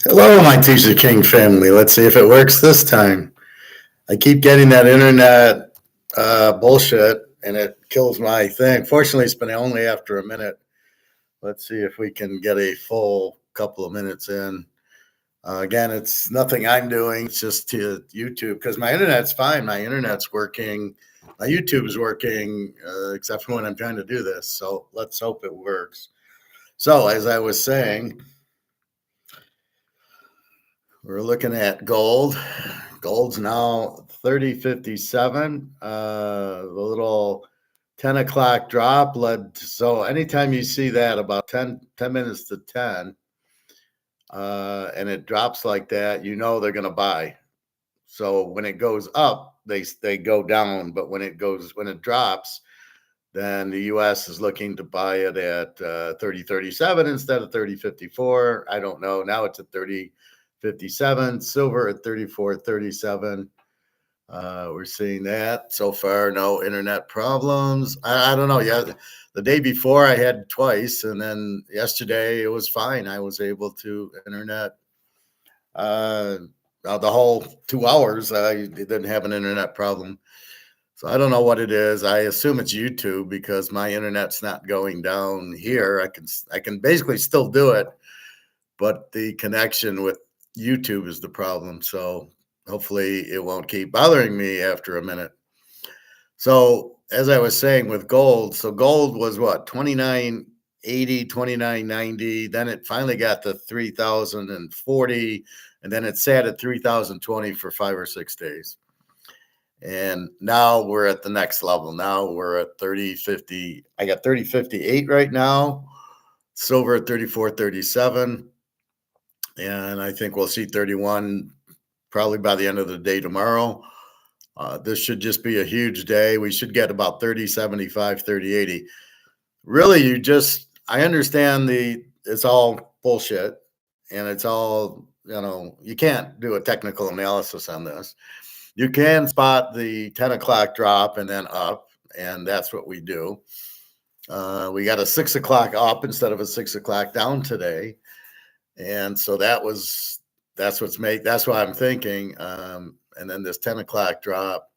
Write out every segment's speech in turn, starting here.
Hello, my Teaserking family. Let's see if it works this time. I keep getting that internet bullshit, and it kills my thing. Fortunately, it's been only after a minute. Let's see if we can get a full couple of minutes in. Again, it's nothing I'm doing. It's just to YouTube because my internet's fine. My internet's working. My YouTube is working, except for when I'm trying to do this. So let's hope it works. So, as I was saying, we're looking at gold. Gold's now 30.57. The little 10 o'clock drop led. So anytime you see that about 10 minutes to 10, and it drops like that, you know they're going to buy. So when it goes up, they go down. But when it drops, then the U.S. is looking to buy it at 30.37 instead of 30.54. I don't know. Now it's at 30.57. Silver at 34.37. We're seeing that so far. No internet problems. I don't know. Yeah, the day before I had twice, and then yesterday it was fine. I was able to internet the whole 2 hours. I didn't have an internet problem. So I don't know what it is. I assume it's YouTube because my internet's not going down here. I can basically still do it, but the connection with YouTube is the problem. So hopefully it won't keep bothering me after a minute. So as I was saying with gold, so gold was what, 29.80, 29.90. Then it finally got to 3,040, and then it sat at 3,020 for 5 or 6 days. And now we're at the next level. Now we're at 30.50. I got 30.58 right now. Silver at 34.37. And I think we'll see 31 probably by the end of the day tomorrow. This should just be a huge day. We should get about 30.75, 30.80. Really, I understand it's all bullshit and it's all, you can't do a technical analysis on this. You can spot the 10 o'clock drop and then up, and that's what we do. We got a 6 o'clock up instead of a 6 o'clock down today. And so that's why I'm thinking. And then this 10 o'clock drop,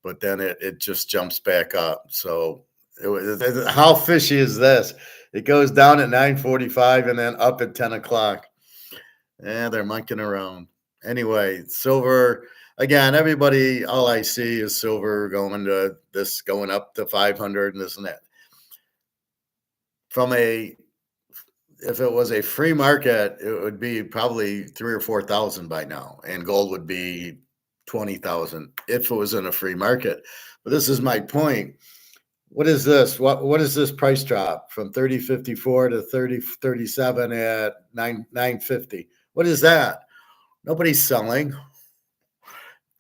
but then it just jumps back up. So how fishy is this? It goes down at 9:45 and then up at 10 o'clock. Yeah, they're monkeying around. Anyway, silver. Again, all I see is silver going up to 500 and this and that. If it was a free market, it would be probably 3,000 or 4,000 by now, and gold would be 20,000 if it was in a free market. But this is my point. What is this? What is this price drop from 30.54 to 30.37 at 9.50? What is that? Nobody's selling.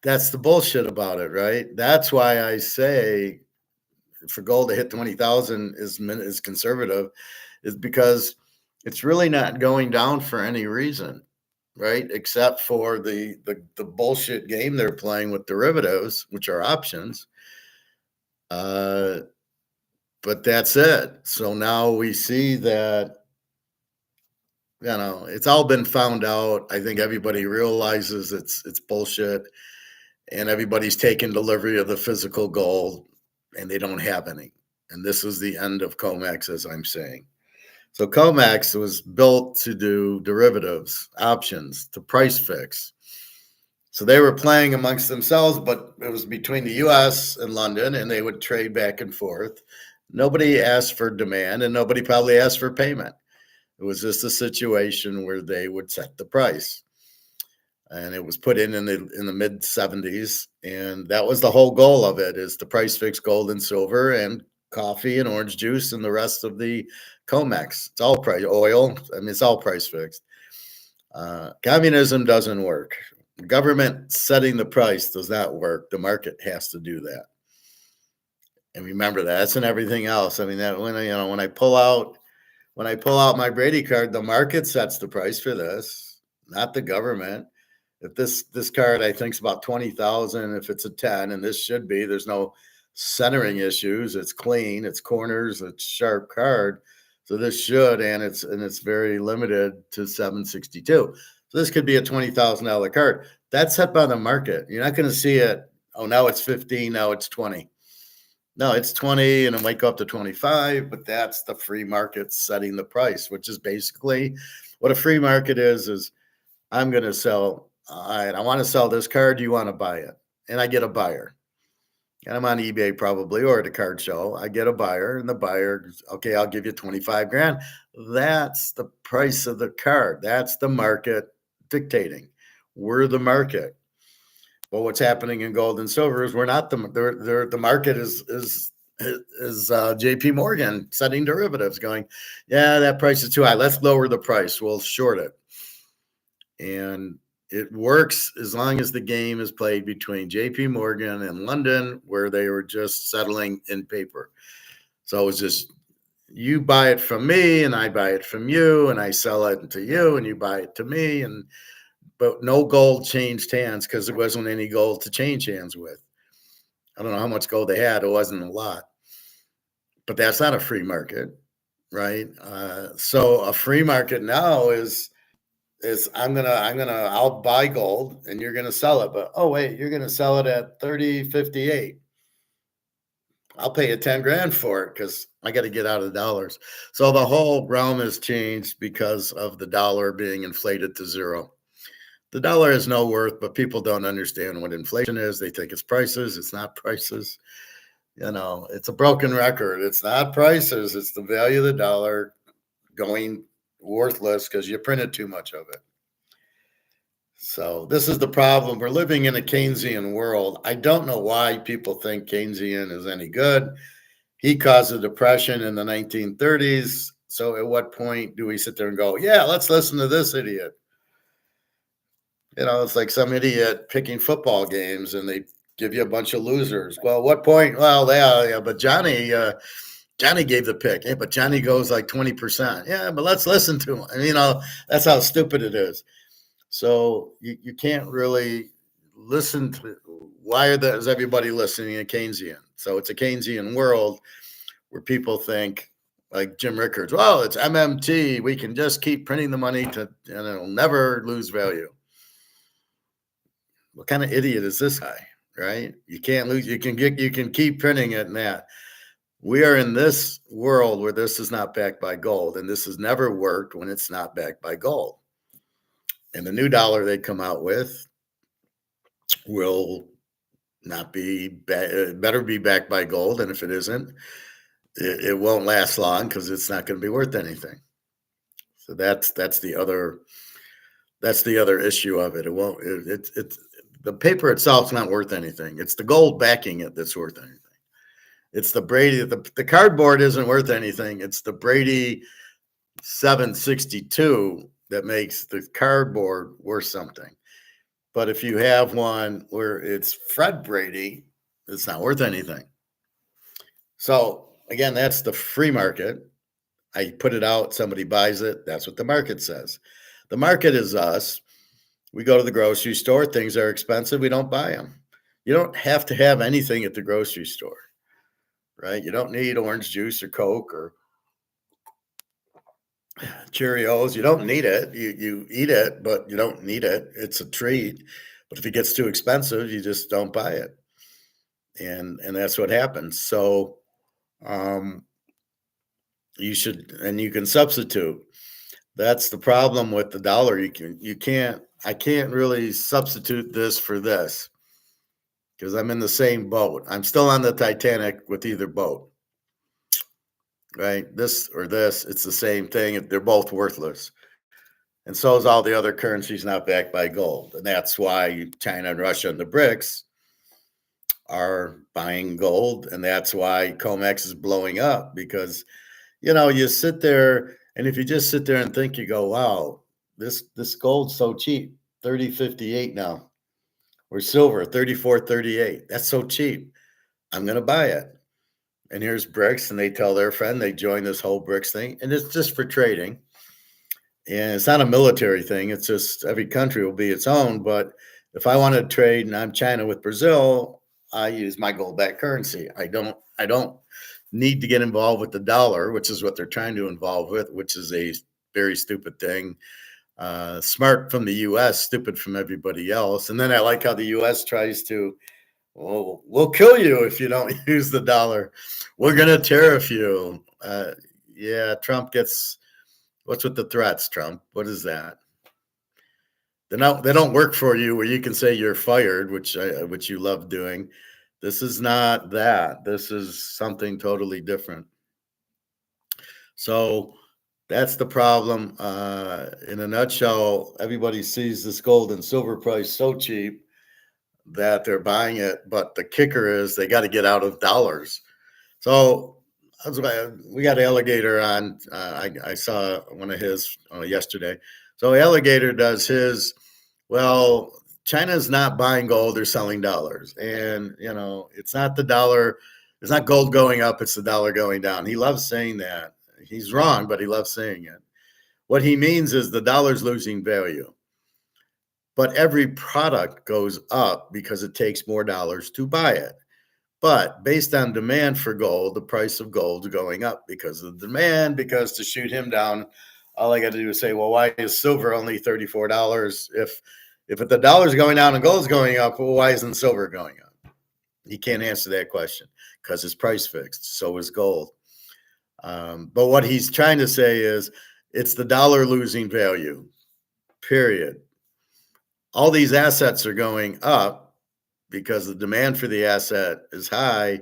That's the bullshit about it, right? That's why I say for gold to hit 20,000 is conservative, is because it's really not going down for any reason, right? Except for the bullshit game they're playing with derivatives, which are options. But that's it. So now we see that, it's all been found out. I think everybody realizes it's bullshit, and everybody's taking delivery of the physical gold, and they don't have any. And this is the end of COMEX, as I'm saying. So COMEX was built to do derivatives, options, to price fix. So they were playing amongst themselves, but it was between the U.S. and London, and they would trade back and forth. Nobody asked for demand, and nobody probably asked for payment. It was just a situation where they would set the price. And it was put in the mid 70s, and that was the whole goal of it, is to price fix gold and silver and coffee and orange juice and the rest of the COMEX. It's all price, oil. I mean, it's all price fixed. Communism doesn't work. Government setting the price does not work. The market has to do that. And remember that. That's in everything else. I mean, that when I pull out my Brady card, the market sets the price for this, not the government. If this card I think is about 20,000, if it's a 10, and this should be, there's no centering issues. It's clean, it's corners, it's sharp card. So this should, and it's very limited to 762. So this could be a $20,000 card. That's set by the market. You're not going to see it. Oh, now it's 15. Now it's 20. No, it's 20 and it might go up to 25, but that's the free market setting the price, which is basically what a free market is I'm going to sell. I want to sell this card. You want to buy it? And I get a buyer. And I'm on eBay probably or at a card show. I get a buyer and the buyer, okay, I'll give you 25 grand. That's the price of the card. That's the market dictating. We're the market. Well, what's happening in gold and silver is we're not the market is JP Morgan setting derivatives going, yeah, that price is too high. Let's lower the price. We'll short it. And it works as long as the game is played between JP Morgan and London, where they were just settling in paper. So it was just you buy it from me and I buy it from you and I sell it to you and you buy it to me. But no gold changed hands because there wasn't any gold to change hands with. I don't know how much gold they had. It wasn't a lot. But that's not a free market, right? So a free market now is I'll buy gold and you're gonna sell it, but oh wait, you're gonna sell it at 30.58. I'll pay you 10 grand for it because I got to get out of the dollars. So the whole realm has changed because of the dollar being inflated to zero. The dollar has no worth, but people don't understand what inflation is. They think it's prices. It's not prices. It's a broken record. It's not prices. It's the value of the dollar going worthless because you printed too much of it. So this is the problem. We're living in a Keynesian world. I don't know why people think Keynesian is any good. He caused a depression in the 1930s. So at what point do we sit there and go, yeah, let's listen to this idiot? It's like some idiot picking football games and they give you a bunch of losers. Well, what point? Well, yeah, but Johnny gave the pick. Yeah, but Johnny goes like 20%. Yeah, but let's listen to him. And, that's how stupid it is. So you can't really listen to is everybody listening to Keynesian? So it's a Keynesian world where people think like Jim Rickards, well, it's MMT. We can just keep printing the money and it'll never lose value. What kind of idiot is this guy, right? You can't lose. You can keep printing it and that. We are in this world where this is not backed by gold, and this has never worked when it's not backed by gold. And the new dollar they come out with will not be better be backed by gold. And if it isn't, it won't last long because it's not going to be worth anything. So that's the other issue of it. It won't. It's the paper itself is not worth anything. It's the gold backing it that's worth anything. It's the Brady. The cardboard isn't worth anything. It's the Brady 762 that makes the cardboard worth something. But if you have one where it's Fred Brady, it's not worth anything. So again, that's the free market. I put it out, somebody buys it. That's what the market says. The market is us. We go to the grocery store. Things are expensive. We don't buy them. You don't have to have anything at the grocery store, right? You don't need orange juice or Coke or Cheerios. You don't need it. You eat it, but you don't need it. It's a treat. But if it gets too expensive, you just don't buy it. And that's what happens. So you can substitute. That's the problem with the dollar. I can't really substitute this for this because I'm in the same boat. I'm still on the Titanic with either boat. Right? This or this, it's the same thing. They're both worthless. And so is all the other currencies not backed by gold. And that's why China and Russia and the BRICS are buying gold. And that's why COMEX is blowing up because, you sit there and if you just sit there and think, you go, wow, this gold's so cheap, 30.58 now, or silver, 34.38. That's so cheap. I'm going to buy it. And here's BRICS, and they tell their friend, they join this whole BRICS thing, and it's just for trading. And it's not a military thing. It's just every country will be its own. But if I want to trade and I'm China with Brazil, I use my gold-backed currency. I don't need to get involved with the dollar, which is what they're trying to involve with, which is a very stupid thing. Smart from the U.S., stupid from everybody else. And then I like how the U.S. tries to, well, we'll kill you if you don't use the dollar. We're going to tariff you. Yeah, Trump gets, what's with the threats, Trump? What is that? They don't work for you where you can say you're fired, which you love doing. This is not that. This is something totally different. So that's the problem. In a nutshell, everybody sees this gold and silver price so cheap that they're buying it. But the kicker is they got to get out of dollars. So we got Alligator on. I saw one of his yesterday. So Alligator does his, well, China's not buying gold, they're selling dollars. And, it's not the dollar, it's not gold going up, it's the dollar going down. He loves saying that. He's wrong, but he loves saying it. What he means is the dollar's losing value. But every product goes up because it takes more dollars to buy it. But based on demand for gold, the price of gold is going up because of the demand, because to shoot him down, all I got to do is say, well, why is silver only $34? If the dollar's going down and gold's going up, well, why isn't silver going up? He can't answer that question because it's price fixed. So is gold. But what he's trying to say is it's the dollar losing value, period. All these assets are going up because the demand for the asset is high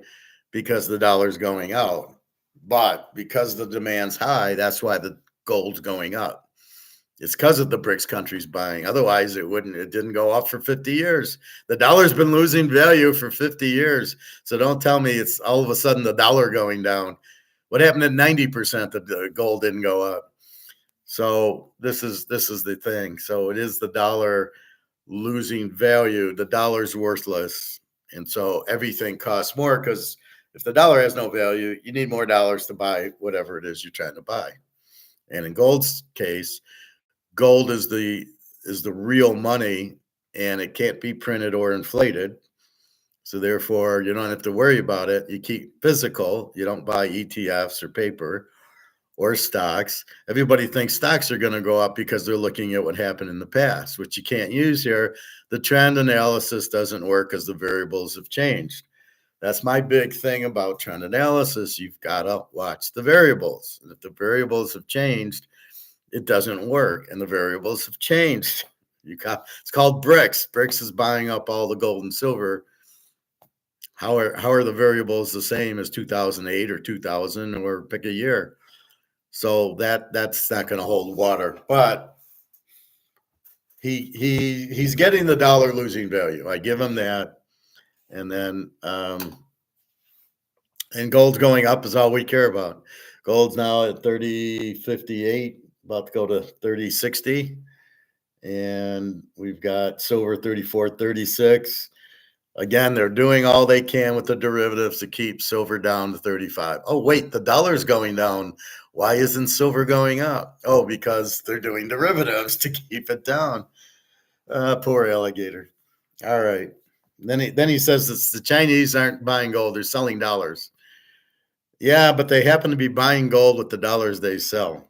because the dollar's going out. But because the demand's high, that's why the gold's going up. It's because of the BRICS countries buying. Otherwise, it didn't go up for 50 years. The dollar's been losing value for 50 years. So don't tell me it's all of a sudden the dollar going down. What happened at 90% that the gold didn't go up? So this is the thing. So it is the dollar losing value. The dollar's worthless. And so everything costs more because if the dollar has no value, you need more dollars to buy whatever it is you're trying to buy. And in gold's case, gold is the real money, and it can't be printed or inflated. So therefore, you don't have to worry about it. You keep physical. You don't buy ETFs or paper or stocks. Everybody thinks stocks are going to go up because they're looking at what happened in the past, which you can't use here. The trend analysis doesn't work because the variables have changed. That's my big thing about trend analysis. You've got to watch the variables. And if the variables have changed, it doesn't work, and the variables have changed. It's called brics. Brics is buying up all the gold and silver. How are the variables the same as 2008 or 2000 or pick a year? So that's not going to hold water. But he's getting the dollar losing value. I give him that, and then and gold's going up is all we care about. Gold's now at 30.58. About to go to 30.60, and we've got silver 34.36. Again, they're doing all they can with the derivatives to keep silver down to 35. Oh, wait, the dollar's going down. Why isn't silver going up? Oh, because they're doing derivatives to keep it down. Poor Alligator. All right. Then he says that the Chinese aren't buying gold, they're selling dollars. Yeah, but they happen to be buying gold with the dollars they sell.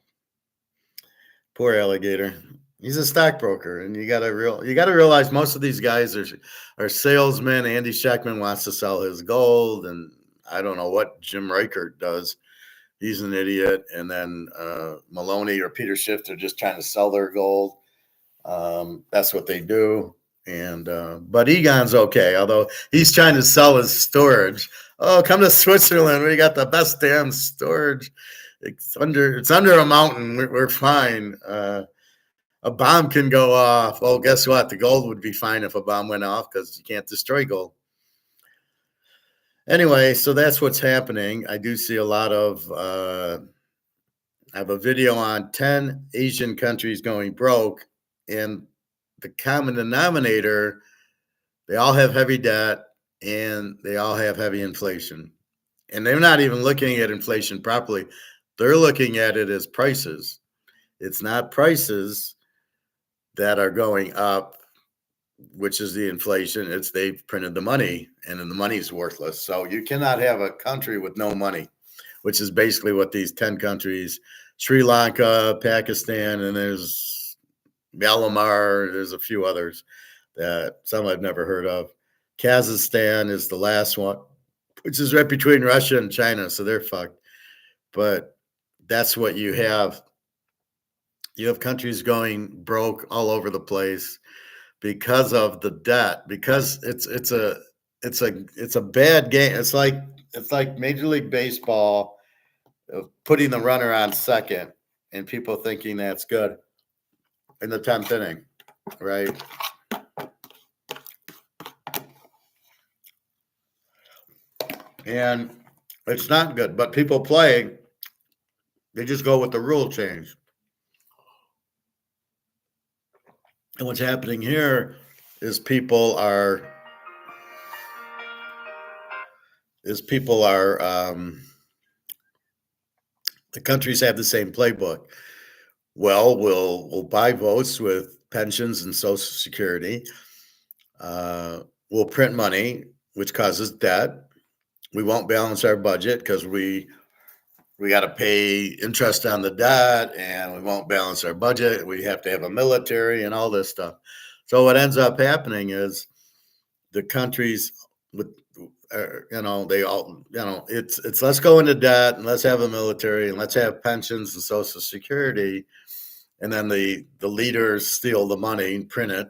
Poor Alligator. He's a stockbroker, and you got to realize most of these guys are salesmen. Andy Scheckman wants to sell his gold, and I don't know what Jim Reichert does. He's an idiot, and then Maloney or Peter Schiff are just trying to sell their gold. That's what they do. And but Egon's okay, although he's trying to sell his storage. Oh, come to Switzerland. We got the best damn storage. It's under a mountain. We're fine. A bomb can go off. Well, guess what? The gold would be fine if a bomb went off because you can't destroy gold. Anyway, so that's what's happening. I do see a lot of. I have a video on 10 Asian countries going broke, and the common denominator, they all have heavy debt and they all have heavy inflation. And they're not even looking at inflation properly. They're looking at it as prices. It's not prices that are going up, which is the inflation. They've printed the money, and then the money is worthless. So you cannot have a country with no money. which is basically what these 10 countries, Sri Lanka, Pakistan, and there's Myanmar, there's a few others that some I've never heard of. Kazakhstan is the last one, which is right between Russia and China, so they're fucked. But that's what you have. You have countries going broke all over the place because of the debt, because it's a bad game. It's like Major League Baseball putting the runner on second and people thinking that's good in the 10th inning, right? And it's not good, but people play, they just go with the rule change. And what's happening here is people are the countries have the same playbook. Well, we'll buy votes with pensions and Social Security. We'll print money, which causes debt. We won't balance our budget because we got to pay interest on the debt, and we won't balance our budget. We have to have a military and all this stuff. So what ends up happening is the countries with they all, it's let's go into debt and let's have a military and let's have pensions and Social Security. And then the leaders steal the money and print it.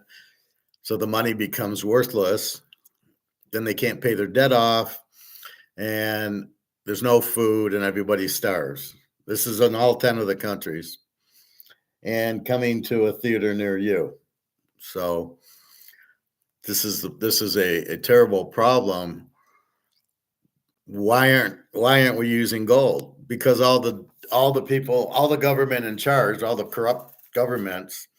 So the money becomes worthless. Then they can't pay their debt off. And there's no food and everybody starves. This is in all 10 of the countries and coming to a theater near you. So this is a terrible problem. Why aren't we using gold? Because all the people, all the government in charge, all the corrupt governments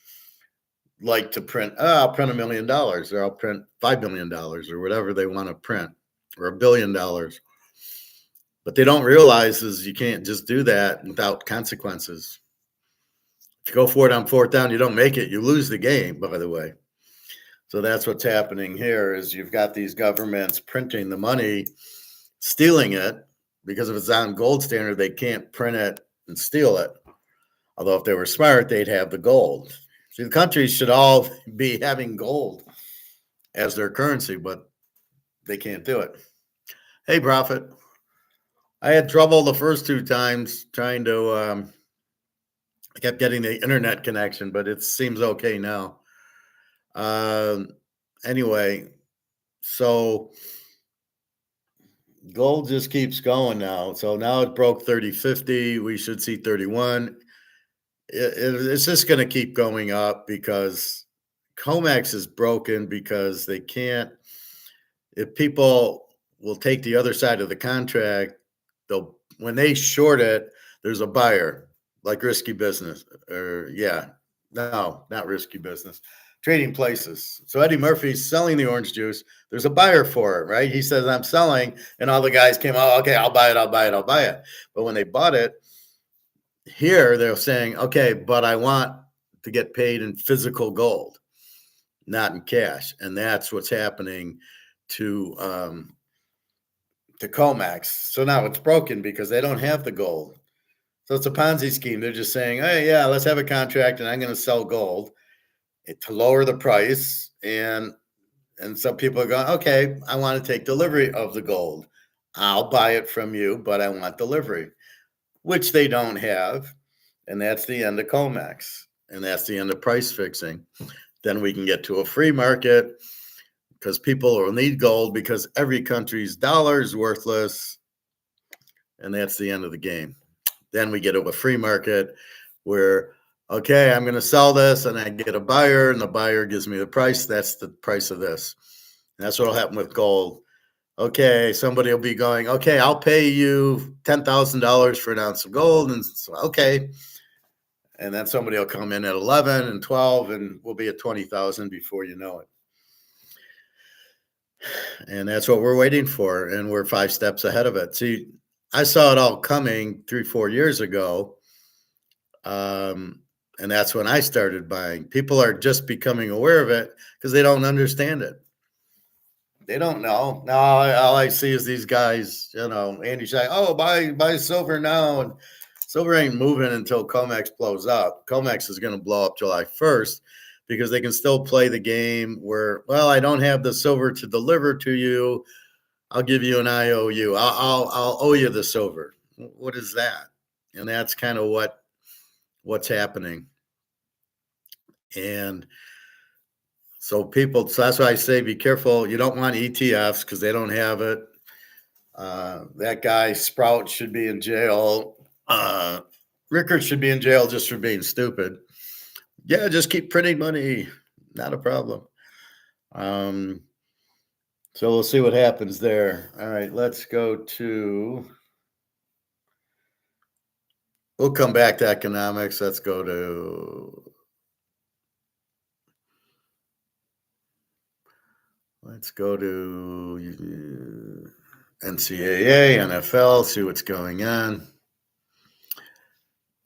like to print, I'll print $1 million, or I'll print $5 million, or whatever they want to print, or $1 billion. But they don't realize is you can't just do that without consequences. If you go for it on fourth down, you don't make it, you lose the game, by the way. So that's what's happening here is you've got these governments printing the money, stealing it, because if it's on gold standard, they can't print it and steal it. Although if they were smart, they'd have the gold. See, the countries should all be having gold as their currency, but they can't do it. Hey, Prophet. I had trouble the first 2 times trying to, I kept getting the internet connection, but it seems okay now. Anyway, so gold just keeps going now. So now it broke 30.50. We should see 31. It's just going to keep going up because COMEX is broken because they can't, if people will take the other side of the contract, when they short it, there's a buyer, like risky business, or no, not risky business, trading places. So Eddie Murphy's selling the orange juice. There's a buyer for it, right? He says, I'm selling. And all the guys came out, okay, I'll buy it. But when they bought it, here they're saying, okay, but I want to get paid in physical gold, not in cash. And that's what's happening to COMEX. So now it's broken because they don't have the gold. So it's a Ponzi scheme. They're just saying, hey, yeah, let's have a contract and I'm going to sell gold to lower the price. And some people are going, okay, I want to take delivery of the gold. I'll buy it from you, but I want delivery, which they don't have. And that's the end of COMEX. And that's the end of price fixing. Then we can get to a free market because people will need gold because every country's dollar is worthless. And that's the end of the game. Then we get to a free market where, okay, I'm going to sell this and I get a buyer and the buyer gives me the price. That's the price of this. And that's what will happen with gold. Okay, somebody will be going, okay, I'll pay you $10,000 for an ounce of gold. And so, okay. And then somebody will come in at 11 and 12 and we'll be at 20,000 before you know it. And that's what we're waiting for. And we're 5 steps ahead of it. See, I saw it all coming 3-4 years ago. And that's when I started buying. People are just becoming aware of it because they don't understand it. They don't know. No, all I see is these guys, Andy say, oh, buy silver now. And silver ain't moving until COMEX blows up. COMEX is going to blow up July 1st because they can still play the game where, well, I don't have the silver to deliver to you. I'll give you an IOU. I'll owe you the silver. What is that? And that's kind of what's happening. And so that's why I say be careful. You don't want ETFs because they don't have it. That guy Sprout should be in jail. Rickard should be in jail just for being stupid. Yeah, just keep printing money. Not a problem. So we'll see what happens there. All right, let's go to. We'll come back to economics. Let's go to. Let's go to NCAA, NFL, see what's going on.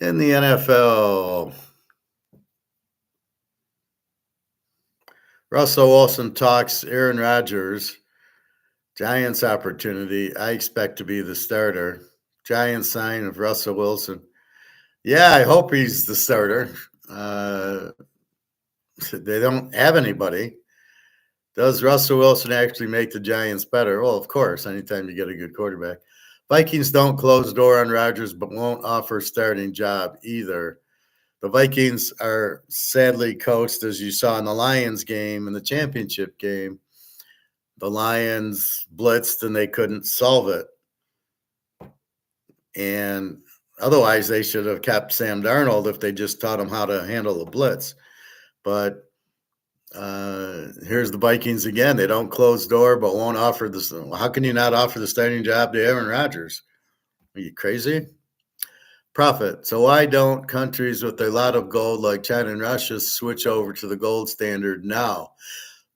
In the NFL, Russell Wilson talks Aaron Rodgers, Giants opportunity. I expect to be the starter. Giants sign of Russell Wilson. Yeah, I hope he's the starter. They don't have anybody. Does Russell Wilson actually make the Giants better? Well, of course, anytime you get a good quarterback. Vikings don't close the door on Rodgers, but won't offer starting job either. The Vikings are sadly coached, as you saw in the Lions game, in the championship game. The Lions blitzed and they couldn't solve it. And otherwise, they should have kept Sam Darnold if they just taught him how to handle the blitz. But here's the Vikings again. They don't close the door, but won't offer this. How can you not offer the starting job to Aaron Rodgers? Are you crazy? Profit. So why don't countries with a lot of gold like China and Russia switch over to the gold standard now?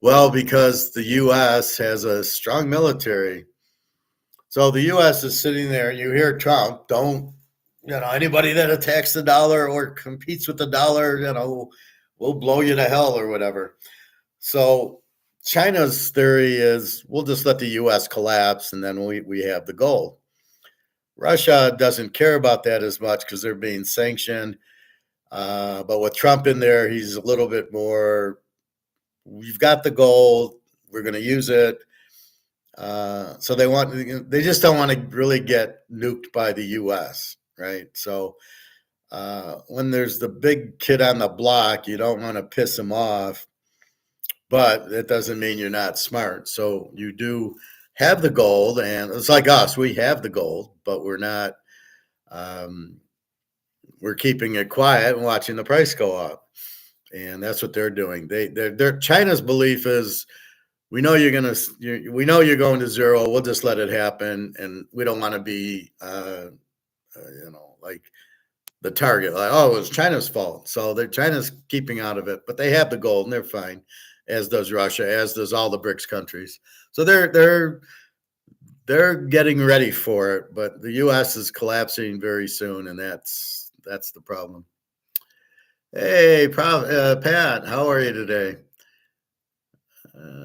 Well, because the U.S. has a strong military. So the U.S. is sitting there. You hear Trump, anybody that attacks the dollar or competes with the dollar, we'll blow you to hell or whatever. So China's theory is we'll just let the U.S. collapse and then we have the gold. Russia doesn't care about that as much because they're being sanctioned. But with Trump in there, he's a little bit more, we've got the gold, we're going to use it. So they just don't want to really get nuked by the U.S., right? So when there's the big kid on the block, you don't want to piss him off. But that doesn't mean you're not smart. So you do have the gold, and it's like us. We have the gold, but we're not. We're keeping it quiet and watching the price go up, and that's what they're doing. They're China's belief is, we know you're going to zero. We'll just let it happen, and we don't want to be, like the target. Like, oh, it was China's fault. So China's keeping out of it, but they have the gold and they're fine. As does Russia, as does all the BRICS countries. So they're getting ready for it, but the U.S. is collapsing very soon, and that's the problem. Hey, Pat, how are you today?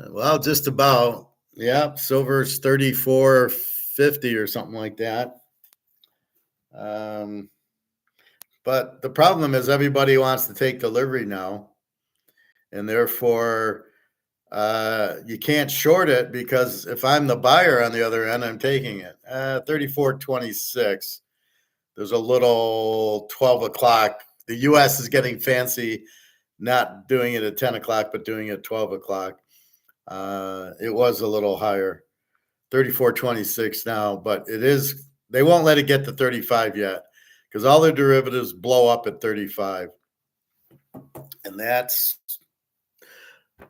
Well, just about. Yeah, silver's 34.50 or something like that. But the problem is everybody wants to take delivery now. And therefore, you can't short it because if I'm the buyer on the other end, I'm taking it. 34.26. There's a little 12 o'clock. The U.S. is getting fancy, not doing it at 10 o'clock, but doing it at 12 o'clock. It was a little higher, 34.26 now, but it is. They won't let it get to 35 yet because all their derivatives blow up at 35, and that's.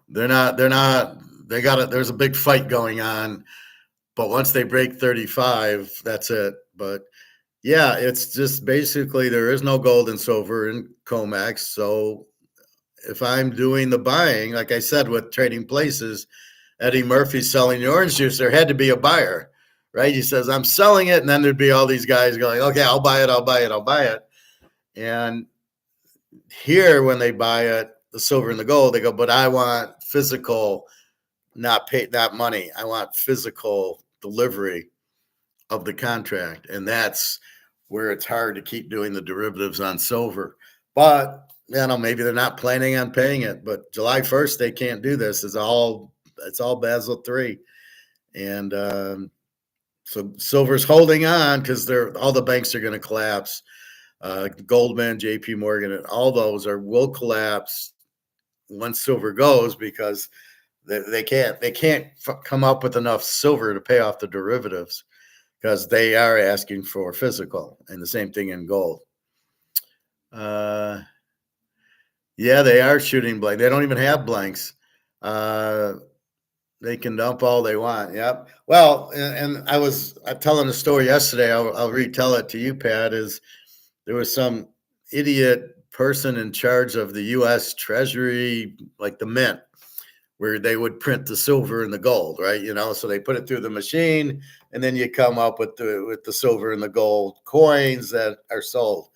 They're not. They got it. There's a big fight going on, but once they break 35, that's it. But yeah, it's just basically there is no gold and silver in COMEX. So if I'm doing the buying, like I said, with Trading Places, Eddie Murphy's selling the orange juice. There had to be a buyer, right? He says, I'm selling it. And then there'd be all these guys going, okay, I'll buy it. And here, when they buy it, the silver and the gold, they go, but I want physical, not money. I want physical delivery of the contract. And that's where it's hard to keep doing the derivatives on silver. But maybe they're not planning on paying it. But July 1st, they can't do this. It's all Basel III. And so silver's holding on because all the banks are going to collapse. Goldman, JP Morgan, and all those will collapse once silver goes, because they can't come up with enough silver to pay off the derivatives, because they are asking for physical, and the same thing in gold. Yeah, they are shooting blank. They don't even have blanks. They can dump all they want. Yep. Well, and I'm telling a story yesterday. I'll retell it to you, Pat. Is there was some idiot person in charge of the U.S. Treasury, like the mint, where they would print the silver and the gold, right? So they put it through the machine, and then you come up with the silver and the gold coins that are sold.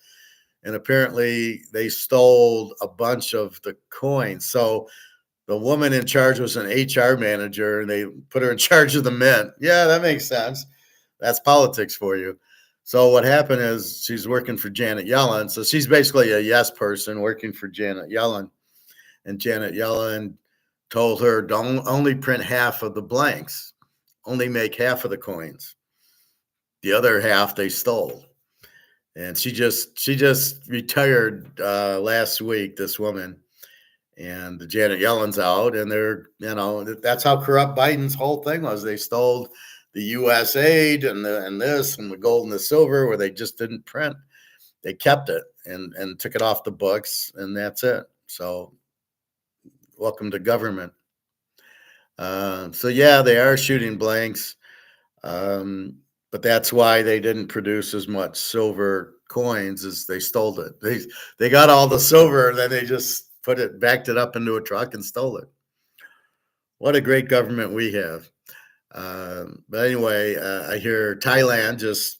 And apparently they stole a bunch of the coins. So the woman in charge was an HR manager, and they put her in charge of the mint. Yeah, that makes sense. That's politics for you. So what happened is she's working for Janet Yellen. So she's basically a yes person working for Janet Yellen. And Janet Yellen told her, don't only print half of the blanks, only make half of the coins. The other half they stole. And she just retired last week, this woman. And Janet Yellen's out, and that's how corrupt Biden's whole thing was. They stole the U.S. aid and the gold and the silver, where they just didn't print. They kept it and took it off the books, and that's it. So welcome to government. So yeah, they are shooting blanks, but that's why they didn't produce as much silver coins, as they stole it. They got all the silver, and then they just backed it up into a truck and stole it. What a great government we have. But anyway, I hear Thailand is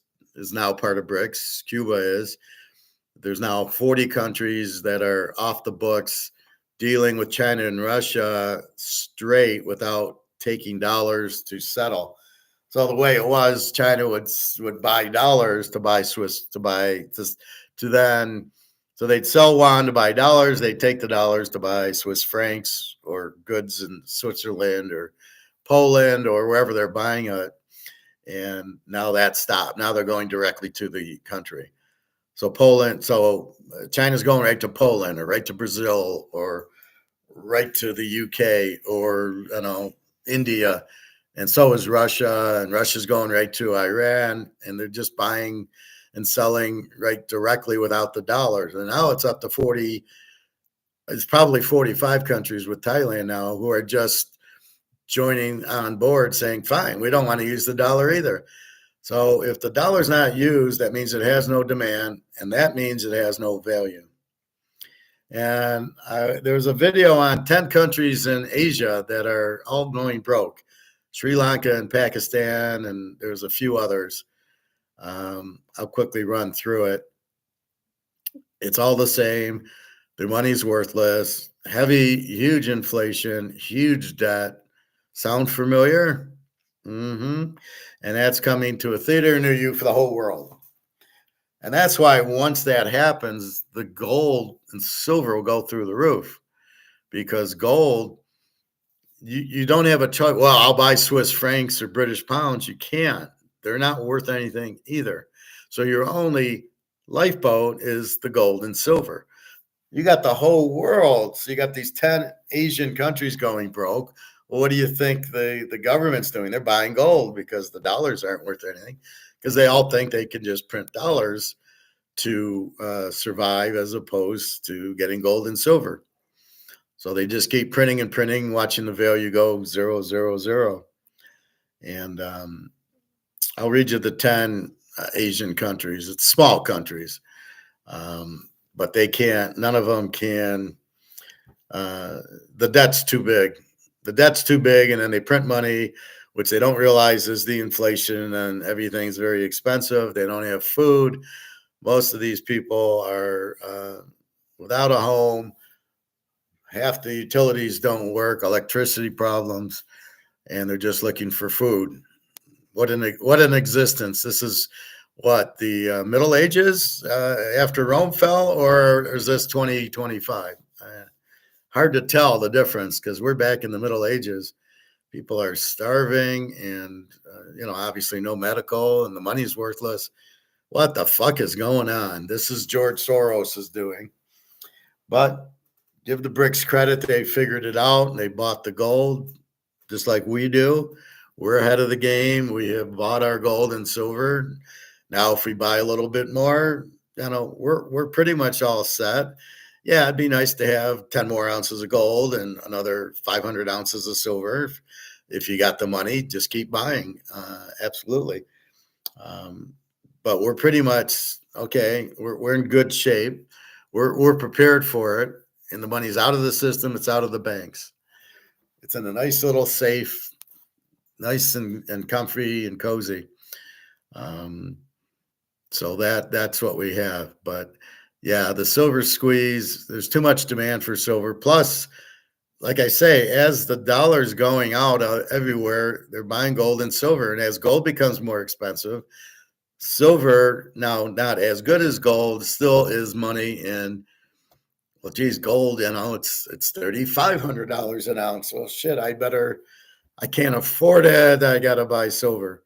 now part of BRICS. Cuba is. There's now 40 countries that are off the books, dealing with China and Russia straight without taking dollars to settle. So the way it was, China would buy dollars to buy Swiss, so they'd sell yuan to buy dollars. They'd take the dollars to buy Swiss francs or goods in Switzerland or Poland or wherever they're buying it. And now that stopped. Now they're going directly to the country. So China's going right to Poland or right to Brazil or right to the UK or, India. And so is Russia, and Russia's going right to Iran, and they're just buying and selling right directly without the dollars. And now it's up to 40. It's probably 45 countries with Thailand now who are just joining on board, saying, fine, we don't want to use the dollar either. So if the dollar's not used, that means it has no demand, and that means it has no value. And there's a video on 10 countries in Asia that are all going broke. Sri Lanka and Pakistan, and there's a few others. I'll quickly run through it. It's all the same. Their money's worthless. Huge inflation, huge debt. Sound familiar? Mm-hmm. And that's coming to a theater near you for the whole world. And that's why once that happens, the gold and silver will go through the roof, because gold, you don't have a choice. Well, I'll buy Swiss francs or British pounds. You can't. They're not worth anything either. So your only lifeboat is the gold and silver. You got the whole world. So you got these 10 Asian countries going broke. Well, what do you think the government's doing? They're buying gold because the dollars aren't worth anything, because they all think they can just print dollars to survive, as opposed to getting gold and silver. So they just keep printing and printing, watching the value go 0, 0, 0. And I'll read you the 10 Asian countries. It's small countries, but none of them can. The debt's too big. The debt's too big, and then they print money, which they don't realize is the inflation, and everything's very expensive. They don't have food. Most of these people are without a home. Half the utilities don't work, electricity problems. and they're just looking for food. What an existence! This is what the Middle Ages after Rome fell, or is this 2025? Hard to tell the difference because we're back in the Middle Ages. People are starving, and obviously no medical, and the money's worthless. What the fuck is going on? This is George Soros is doing. But give the BRICS credit; they figured it out, and they bought the gold, just like we do. We're ahead of the game. We have bought our gold and silver. Now, if we buy a little bit more, we're pretty much all set. Yeah, it'd be nice to have 10 more ounces of gold and another 500 ounces of silver. If you got the money, just keep buying. Absolutely. But we're pretty much okay. We're in good shape. We're prepared for it, and the money's out of the system. It's out of the banks. It's in a nice little safe, nice and comfy and cozy. So that's what we have. But yeah, the silver squeeze, there's too much demand for silver. Plus, like I say, as the dollar's going out everywhere, they're buying gold and silver. And as gold becomes more expensive, silver, now not as good as gold, still is money. And well, geez, gold, it's $3,500 an ounce. Well, shit, I can't afford it. I got to buy silver.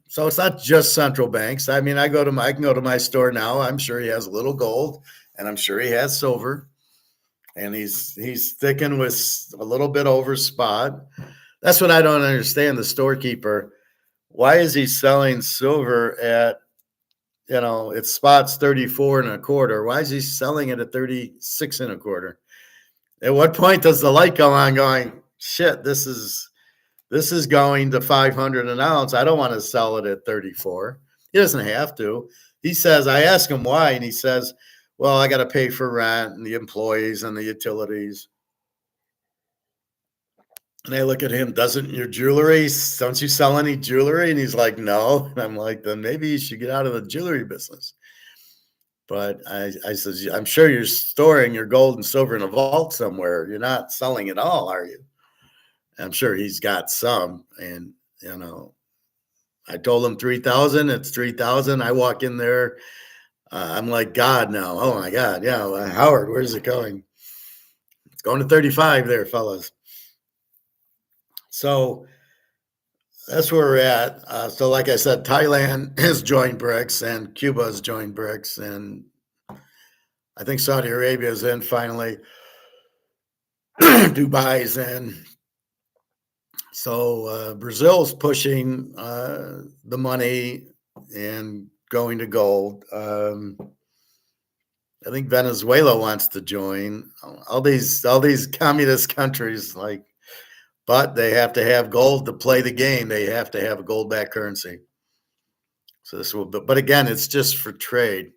So it's not just central banks. I mean, I can go to my store now. I'm sure he has a little gold, and I'm sure he has silver, and he's sticking with a little bit over spot. That's what I don't understand. The storekeeper, why is he selling silver at, its spot's 34 and a quarter? Why is he selling it at 36 and a quarter? At what point does the light go on going, shit, this is going to 500 an ounce. I don't want to sell it at 34. He doesn't have to. He says, I ask him why, and he says, well, I got to pay for rent and the employees and the utilities. And I look at him, don't you sell any jewelry? And he's like, no. And I'm like, then maybe you should get out of the jewelry business. But I says, I'm sure you're storing your gold and silver in a vault somewhere. You're not selling it all, are you? I'm sure he's got some. And, I told him 3,000. It's 3,000. I walk in there. I'm like, God, now. Oh, my God. Yeah. Well, Howard, where's it going? It's going to 35 there, fellas. So that's where we're at. So like I said, Thailand has joined BRICS and Cuba has joined BRICS. And I think Saudi Arabia is in finally. Dubai's in. So Brazil's pushing the money and going to gold. I think Venezuela wants to join. All these communist countries, but they have to have gold to play the game. They have to have a gold-backed currency. So this will, but again, it's just for trade,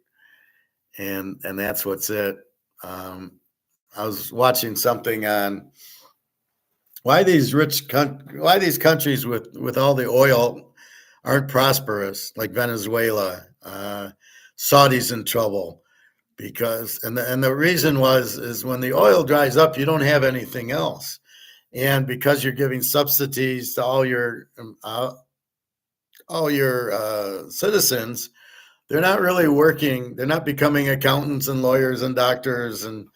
and that's what's it. I was watching something on why these countries with all the oil aren't prosperous, like Venezuela. Saudi's in trouble because, and the reason is when the oil dries up, you don't have anything else, and because you're giving subsidies to all your citizens, they're not really working. They're not becoming accountants and lawyers and doctors and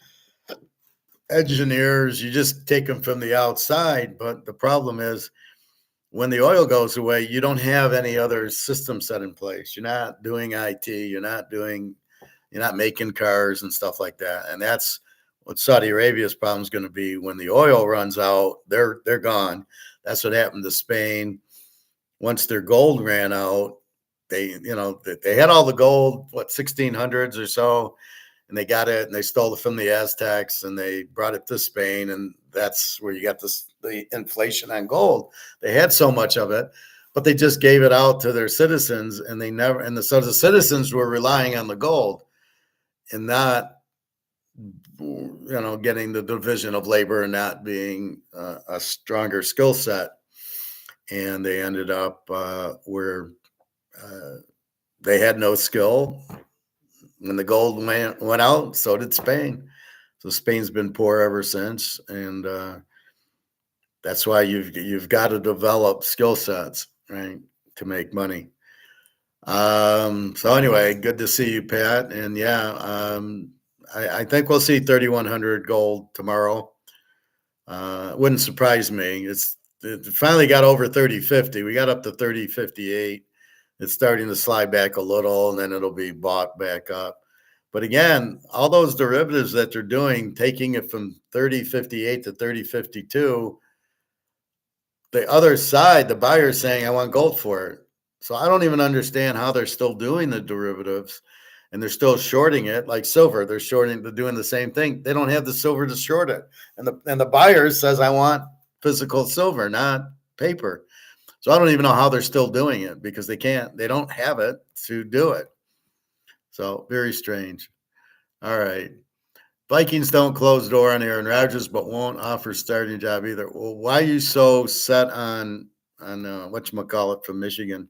engineers. You just take them from the outside. But the problem is when the oil goes away, you don't have any other system set in place. You're not doing IT. You're not making cars and stuff like that. And that's what Saudi Arabia's problem is going to be. When the oil runs out, they're gone. That's what happened to Spain. Once their gold ran out, they had all the gold, 1600s or so, and they got it and they stole it from the Aztecs and they brought it to Spain, and that's where you got the inflation on gold. They had so much of it, but they just gave it out to their citizens, and so the citizens were relying on the gold and not getting the division of labor and not being a stronger skill set. And they ended up where they had no skill. When the gold went out, so did Spain. So Spain's been poor ever since. And That's why you've got to develop skill sets, right, to make money. So anyway, good to see you, Pat. And yeah, I think we'll see 3,100 gold tomorrow. It wouldn't surprise me. It finally got over 30.50. We got up to 30.58. It's starting to slide back a little, and then it'll be bought back up. But again, all those derivatives that they're doing, taking it from 30.58 to 30.52, the other side, the buyer's saying, I want gold for it. So I don't even understand how they're still doing the derivatives and they're still shorting it like silver. They're doing the same thing. They don't have the silver to short it. And the buyer says, I want physical silver, not paper. So I don't even know how they're still doing it because they don't have it to do it. So very strange. All right. Vikings don't close the door on Aaron Rodgers, but won't offer starting job either. Well, why are you so set on whatchamacallit from Michigan,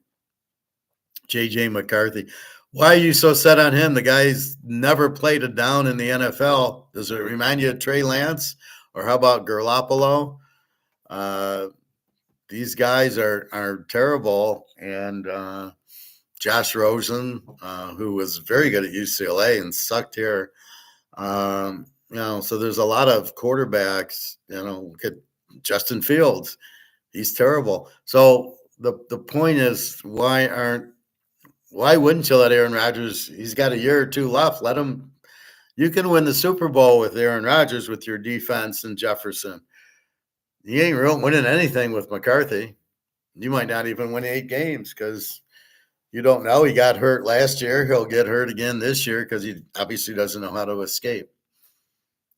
J.J. McCarthy? Why are you so set on him? The guy's never played a down in the NFL. Does it remind you of Trey Lance? Or how about Garoppolo? These guys are terrible. And Josh Rosen, who was very good at UCLA and sucked here. So there's a lot of quarterbacks, look at Justin Fields. He's terrible. So the point is, why wouldn't you let Aaron Rodgers? He's got a year or two left. Let him. You can win the Super Bowl with Aaron Rodgers with your defense and Jefferson. You ain't real winning anything with McCarthy. You might not even win 8 games because you don't know. He got hurt last year. He'll get hurt again this year because he obviously doesn't know how to escape.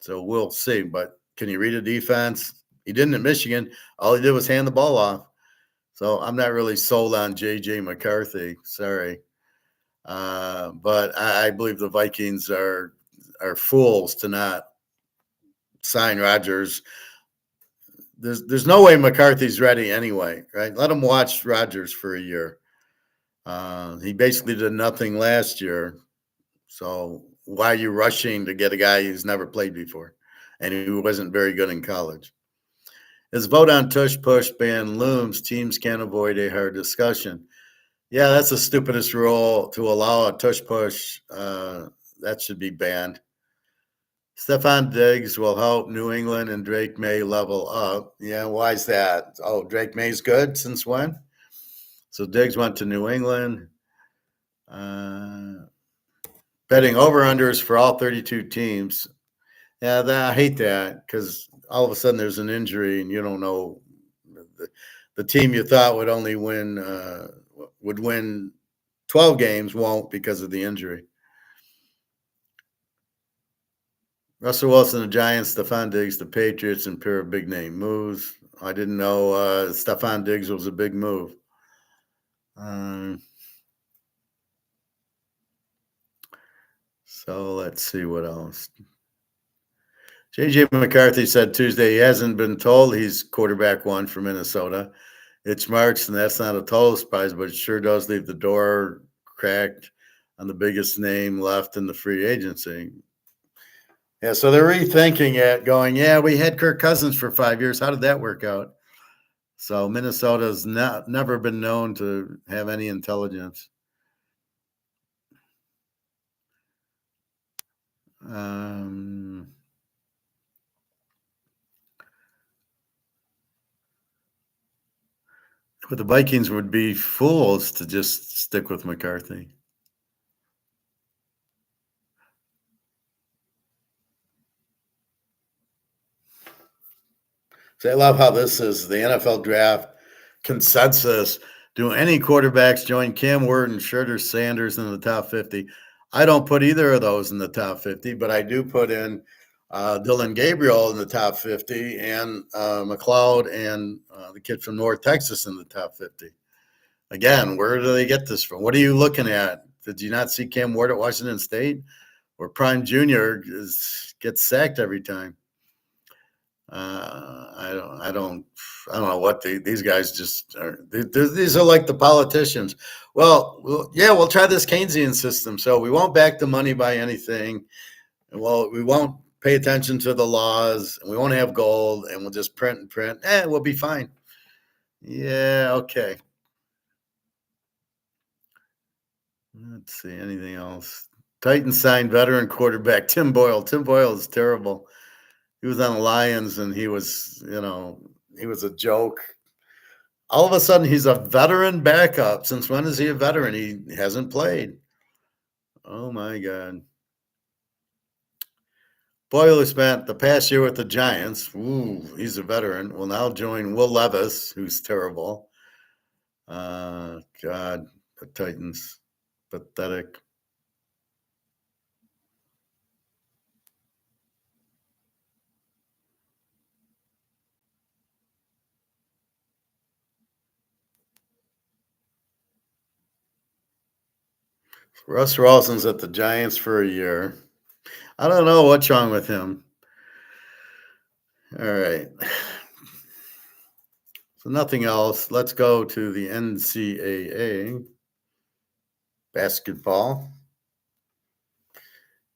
So we'll see. But can you read a defense? He didn't at Michigan. All he did was hand the ball off. So I'm not really sold on J.J. McCarthy. Sorry. But I believe the Vikings are fools to not sign Rodgers. There's no way McCarthy's ready anyway, right? Let him watch Rodgers for a year. He basically did nothing last year. So why are you rushing to get a guy who's never played before and who wasn't very good in college? As vote on tush push ban looms, teams can't avoid a hard discussion. Yeah, that's the stupidest rule to allow a tush push. That should be banned. Stephon Diggs will help New England and Drake May level up. Yeah, why is that? Oh, Drake May's good since when? So Diggs went to New England. Betting over-unders for all 32 teams. Yeah, I hate that because all of a sudden there's an injury and you don't know. The team you thought would only win 12 games won't because of the injury. Russell Wilson, the Giants, Stephon Diggs, the Patriots, and pair of big name moves. I didn't know Stephon Diggs was a big move. So let's see what else. J.J. McCarthy said Tuesday he hasn't been told he's quarterback 1 for Minnesota. It's March, and that's not a total surprise, but it sure does leave the door cracked on the biggest name left in the free agency. Yeah, so they're rethinking it, going, yeah, we had Kirk Cousins for 5 years. How did that work out? So Minnesota's never been known to have any intelligence. But the Vikings would be fools to just stick with McCarthy. So I love how this is the NFL draft consensus. Do any quarterbacks join Cam Ward, Shurter, Sanders in the top 50? I don't put either of those in the top 50, but I do put in Dylan Gabriel in the top 50 and McLeod and the kid from North Texas in the top 50. Again, where do they get this from? What are you looking at? Did you not see Cam Ward at Washington State? Where Prime Jr. gets sacked every time? I don't know what these guys just are. These are like the politicians. Well, we'll try this Keynesian system. So we won't back the money by anything. Well, we won't pay attention to the laws, and we won't have gold, and we'll just print and print. We'll be fine. Yeah, okay. Let's see, anything else? Titans signed veteran quarterback Tim Boyle. Tim Boyle is terrible. He was on the Lions, and he was a joke. All of a sudden, he's a veteran backup. Since when is he a veteran? He hasn't played. Oh, my God. Boyle spent the past year with the Giants. Ooh, he's a veteran. Will now join Will Levis, who's terrible. God, the Titans. Pathetic. Russ Rawson's at the Giants for a year. I don't know what's wrong with him. All right. So nothing else. Let's go to the NCAA basketball.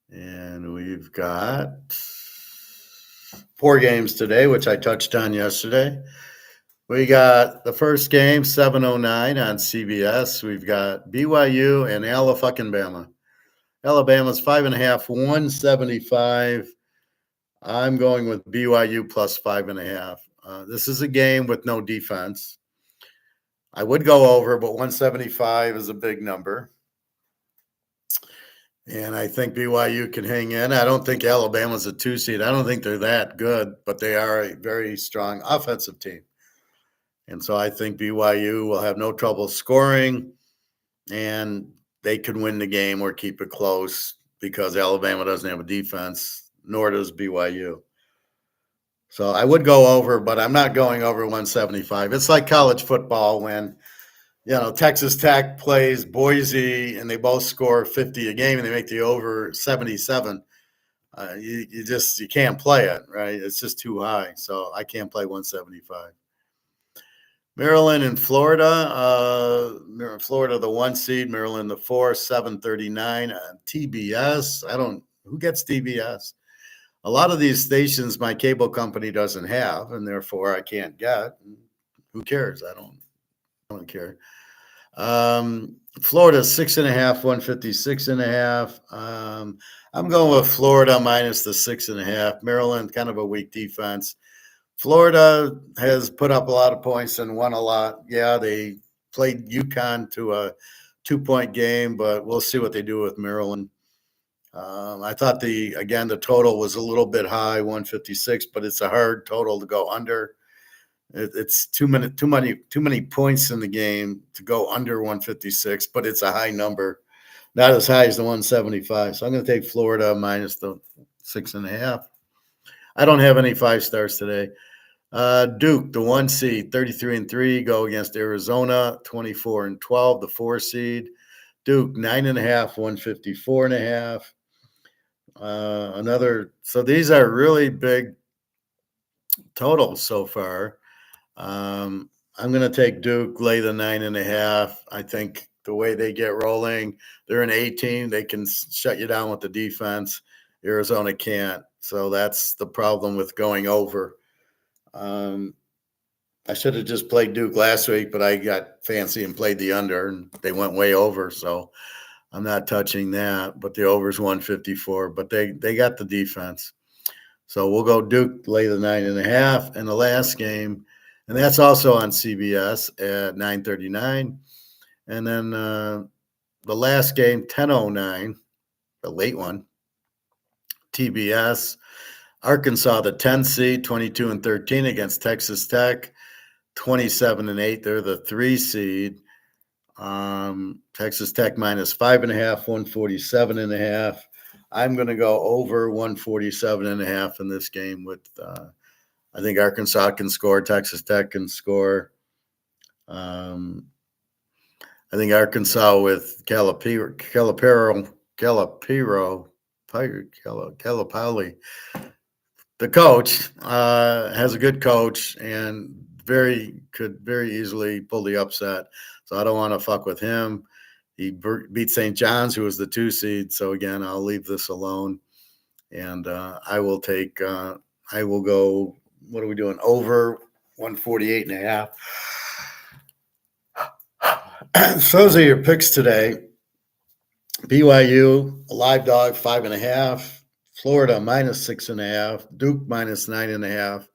And we've got 4 games today, which I touched on yesterday. We got the first game, 7:09 on CBS. We've got BYU and Alabama. Alabama's 5.5, 175. I'm going with BYU plus 5.5. This is a game with no defense. I would go over, but 175 is a big number. And I think BYU can hang in. I don't think Alabama's a 2 seed. I don't think they're that good, but they are a very strong offensive team. And so I think BYU will have no trouble scoring, and they could win the game or keep it close because Alabama doesn't have a defense, nor does BYU. So I would go over, but I'm not going over 175. It's like college football when Texas Tech plays Boise and they both score 50 a game and they make the over 77. You can't play it, right? It's just too high. So I can't play 175. Maryland and Florida. Florida, the 1 seed. Maryland, the 4, 7:39 on TBS. Who gets TBS? A lot of these stations my cable company doesn't have, and therefore I can't get. Who cares? I don't care. Florida 6.5, 156.5. I'm going with Florida minus the 6.5. Maryland, kind of a weak defense. Florida has put up a lot of points and won a lot. Yeah, they played UConn to a 2-point game, but we'll see what they do with Maryland. I thought the total was a little bit high, 156, but it's a hard total to go under. It's too many points in the game to go under 156, but it's a high number, not as high as the 175. So I'm going to take Florida minus the 6.5. I don't have any 5 stars today. Duke, the 1 seed, 33-3, go against Arizona, 24-12, the 4 seed. Duke 9.5, 154.5. So these are really big totals so far. I'm going to take Duke, lay the 9.5. I think the way they get rolling, they're an A team. They can shut you down with the defense. Arizona can't. So that's the problem with going over. I should have just played Duke last week, but I got fancy and played the under, and they went way over. So I'm not touching that. But the over is 154. But they got the defense. So we'll go Duke, lay the 9.5 in the last game. And that's also on CBS at 9:39. And then the last game, 10:09, the late one, TBS. Arkansas, the 10 seed, 22-13 against Texas Tech, 27-8. They're the 3 seed. Texas Tech minus 5.5, 147.5. I'm going to go over 147.5 in this game with I think Arkansas can score. Texas Tech can score. I think Arkansas with Calipari, the coach, has a good coach and could very easily pull the upset. So I don't want to fuck with him. He beat St. John's, who was the 2 seed. So again, I'll leave this alone. And I will go, what are we doing? Over 148.5. So those are your picks today. BYU, a live dog, 5.5. Florida, -6.5. Duke, -9.5.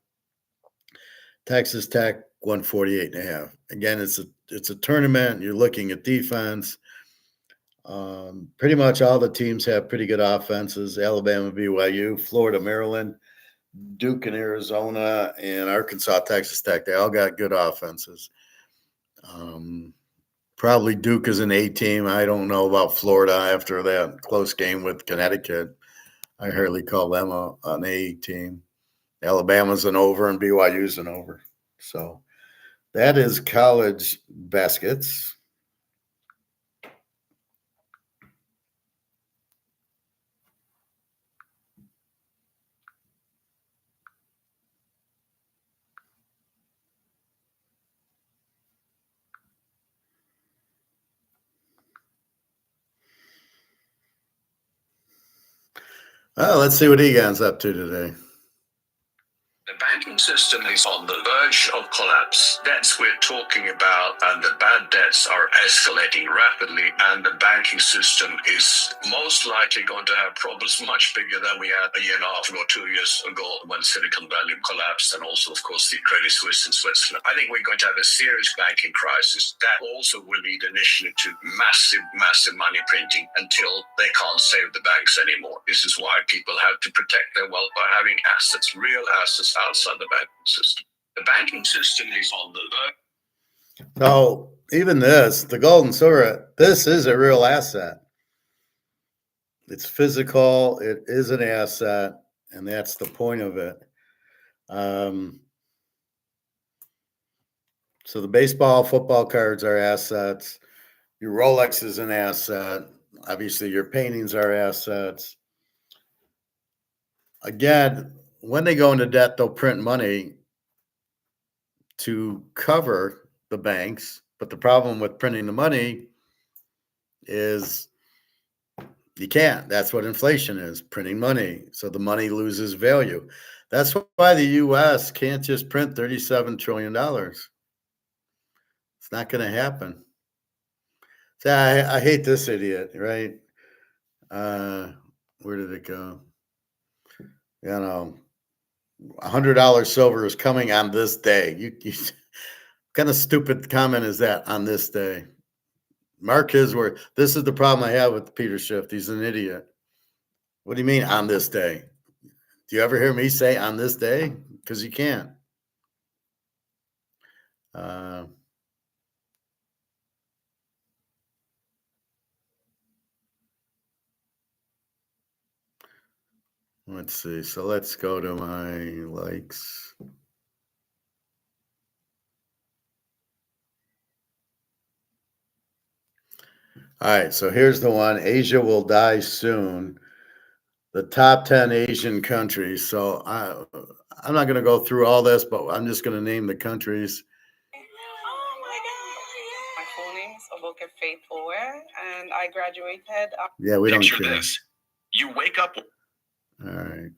Texas Tech, 148.5. Again, it's a tournament. You're looking at defense. Pretty much all the teams have pretty good offenses. Alabama, BYU, Florida, Maryland, Duke and Arizona, and Arkansas, Texas Tech. They all got good offenses. Probably Duke is an A team. I don't know about Florida after that close game with Connecticut. I hardly call them an A team. Alabama's an over and BYU's an over. So that is college baskets. Well, let's see what Egon's up to today. The banking system is on the verge of collapse. Debts we're talking about and the bad debts are escalating rapidly, and the banking system is most likely going to have problems much bigger than we had a year and a half or 2 years ago when Silicon Valley collapsed, and also, of course, the Credit Suisse in Switzerland. I think we're going to have a serious banking crisis that also will lead initially to massive money printing until they can't save the banks anymore. This is why people have to protect their wealth by having assets, real assets, outside the banking system. The banking system is on the verge. So even this, the gold and silver, this is a real asset. It's physical. It is an asset, and that's the point of it. So the baseball, football cards are assets. Your Rolex is an asset. Obviously, your paintings are assets. Again, when they go into debt, they'll print money to cover the banks. But the problem with printing the money is you can't. That's what inflation is, printing money. So the money loses value. That's why the U.S. can't just print $37 trillion. It's not going to happen. So I hate this idiot, right? Where did it go? $100 silver is coming on this day. You what kind of stupid comment is that, on this day? Mark his word. This is the problem I have with Peter Schiff. He's an idiot. What do you mean on this day? Do you ever hear me say on this day? Because you can't. Let's see. So let's go to my likes. All right. So here's the one. Asia will die soon. The top 10 Asian countries. So I'm not going to go through all this, but I'm just going to name the countries. Oh my God! My full name is Oboke Faithfulware, and I graduated. Yeah, we don't Picture care. this. You wake up. All right.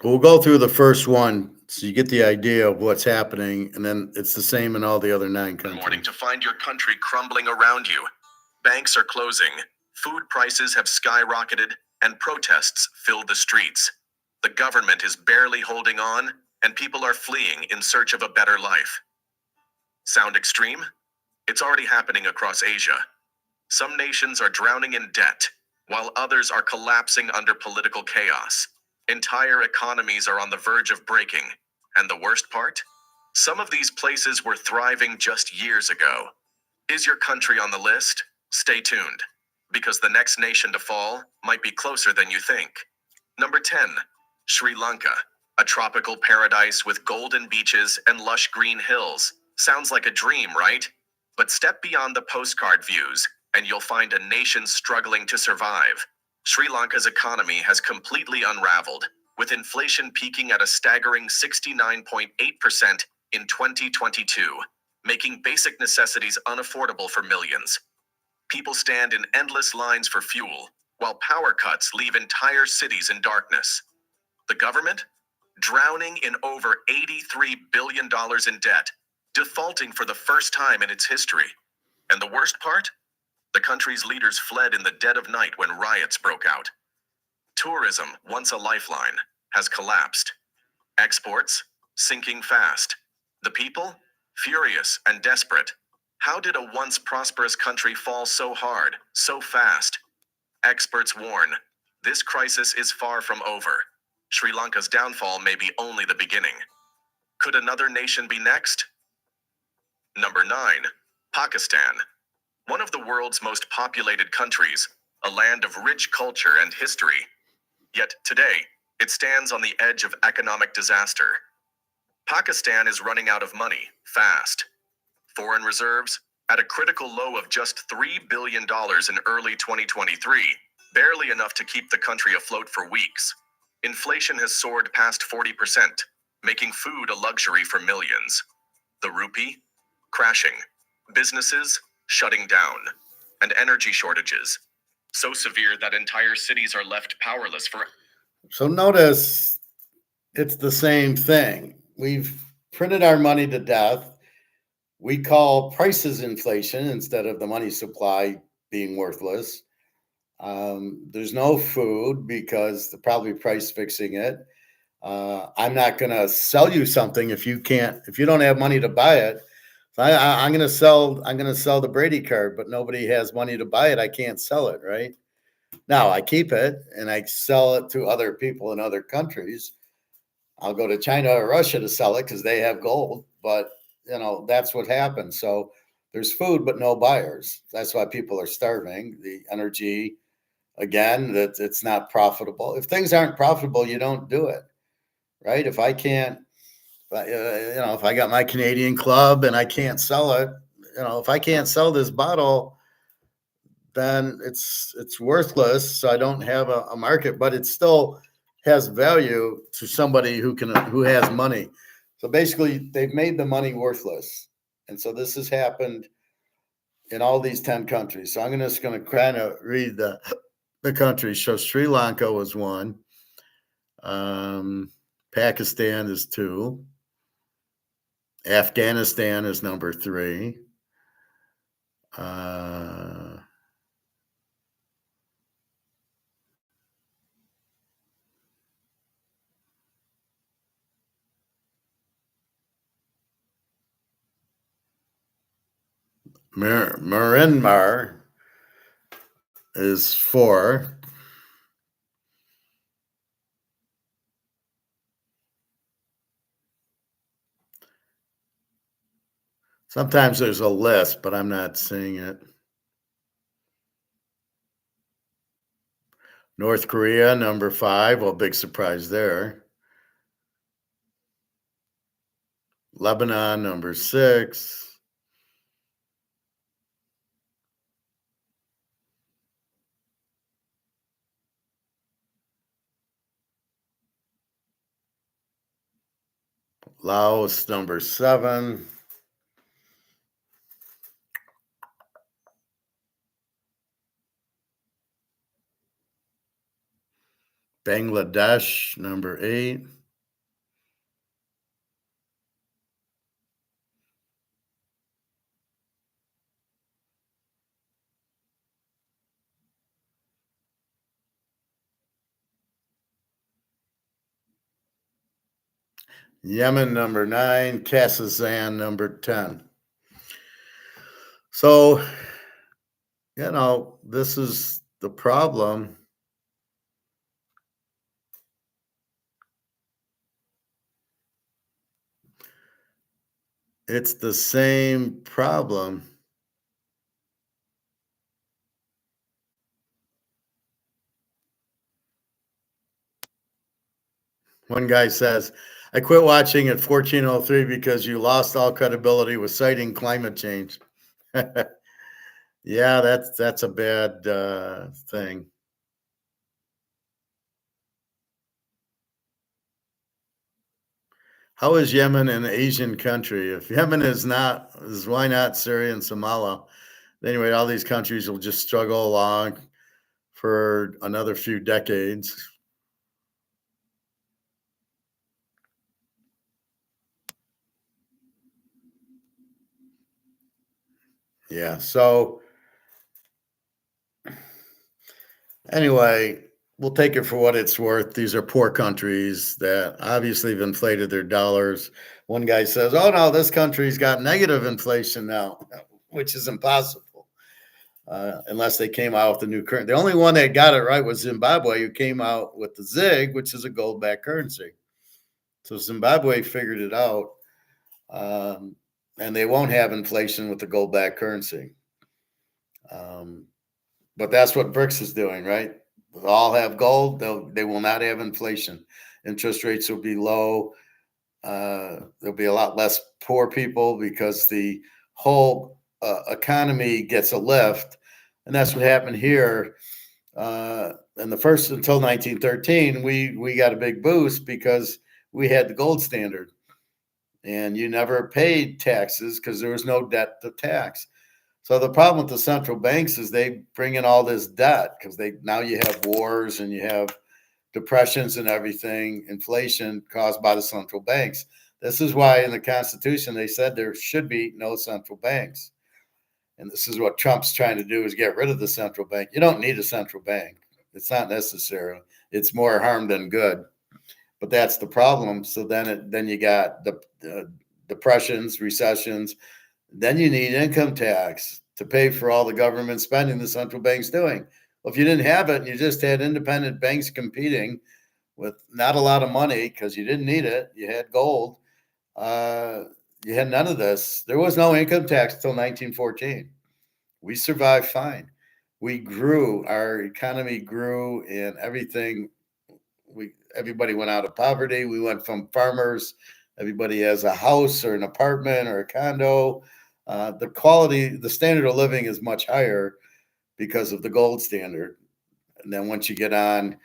We'll go through the first one so you get the idea of what's happening, and then it's the same in all the other 9 countries. Good morning to find your country crumbling around you. Banks are closing, food prices have skyrocketed, and protests fill the streets. The government is barely holding on, and people are fleeing in search of a better life. Sound extreme? It's already happening across Asia. Some nations are drowning in debt, while others are collapsing under political chaos. Entire economies are on the verge of breaking. And the worst part? Some of these places were thriving just years ago. Is your country on the list? Stay tuned, because the next nation to fall might be closer than you think. Number 10, Sri Lanka, a tropical paradise with golden beaches and lush green hills. Sounds like a dream, right? But step beyond the postcard views, and you'll find a nation struggling to survive. Sri Lanka's economy has completely unraveled, with inflation peaking at a staggering 69.8% in 2022. making basic necessities unaffordable for millions. People stand in endless lines for fuel, while power cuts leave entire cities in darkness. The government? Drowning in over $83 billion in debt, defaulting for the first time in its history. And the worst part? The country's leaders fled in the dead of night when riots broke out. Tourism, once a lifeline, has collapsed. Exports, sinking fast. The people, furious and desperate. How did a once prosperous country fall so hard, so fast? Experts warn, this crisis is far from over. Sri Lanka's downfall may be only the beginning. Could another nation be next? Number 9. Pakistan. One of the world's most populated countries, a land of rich culture and history. Yet today, it stands on the edge of economic disaster. Pakistan is running out of money, fast. Foreign reserves, at a critical low of just $3 billion in early 2023, barely enough to keep the country afloat for weeks. Inflation has soared past 40%, making food a luxury for millions. The rupee? Crashing. Businesses? Shutting down. And energy shortages. So severe that entire cities are left powerless for... So notice it's the same thing. We've printed our money to death. We call prices inflation instead of the money supply being worthless. There's no food because they're probably price fixing it. I'm not going to sell you something if you don't have money to buy it. So I'm going to sell the Brady card, but nobody has money to buy it. I can't sell it, right? Now I keep it and I sell it to other people in other countries. I'll go to China or Russia to sell it because they have gold, but that's what happens. So there's food, but no buyers. That's why people are starving. The energy, again, that it's not profitable. If things aren't profitable, you don't do it, right? If I got my Canadian club and I can't sell it, if I can't sell this bottle, then it's worthless. So I don't have a market, but it still has value to somebody who has money. So basically, they've made the money worthless, and so this has happened in all these 10 countries. So I'm just going to kind of read the countries. So Sri Lanka was 1. Pakistan is 2. Afghanistan is number 3. Myanmar is 4. Sometimes there's a list, but I'm not seeing it. North Korea, number 5. Well, big surprise there. Lebanon, number 6. Laos, number 7. Bangladesh, number 8. Yemen, number 9. Kazakhstan, number 10. So, this is the problem. It's the same problem. One guy says, I quit watching at 1403 because you lost all credibility with citing climate change. Yeah, that's a bad thing. How is Yemen an Asian country? If Yemen is why not Syria and Somalia? Anyway, all these countries will just struggle along for another few decades. Yeah. So anyway, we'll take it for what it's worth. These are poor countries that obviously have inflated their dollars. One guy says, "Oh no, this country's got negative inflation now," which is impossible. Unless they came out with a new currency. The only one that got it right was Zimbabwe, who came out with the ZiG, which is a gold-backed currency. So Zimbabwe figured it out, and they won't have inflation with the gold-backed currency. But that's what BRICS is doing, right? They'll all have gold. They will not have inflation. Interest rates will be low. There'll be a lot less poor people because the whole economy gets a lift. And that's what happened here. And the first until 1913, we got a big boost because we had the gold standard, and you never paid taxes because there was no debt to tax. So the problem with the central banks is they bring in all this debt because now you have wars and you have depressions and everything, inflation caused by the central banks. This is why in the Constitution they said there should be no central banks. And this is what Trump's trying to do, is get rid of the central bank. You don't need a central bank. It's not necessary. It's more harm than good. But that's the problem. So then you got the depressions, recessions. Then you need income tax to pay for all the government spending the central bank's doing. Well, if you didn't have it and you just had independent banks competing with not a lot of money because you didn't need it, you had gold, you had none of this. There was no income tax until 1914. We survived fine. We grew, our economy grew, and everything. Everybody went out of poverty. We went from farmers. Everybody has a house or an apartment or a condo. The standard of living is much higher because of the gold standard. And then once you get on,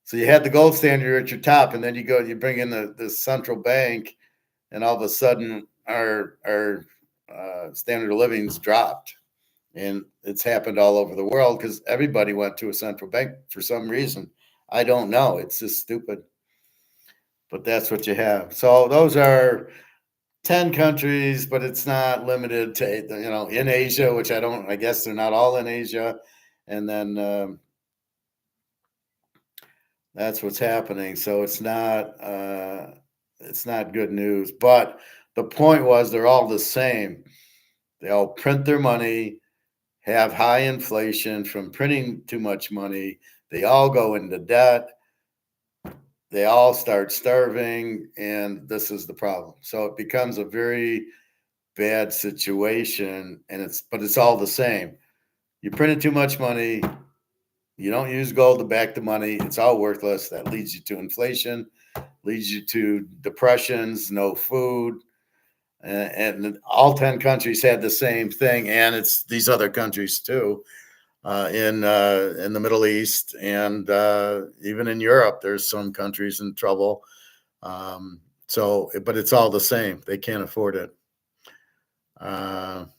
so you had the gold standard at your top, and then you bring in the central bank, and all of a sudden our standard of living's dropped. And it's happened all over the world because everybody went to a central bank for some reason. I don't know. It's just stupid. But that's what you have. So those are 10 countries, but it's not limited to, in Asia, which I guess they're not all in Asia. And then that's what's happening. So it's not good news. But the point was they're all the same. They all print their money, have high inflation from printing too much money. They all go into debt. They all start starving, and this is the problem. So it becomes a very bad situation, but it's all the same. You printed too much money. You don't use gold to back the money. It's all worthless. That leads you to inflation, leads you to depressions, no food. And all 10 countries had the same thing. And it's these other countries too, in the Middle East, and even in Europe, there's some countries in trouble. But it's all the same. They can't afford it. All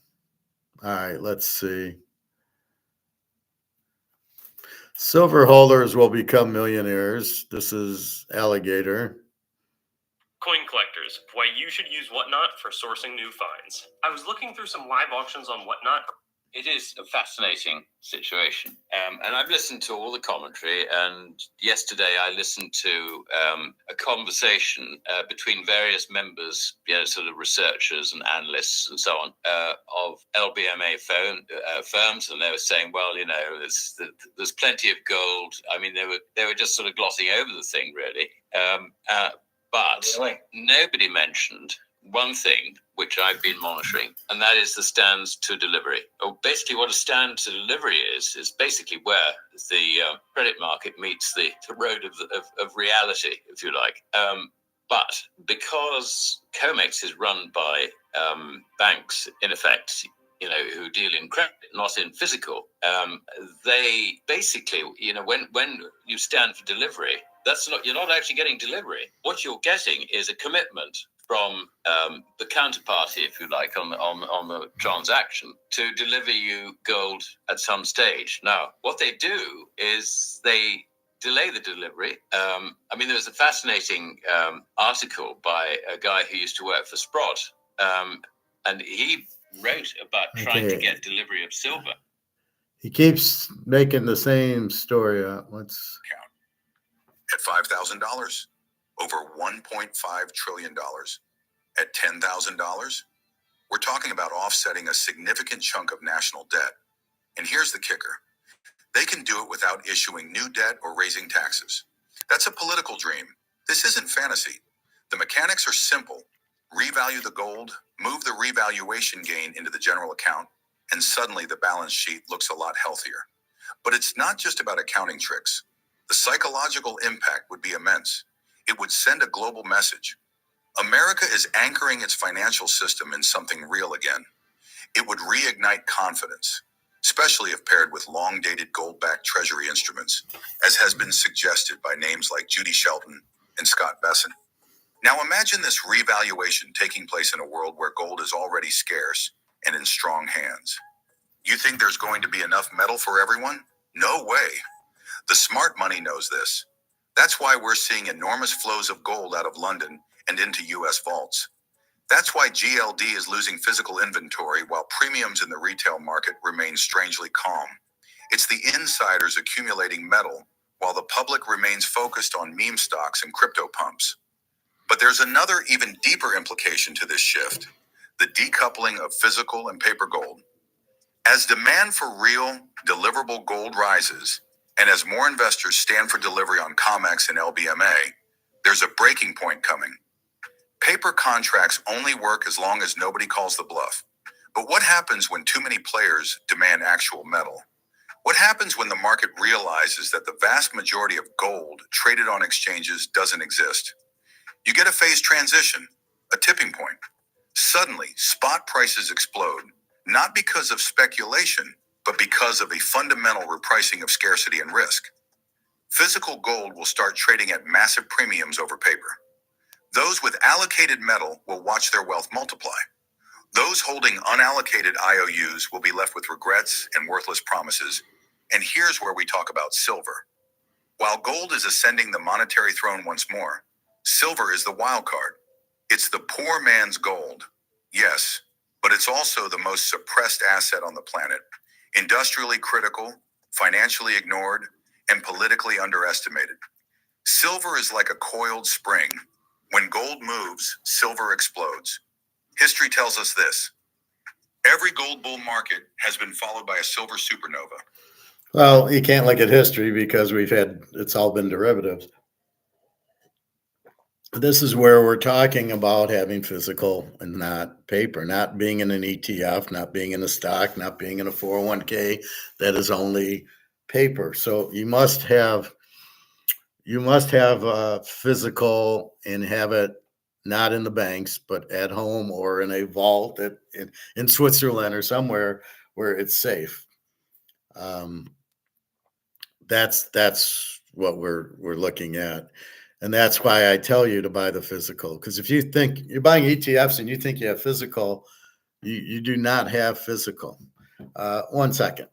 right, let's see. Silver holders will become millionaires. This is Alligator. Coin collectors, why you should use Whatnot for sourcing new finds. I was looking through some live auctions on Whatnot. It is a fascinating situation. And I've listened to all the commentary. And yesterday I listened to a conversation between various members, sort of researchers and analysts and so on, of LBMA firms. And they were saying, well, there's plenty of gold. I mean, they were just sort of glossing over the thing, really. But nobody mentioned one thing which I've been monitoring, and that is the stands to delivery. Basically, what a stand to delivery is basically where the credit market meets the road of reality, if you like. But because COMEX is run by banks, in effect, who deal in credit, not in physical, they basically, when you stand for delivery, you're not actually getting delivery. What you're getting is a commitment from the counterparty, if you like, on the transaction to deliver you gold at some stage. Now, what they do is they delay the delivery. I mean, there was a fascinating article by a guy who used to work for Sprott, and he wrote about trying to get delivery of silver. He keeps making the same story up. Let's At $5,000, over $1.5 trillion. At $10,000, we're talking about offsetting a significant chunk of national debt. And here's the kicker. They can do it without issuing new debt or raising taxes. That's a political dream. This isn't fantasy. The mechanics are simple. Revalue the gold, move the revaluation gain into the general account, and suddenly the balance sheet looks a lot healthier. But it's not just about accounting tricks. The psychological impact would be immense. It would send a global message. America is anchoring its financial system in something real again. It would reignite confidence, especially if paired with long-dated gold-backed treasury instruments, as has been suggested by names like Judy Shelton and Scott Besson. Now imagine this revaluation taking place in a world where gold is already scarce and in strong hands. You think there's going to be enough metal for everyone? No way. The smart money knows this. That's why we're seeing enormous flows of gold out of London and into U.S. vaults. That's why GLD is losing physical inventory while premiums in the retail market remain strangely calm. It's the insiders accumulating metal while the public remains focused on meme stocks and crypto pumps. But there's another even deeper implication to this shift, the decoupling of physical and paper gold. As demand for real, deliverable gold rises, and as more investors stand for delivery on COMEX and LBMA, there's a breaking point coming. Paper contracts only work as long as nobody calls the bluff. But what happens when too many players demand actual metal? What happens when the market realizes that the vast majority of gold traded on exchanges doesn't exist? You get a phase transition, a tipping point. Suddenly, spot prices explode, not because of speculation, but because of a fundamental repricing of scarcity and risk. Physical gold will start trading at massive premiums over paper. Those with allocated metal will watch their wealth multiply. Those holding unallocated IOUs will be left with regrets and worthless promises. And here's where we talk about silver. While gold is ascending the monetary throne once more, silver is the wild card. It's the poor man's gold. Yes, but it's also the most suppressed asset on the planet. Industrially critical, financially ignored, and politically underestimated. Silver is like a coiled spring. When gold moves, silver explodes. History tells us this. Every gold bull market has been followed by a silver supernova. Well, you can't look at history because it's all been derivatives. This is where we're talking about having physical and not paper, not being in an ETF, not being in a stock, not being in a 401k. That is only paper. So you must have physical and have it not in the banks, but at home or in a vault in Switzerland or somewhere where it's safe. That's what we're looking at. And that's why I tell you to buy the physical. Because if you think you're buying ETFs and you think you have physical, you do not have physical. 1 second.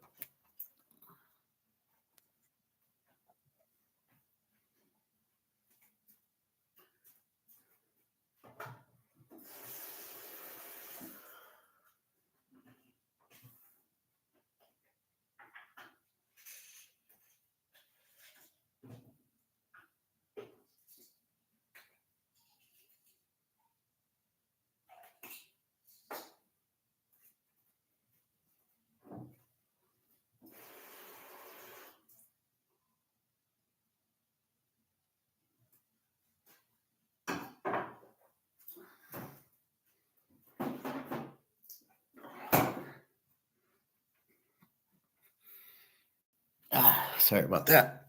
Sorry about that.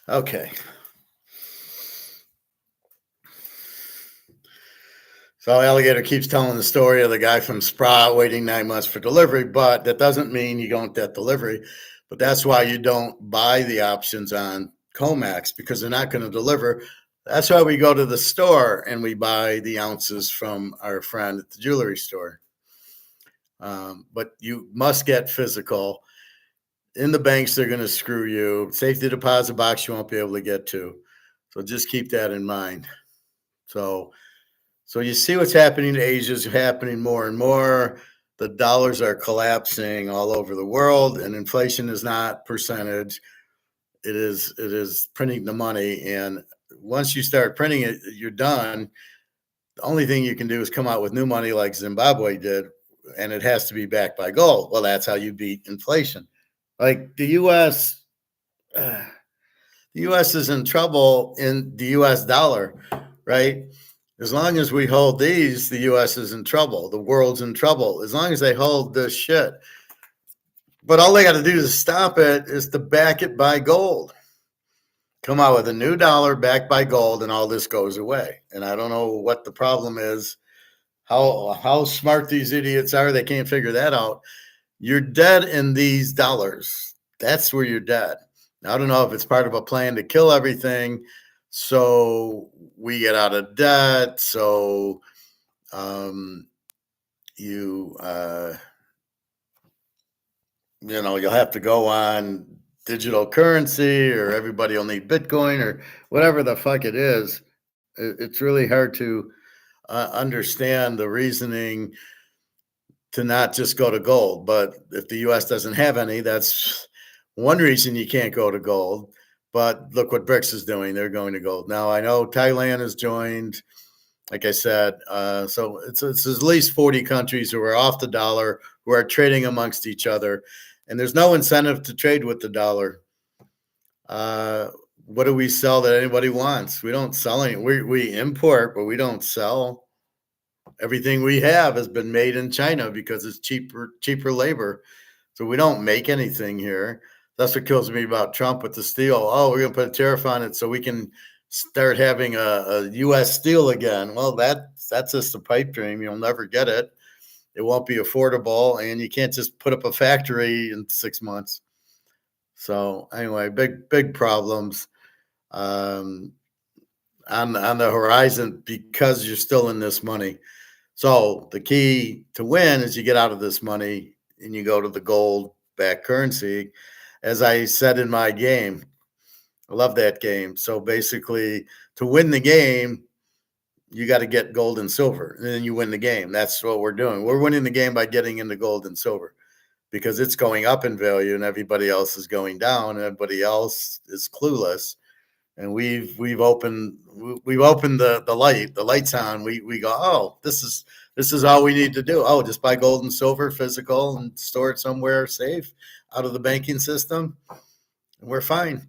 Okay. So Alligator keeps telling the story of the guy from Sprout waiting 9 months for delivery, but that doesn't mean you don't get delivery. But that's why you don't buy the options on Comex, because they're not going to deliver. That's why we go to the store and we buy the ounces from our friend at the jewelry store. But you must get physical. In the banks, they're going to screw you. Safety deposit box, you won't be able to get to. So just keep that in mind. So you see what's happening to Asia is happening more and more. The dollars are collapsing all over the world, and inflation is not percentage. It is printing the money. And once you start printing it, you're done. The only thing you can do is come out with new money like Zimbabwe did, and it has to be backed by gold. Well, that's how you beat inflation. Like the U.S. The U.S. is in trouble in the U.S. dollar, right? As long as we hold these, the U.S. is in trouble. The world's in trouble. As long as they hold this shit. But all they got to do to stop it is to back it by gold. Come out with a new dollar backed by gold, and all this goes away. And I don't know what the problem is, how smart these idiots are. They can't figure that out. You're dead in these dollars. That's where you're dead. Now, I don't know if it's part of a plan to kill everything, so we get out of debt. So you'll have to go on digital currency, or everybody will need Bitcoin, or whatever the fuck it is. It's really hard to understand the reasoning to not just go to gold. But if the U.S. doesn't have any, that's one reason you can't go to gold. But look what BRICS is doing. They're going to gold. Now, I know Thailand has joined, like I said. So it's at least 40 countries who are off the dollar, who are trading amongst each other. And there's no incentive to trade with the dollar. What do we sell that anybody wants? We don't sell any. We import, but we don't sell. Everything we have has been made in China because it's cheaper labor. So we don't make anything here. That's what kills me about Trump with the steel. Oh, we're going to put a tariff on it so we can start having a U.S. steel again. Well, that's just a pipe dream. You'll never get it. It won't be affordable, and you can't just put up a factory in 6 months. So anyway, big problems on the horizon because you're still in this money. So the key to win is you get out of this money and you go to the gold-backed currency. As I said in my game, I love that game. So basically, to win the game, you got to get gold and silver, and then you win the game. That's what we're doing. We're winning the game by getting into gold and silver, because it's going up in value and everybody else is going down, and everybody else is clueless. And we've opened the light. The light's on. We go, oh, this is all we need to do. Oh, just buy gold and silver physical and store it somewhere safe out of the banking system, and we're fine.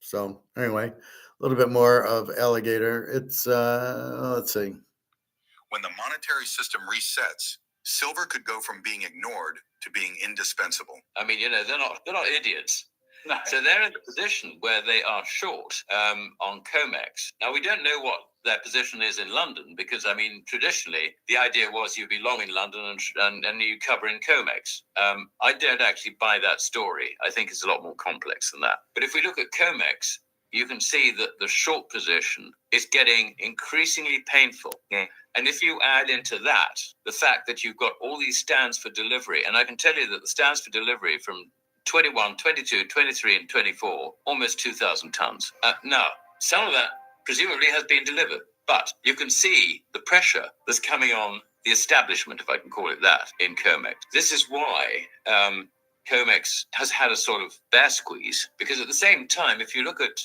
So anyway, a little bit more of Alligator. It's let's see. When the monetary system resets, silver could go from being ignored to being indispensable. I mean, they're not idiots. No. So they're in a position where they are short on comex. Now, we don't know what their position is in London, because, I mean, traditionally, the idea was you'd be long in London and you cover in comex. I don't actually buy that story. I think it's a lot more complex than that. But if we look at comex, you can see that the short position is getting increasingly painful. Yeah. And if you add into that the fact that you've got all these stands for delivery, and I can tell you that the stands for delivery from 21, 22, 23, and 24, almost 2,000 tons. Now, some of that presumably has been delivered, but you can see the pressure that's coming on the establishment, if I can call it that, in comex. This is why comex has had a sort of bear squeeze, because at the same time, if you look at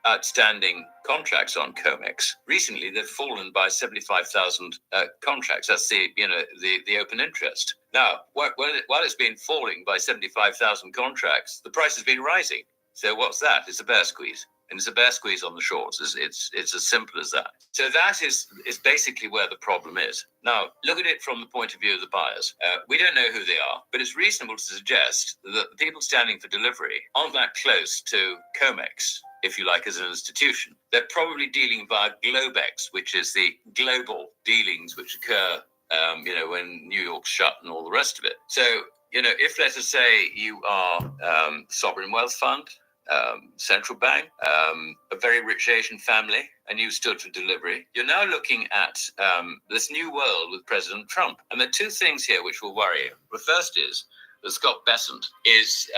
outstanding contracts on comex, recently they've fallen by 75,000 contracts. That's the open interest. Now, while it's been falling by 75,000 contracts, the price has been rising. So what's that? It's a bear squeeze. And it's a bear squeeze on the shorts. It's as simple as that. So that is basically where the problem is. Now, look at it from the point of view of the buyers. We don't know who they are, but it's reasonable to suggest that the people standing for delivery aren't that close to comex, if you like, as an institution. They're probably dealing via Globex, which is the global dealings which occur, when New York's shut and all the rest of it. So, if, let us say, you are sovereign wealth fund, central bank, a very rich Asian family, and you stood for delivery, you're now looking at this new world with President Trump. And there are two things here which will worry you. The first is that Scott Bessent is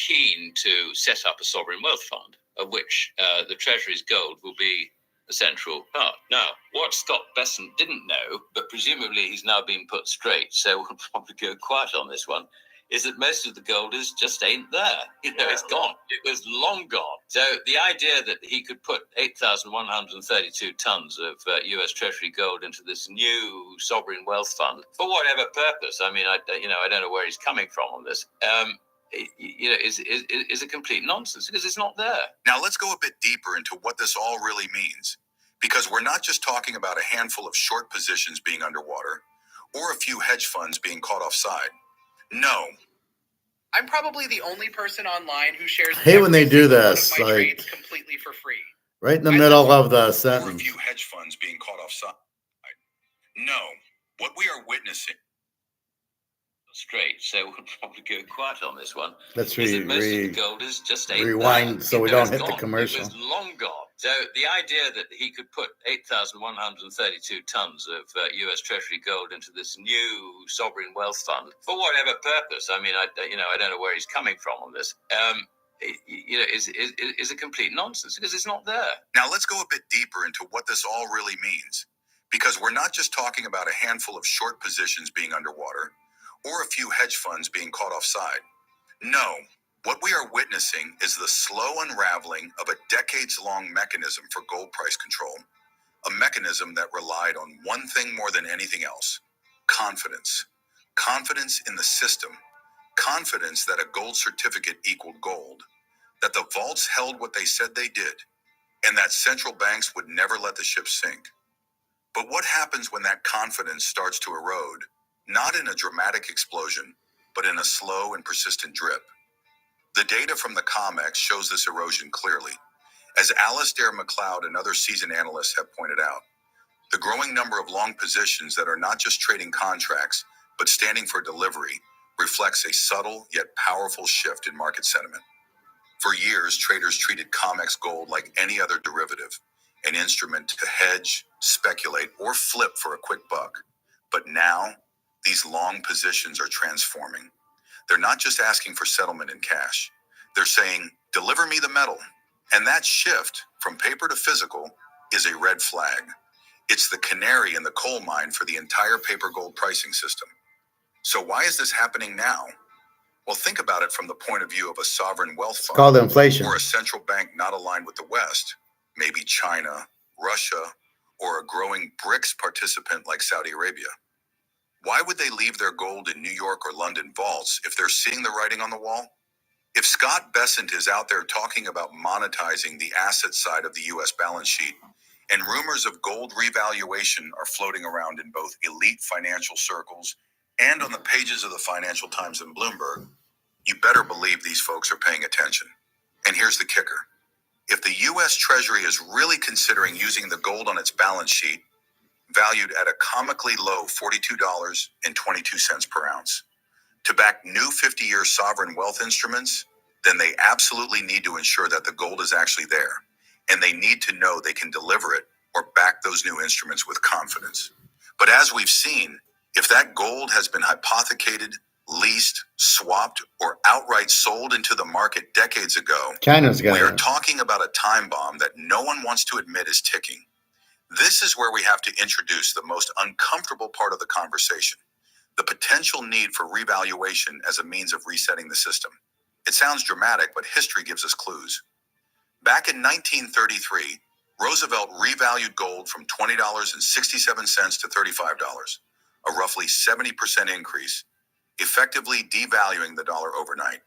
keen to set up a sovereign wealth fund, of which the Treasury's gold will be a central part. Now, what Scott Bessent didn't know, but presumably he's now been put straight, so we'll probably go quiet on this one, is that most of the gold just ain't there. It's gone. It was long gone. So the idea that he could put 8,132 tons of U.S. Treasury gold into this new sovereign wealth fund for whatever purpose, I don't know where he's coming from on this, is a complete nonsense because it's not there. Now let's go a bit deeper into what this all really means, because we're not just talking about a handful of short positions being underwater or a few hedge funds being caught offside. No. I'm probably the only person online who shares. I hate when they do every single one this, of my like, trades completely for free. right in the middle of the Or a sentence. few hedge funds being caught offside. No. What we are witnessing. Straight, so we'll probably go quiet on this one. Let's Most of the gold is just rewind so we don't hit the gone. commercial. It was long gone. So the idea that he could put 8,132 tons of U.S. Treasury gold into this new sovereign wealth fund for whatever purpose, I don't know where he's coming from on this, is a complete nonsense because it's not there. Now let's go a bit deeper into what this all really means, because we're not just talking about a handful of short positions being underwater or a few hedge funds being caught offside. No, what we are witnessing is the slow unraveling of a decades-long mechanism for gold price control, a mechanism that relied on one thing more than anything else: confidence. Confidence in the system, confidence that a gold certificate equaled gold, that the vaults held what they said they did, and that central banks would never let the ship sink. But what happens when that confidence starts to erode? Not in a dramatic explosion, but in a slow and persistent drip. The data from the COMEX shows this erosion clearly. As Alistair McLeod and other seasoned analysts have pointed out, the growing number of long positions that are not just trading contracts, but standing for delivery, reflects a subtle yet powerful shift in market sentiment. For years, traders treated COMEX gold like any other derivative, an instrument to hedge, speculate, or flip for a quick buck. But now, these long positions are transforming. They're not just asking for settlement in cash. They're saying, deliver me the metal. And that shift from paper to physical is a red flag. It's the canary in the coal mine for the entire paper gold pricing system. So why is this happening now? Well, think about it from the point of view of a sovereign wealth fund. It's called inflation. Or a central bank not aligned with the West, maybe China, Russia, or a growing BRICS participant like Saudi Arabia. Why would they leave their gold in New York or London vaults if they're seeing the writing on the wall? If Scott Bessent is out there talking about monetizing the asset side of the U.S. balance sheet, and rumors of gold revaluation are floating around in both elite financial circles and on the pages of the Financial Times and Bloomberg, you better believe these folks are paying attention. And here's the kicker. If the U.S. Treasury is really considering using the gold on its balance sheet, valued at a comically low $42.22 per ounce, to back new 50-year sovereign wealth instruments, then they absolutely need to ensure that the gold is actually there, and they need to know they can deliver it or back those new instruments with confidence. But as we've seen, if that gold has been hypothecated, leased, swapped, or outright sold into the market decades ago, China's got we are it. talking about a time bomb that no one wants to admit is ticking. This is where we have to introduce the most uncomfortable part of the conversation: the potential need for revaluation as a means of resetting the system. It sounds dramatic, but history gives us clues. Back in 1933, Roosevelt revalued gold from $20.67 to $35, a roughly 70% increase, effectively devaluing the dollar overnight.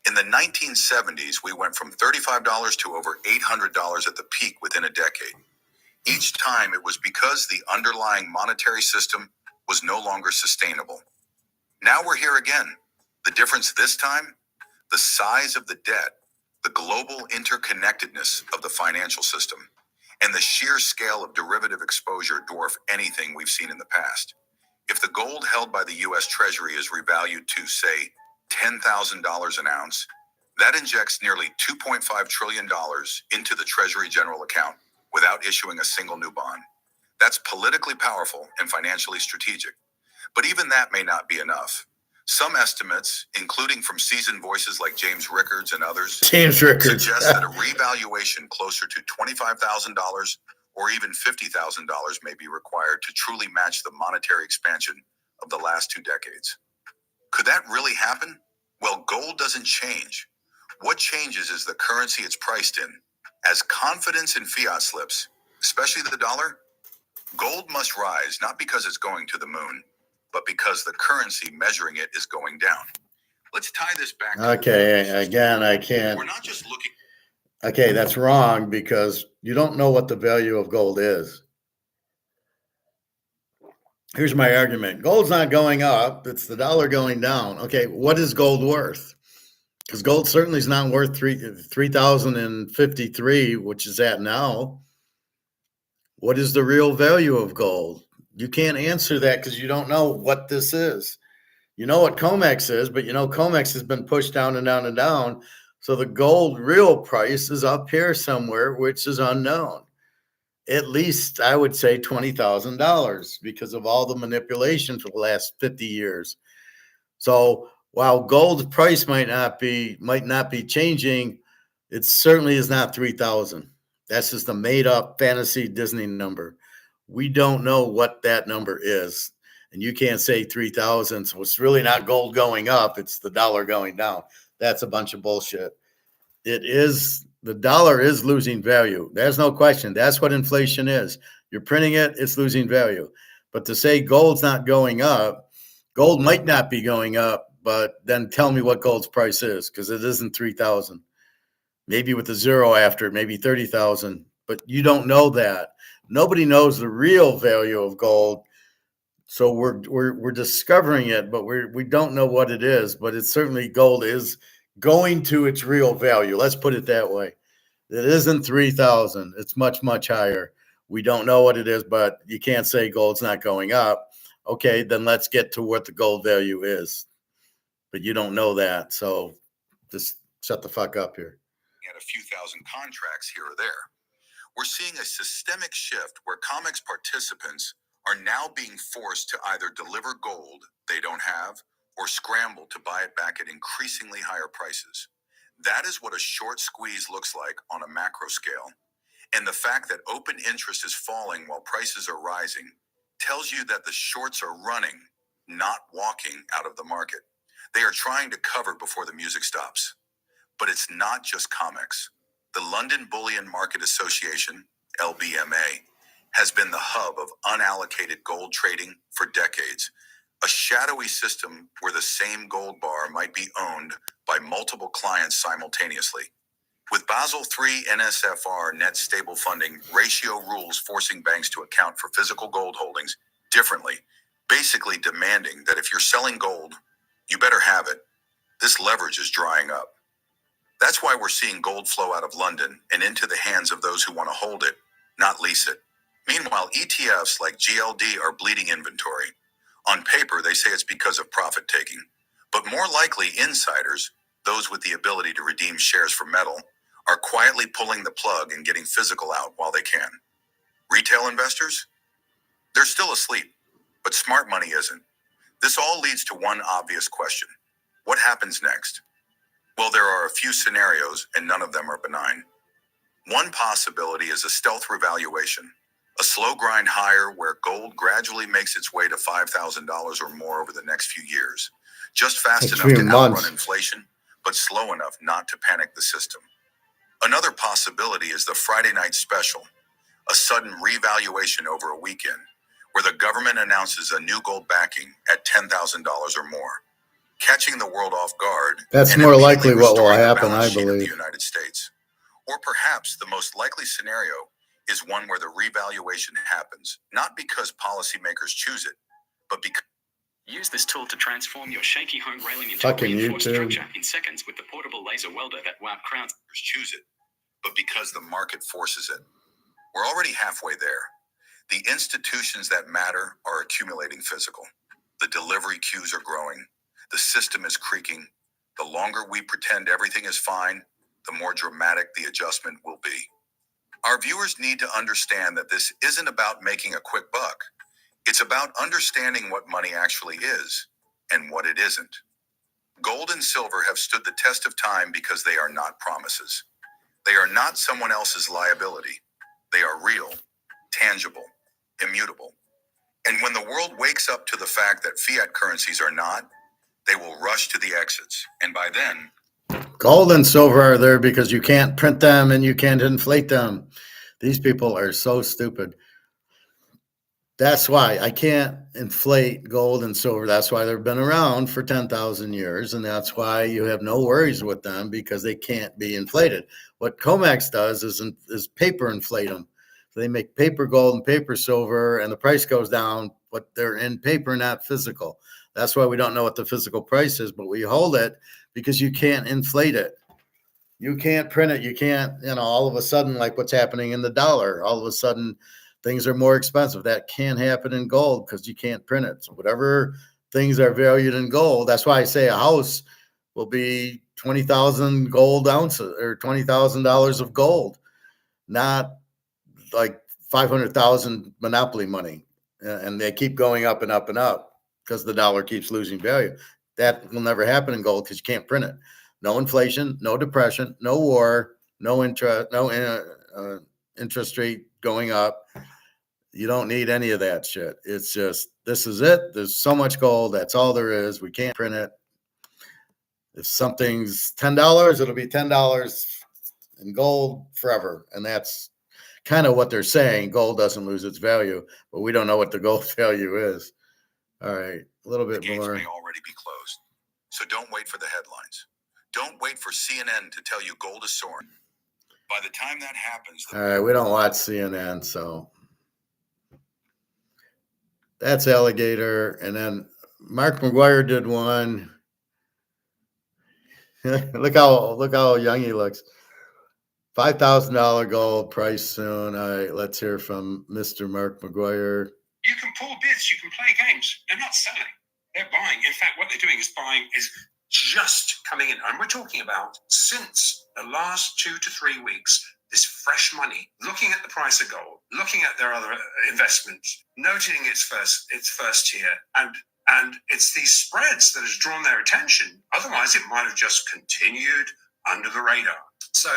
In the 1970s, we went from $35 to over $800 at the peak within a decade. Each time it was because the underlying monetary system was no longer sustainable. Now we're here again. The difference this time? The size of the debt, the global interconnectedness of the financial system, and the sheer scale of derivative exposure dwarf anything we've seen in the past. If the gold held by the U.S. Treasury is revalued to, say, $10,000 an ounce, that injects nearly $2.5 trillion into the Treasury General account without issuing a single new bond. That's politically powerful and financially strategic. But even that may not be enough. Some estimates, including from seasoned voices like James Rickards and others, suggest that a revaluation closer to $25,000 or even $50,000 may be required to truly match the monetary expansion of the last 2 decades. Could that really happen? Well, gold doesn't change. What changes is the currency it's priced in. As confidence in fiat slips, especially the dollar, gold must rise not because it's going to the moon, but because the currency measuring it is going down. Let's tie this back. Okay, again, I can't. We're not just looking. Okay, that's wrong because you don't know what the value of gold is. Here's my argument. Gold's not going up. It's the dollar going down. Okay, what is gold worth? Because gold certainly is not worth 3,053, which is at now. What is the real value of gold? You can't answer that because you don't know what this is. You know what comex is, but you know comex has been pushed down and down and down. So the gold real price is up here somewhere, which is unknown. At least I would say $20,000 because of all the manipulation for the last 50 years. So while gold's price might not be changing, it certainly is not 3,000. That's just a made up fantasy Disney number. We don't know what that number is. And you can't say 3,000. So it's really not gold going up. It's the dollar going down. That's a bunch of bullshit. The dollar is losing value. There's no question. That's what inflation is. You're printing it, it's losing value. But to say gold's not going up, gold might not be going up, but then tell me what gold's price is, because it isn't 3,000. Maybe with a zero after it, maybe 30,000, but you don't know that. Nobody knows the real value of gold. So we're discovering it, but we don't know what it is. But it's certainly gold is going to its real value. Let's put it that way. It isn't 3,000. It's much, much higher. We don't know what it is, but you can't say gold's not going up. Okay, then let's get to what the gold value is. But you don't know that. So just shut the fuck up here. At a few thousand contracts here or there. We're seeing a systemic shift where comex participants are now being forced to either deliver gold they don't have or scramble to buy it back at increasingly higher prices. That is what a short squeeze looks like on a macro scale. And the fact that open interest is falling while prices are rising tells you that the shorts are running, not walking out of the market. They are trying to cover before the music stops. But it's not just comex. The London Bullion Market Association, LBMA, has been the hub of unallocated gold trading for decades. A shadowy system where the same gold bar might be owned by multiple clients simultaneously. With Basel III NSFR net stable funding ratio rules forcing banks to account for physical gold holdings differently, basically demanding that if you're selling gold, you better have it. This leverage is drying up. That's why we're seeing gold flow out of London and into the hands of those who want to hold it, not lease it. Meanwhile, ETFs like GLD are bleeding inventory. On paper, they say it's because of profit taking. But more likely, insiders, those with the ability to redeem shares for metal, are quietly pulling the plug and getting physical out while they can. Retail investors? They're still asleep, but smart money isn't. This all leads to one obvious question. What happens next? Well, there are a few scenarios, and none of them are benign. One possibility is a stealth revaluation, a slow grind higher where gold gradually makes its way to $5,000 or more over the next few years, just fast enough to outrun inflation, but slow enough not to panic the system. Another possibility is the Friday night special, a sudden revaluation over a weekend, where the government announces a new gold backing at $10,000 or more. catching the world off guard. That's and more immediately likely what will restoring the happen, balance I sheet of believe. the United States. Or perhaps the most likely scenario is one where the revaluation happens, not because policymakers choose it, but because Use this tool to transform your shaky home railing into Fucking a reinforced YouTube. structure in seconds with the portable laser welder that WAP crowns. choose it, but because the market forces it. We're already halfway there. The institutions that matter are accumulating physical. The delivery queues are growing. The system is creaking. The longer we pretend everything is fine, the more dramatic the adjustment will be. Our viewers need to understand that this isn't about making a quick buck. It's about understanding what money actually is and what it isn't. Gold and silver have stood the test of time because they are not promises. They are not someone else's liability. They are real, tangible, immutable. And when the world wakes up to the fact that fiat currencies are not, they will rush to the exits. And by then, Gold and silver are there because you can't print them and you can't inflate them. These people are so stupid. That's why I can't inflate gold and silver. That's why they've been around for 10,000 years. And that's why you have no worries with them, because they can't be inflated. What comex does is paper inflate them. So they make paper gold and paper silver, and the price goes down, but they're in paper, not physical. That's why we don't know what the physical price is, but we hold it because you can't inflate it. You can't print it. You can't, all of a sudden, like what's happening in the dollar, all of a sudden things are more expensive. That can't happen in gold because you can't print it. So whatever things are valued in gold, that's why I say a house will be 20,000 gold ounces or $20,000 of gold, not like 500,000 monopoly money. And they keep going up and up and up because the dollar keeps losing value. That will never happen in gold because you can't print it. No inflation, no depression, no war, no interest rate going up. You don't need any of that shit. It's just, this is it. There's so much gold. That's all there is. We can't print it. If something's $10, it'll be $10 in gold forever. And that's kind of what they're saying. Gold doesn't lose its value, but we don't know what the gold value is. All right, a little bit the gates more. may already be closed. So don't wait for the headlines. Don't wait for CNN to tell you gold is soaring. By the time that happens, All right, we don't watch CNN, so that's alligator. And then Mark McGuire did one. look how young he looks. $5,000 gold price soon. All right, let's hear from Mr. Mark McGuire. You can pull bids, you can play games. They're not selling, they're buying. In fact, what they're doing is buying is just coming in. And we're talking about since the last 2 to 3 weeks, this fresh money, looking at the price of gold, looking at their other investments, noting its first tier, and it's these spreads that has drawn their attention. Otherwise, it might have just continued under the radar. So,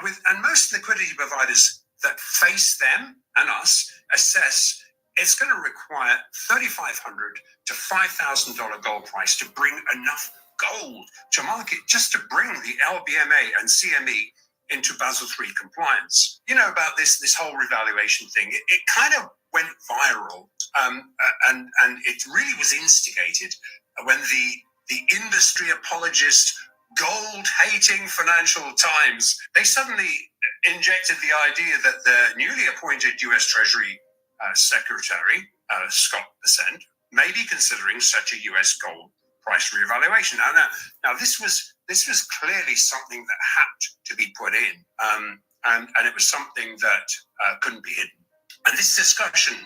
and most liquidity providers that face them and us assess it's going to require $3,500 to $5,000 gold price to bring enough gold to market, just to bring the LBMA and CME into Basel III compliance. You know about this whole revaluation thing. It kind of went viral, and it really was instigated when the industry apologist, gold-hating Financial Times, they suddenly injected the idea that the newly appointed U.S. Treasury Secretary, Scott Bessent, may be considering such a U.S. gold price reevaluation. Now this was clearly something that had to be put in, and it was something that couldn't be hidden. And this discussion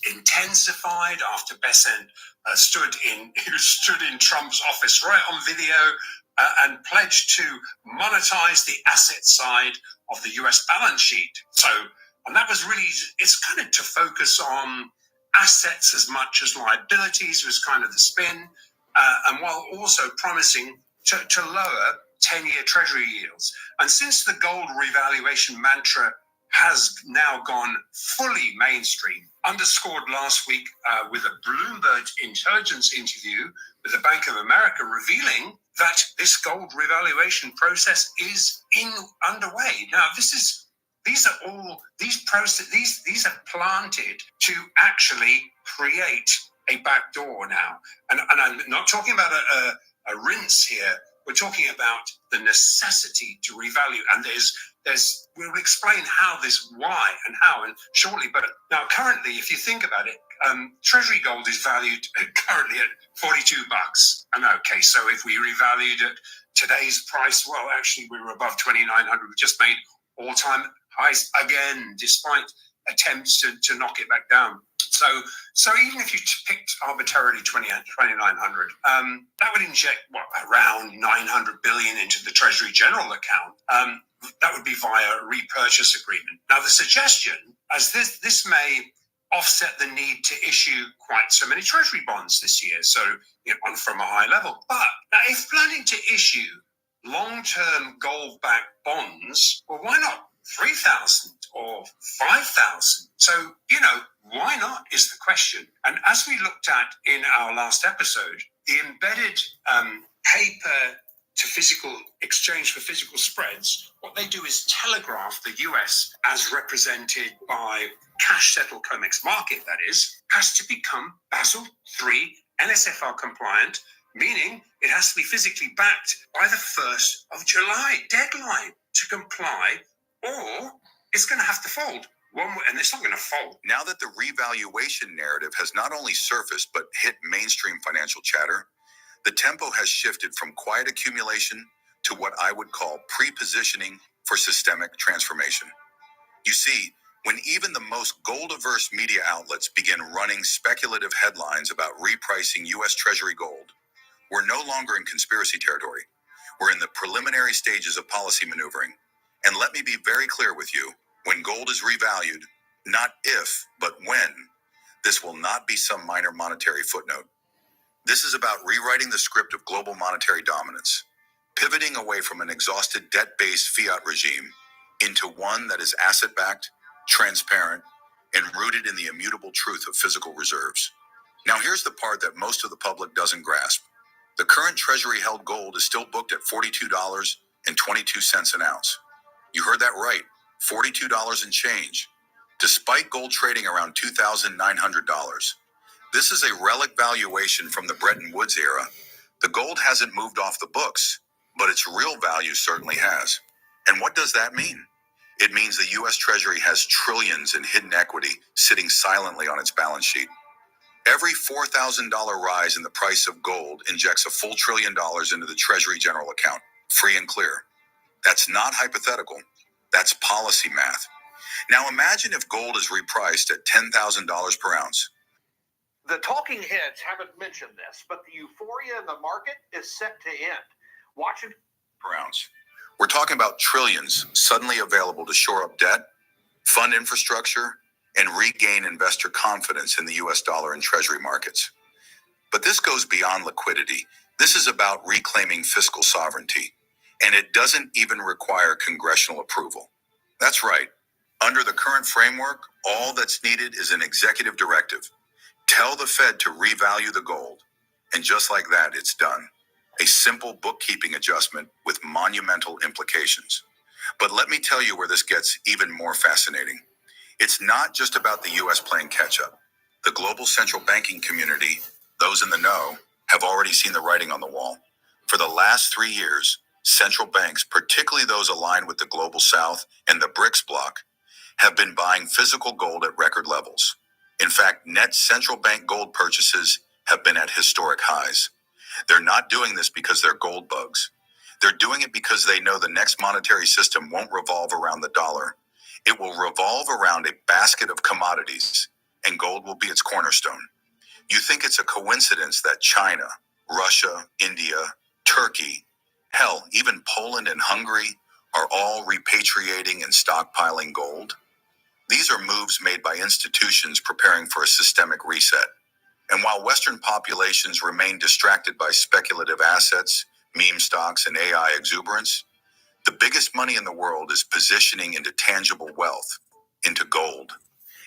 intensified after Bessent stood in Trump's office right on video and pledged to monetize the asset side of the U.S. balance sheet. And that was really, it's kind of to focus on assets as much as liabilities was kind of the spin, and while also promising to lower 10-year Treasury yields. And since the gold revaluation mantra has now gone fully mainstream, underscored last week with a Bloomberg intelligence interview with the Bank of America revealing that this gold revaluation process is underway. Now, these are planted to actually create a back door now. And I'm not talking about a rinse here. We're talking about the necessity to revalue. And we'll explain why and how and shortly. But now currently, if you think about it, Treasury gold is valued currently at $42. And okay, so if we revalued at today's price, well, actually we were above 2,900. We just made all-time highs again, despite attempts to knock it back down. So even if you picked arbitrarily 2,900, that would inject around 900 billion into the Treasury General account. That would be via a repurchase agreement. Now the suggestion, as this may offset the need to issue quite so many Treasury bonds this year, so from a high level. But now, if planning to issue long-term gold-backed bonds, well, why not 3,000 or 5,000? So, why not is the question. And as we looked at in our last episode, the embedded paper to physical exchange for physical spreads, what they do is telegraph the US as represented by cash-settled comex market, that is, has to become Basel III NSFR compliant, meaning it has to be physically backed by the 1st of July deadline to comply, or it's going to have to fold. And it's not going to fold. Now that the revaluation narrative has not only surfaced but hit mainstream financial chatter, the tempo has shifted from quiet accumulation to what I would call pre-positioning for systemic transformation. You see, when even the most gold-averse media outlets begin running speculative headlines about repricing U.S. Treasury gold, we're no longer in conspiracy territory. We're in the preliminary stages of policy maneuvering. And let me be very clear with you, when gold is revalued, not if, but when, this will not be some minor monetary footnote. This is about rewriting the script of global monetary dominance, pivoting away from an exhausted debt-based fiat regime into one that is asset-backed, transparent, and rooted in the immutable truth of physical reserves. Now here's the part that most of the public doesn't grasp. The current Treasury-held gold is still booked at $42.22 an ounce. You heard that right, $42 and change, despite gold trading around $2,900. This is a relic valuation from the Bretton Woods era. The gold hasn't moved off the books, but its real value certainly has. And what does that mean? It means the U.S. Treasury has trillions in hidden equity sitting silently on its balance sheet. Every $4,000 rise in the price of gold injects a full $1 trillion into the Treasury General account, free and clear. That's not hypothetical. That's policy math. Now imagine if gold is repriced at $10,000 per ounce. The talking heads haven't mentioned this, but the euphoria in the market is set to end. Watch it. Per ounce. We're talking about trillions suddenly available to shore up debt, fund infrastructure, and regain investor confidence in the US dollar and treasury markets. But this goes beyond liquidity. This is about reclaiming fiscal sovereignty, and it doesn't even require congressional approval. That's right. Under the current framework, all that's needed is an executive directive. Tell the Fed to revalue the gold, and just like that, it's done. A simple bookkeeping adjustment with monumental implications. But let me tell you where this gets even more fascinating. It's not just about the US playing catch-up. The global central banking community, those in the know, have already seen the writing on the wall. For the last 3 years, central banks, particularly those aligned with the Global South and the BRICS bloc, have been buying physical gold at record levels. In fact, net central bank gold purchases have been at historic highs. They're not doing this because they're gold bugs. They're doing it because they know the next monetary system won't revolve around the dollar. It will revolve around a basket of commodities, and gold will be its cornerstone. You think it's a coincidence that China, Russia, India, Turkey, hell, even Poland and Hungary are all repatriating and stockpiling gold? These are moves made by institutions preparing for a systemic reset. And while Western populations remain distracted by speculative assets, meme stocks, and AI exuberance, the biggest money in the world is positioning into tangible wealth, into gold.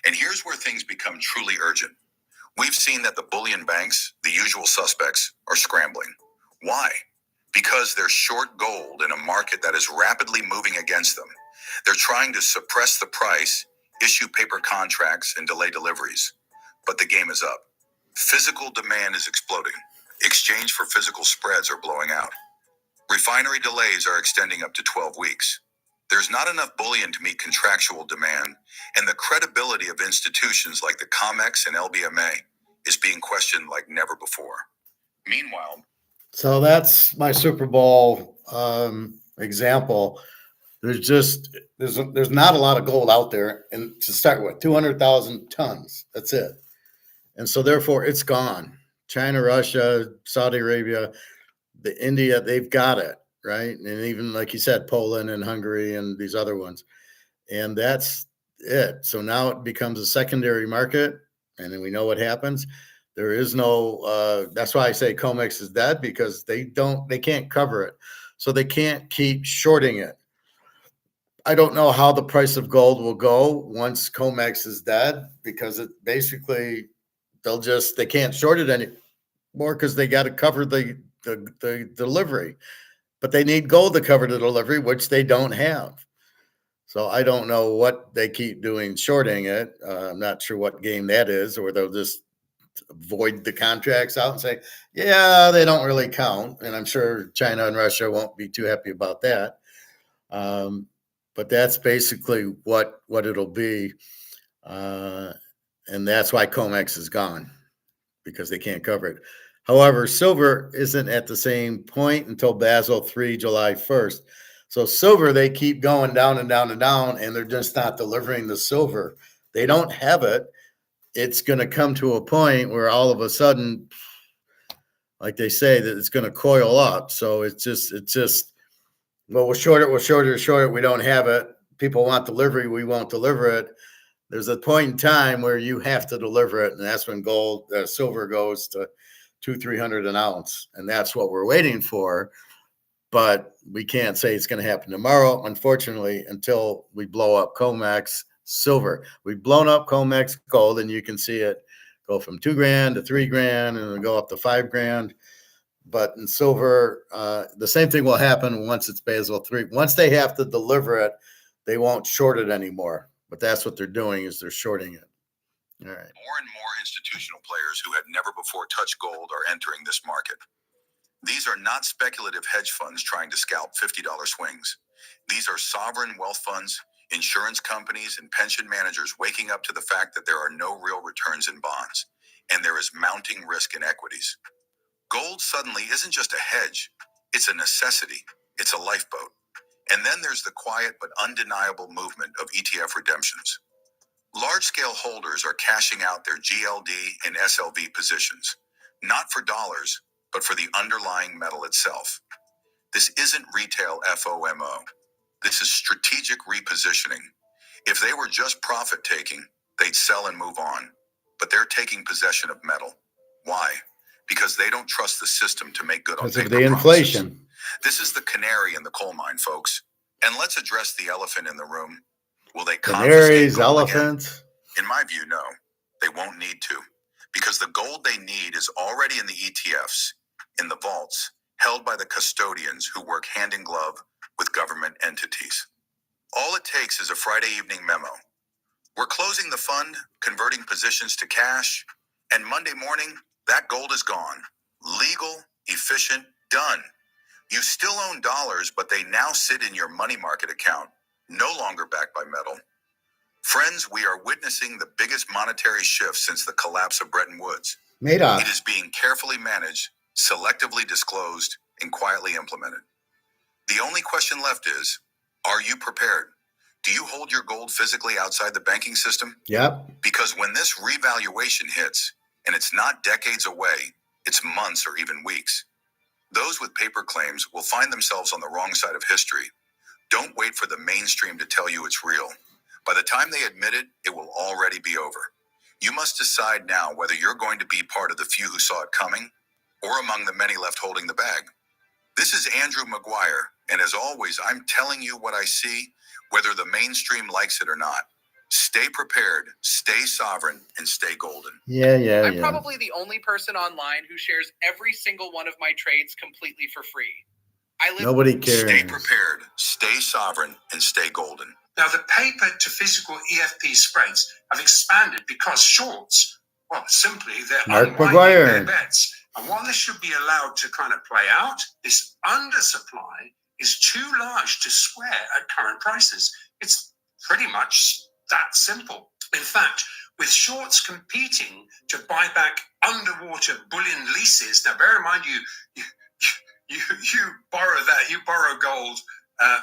And here's where things become truly urgent. We've seen that the bullion banks, the usual suspects, are scrambling. Why? Because they're short gold in a market that is rapidly moving against them. They're trying to suppress the price, issue paper contracts, and delay deliveries. But the game is up. Physical demand is exploding. Exchange for physical spreads are blowing out. Refinery delays are extending up to 12 weeks. There's not enough bullion to meet contractual demand, and the credibility of institutions like the COMEX and LBMA is being questioned like never before. Meanwhile, so that's my Super Bowl example. There's not a lot of gold out there, and to start with, 200,000 tons. That's it, and so therefore it's gone. China, Russia, Saudi Arabia, the India, they've got it, right? And even like you said, Poland and Hungary and these other ones, and that's it. So now it becomes a secondary market, and then we know what happens. There is no. That's why I say COMEX is dead, because they can't cover it, so they can't keep shorting it. I don't know how the price of gold will go once COMEX is dead, because it basically they can't short it anymore because they got to cover the delivery, but they need gold to cover the delivery, which they don't have. So I don't know what they keep doing shorting it. I'm not sure what game that is, or they'll just void the contracts out and say, yeah, they don't really count. And I'm sure China and Russia won't be too happy about that. But that's basically what it'll be. And that's why COMEX is gone, because they can't cover it. However, silver isn't at the same point until Basel III, July 1st. So silver, they keep going down and down and down, and they're just not delivering the silver. They don't have it. It's going to come to a point where all of a sudden, like they say, that it's going to coil up. So it's just, well, we'll short it. We don't have it. People want delivery. We won't deliver it. There's a point in time where you have to deliver it. And that's when silver goes to 200-300 an ounce. And that's what we're waiting for. But we can't say it's going to happen tomorrow, unfortunately, until we blow up COMEX silver. We've blown up COMEX gold, and you can see it go from $2,000 to $3,000, and it'll go up to $5,000. But in silver, the same thing will happen once it's Basel III. Once they have to deliver it, they won't short it anymore. But that's what they're doing, is they're shorting it. All right. More and more institutional players who had never before touched gold are entering this market. These are not speculative hedge funds trying to scalp $50 swings. These are sovereign wealth funds, insurance companies, and pension managers waking up to the fact that there are no real returns in bonds, and there is mounting risk in equities. Gold suddenly isn't just a hedge, it's a necessity, it's a lifeboat. And then there's the quiet but undeniable movement of ETF redemptions. Large-scale holders are cashing out their GLD and SLV positions, not for dollars, but for the underlying metal itself. This isn't retail FOMO. This is strategic repositioning. If they were just profit-taking, they'd sell and move on. But they're taking possession of metal. Why? Because they don't trust the system to make good on paper Because of the inflation. promises. This is the canary in the coal mine, folks. And let's address the elephant in the room. Will they Canaries, confiscate gold elephants. again? In my view, no. They won't need to. Because the gold they need is already in the ETFs, in the vaults, held by the custodians who work hand in glove with government entities. All it takes is a Friday evening memo. We're closing the fund, converting positions to cash, and Monday morning, that gold is gone. Legal, efficient, done. You still own dollars, but they now sit in your money market account, no longer backed by metal. Friends, we are witnessing the biggest monetary shift since the collapse of Bretton Woods. Madoff. It is being carefully managed, selectively disclosed, and quietly implemented. The only question left is, are you prepared? Do you hold your gold physically outside the banking system? Yep. Because when this revaluation hits, and it's not decades away, it's months or even weeks, those with paper claims will find themselves on the wrong side of history. Don't wait for the mainstream to tell you it's real. By the time they admit it, it will already be over. You must decide now whether you're going to be part of the few who saw it coming, or among the many left holding the bag. This is Andrew McGuire, and as always, I'm telling you what I see, whether the mainstream likes it or not. Stay prepared, stay sovereign, and stay golden. Yeah. I'm probably the only person online who shares every single one of my trades completely for free. Nobody cares. Stay prepared, stay sovereign, and stay golden. Now, the paper to physical EFP spreads have expanded because shorts Well, simply they're Mark unwinding McGuire. their bets. And while this should be allowed to kind of play out, this undersupply is too large to square at current prices. It's pretty much that simple. In fact, with shorts competing to buy back underwater bullion leases. Now, bear in mind, you borrow gold,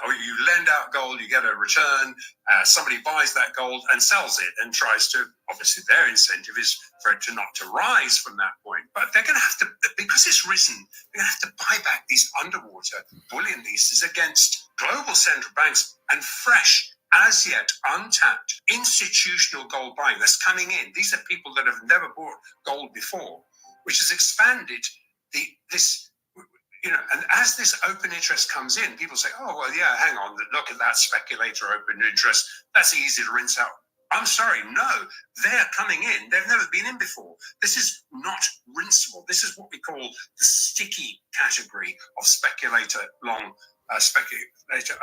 or you lend out gold, you get a return. Somebody buys that gold and sells it and tries to. Obviously, their incentive is for it not to rise from that point. But they're going to have to, because it's risen, they're going to have to buy back these underwater bullion leases against global central banks and fresh, as yet untapped institutional gold buying that's coming in. These are people that have never bought gold before, which has expanded this. And as this open interest comes in, people say, oh, well, yeah, hang on, look at that speculator open interest. That's easy to rinse out. I'm sorry, no, they're coming in. They've never been in before. This is not rinsable. This is what we call the sticky category of speculator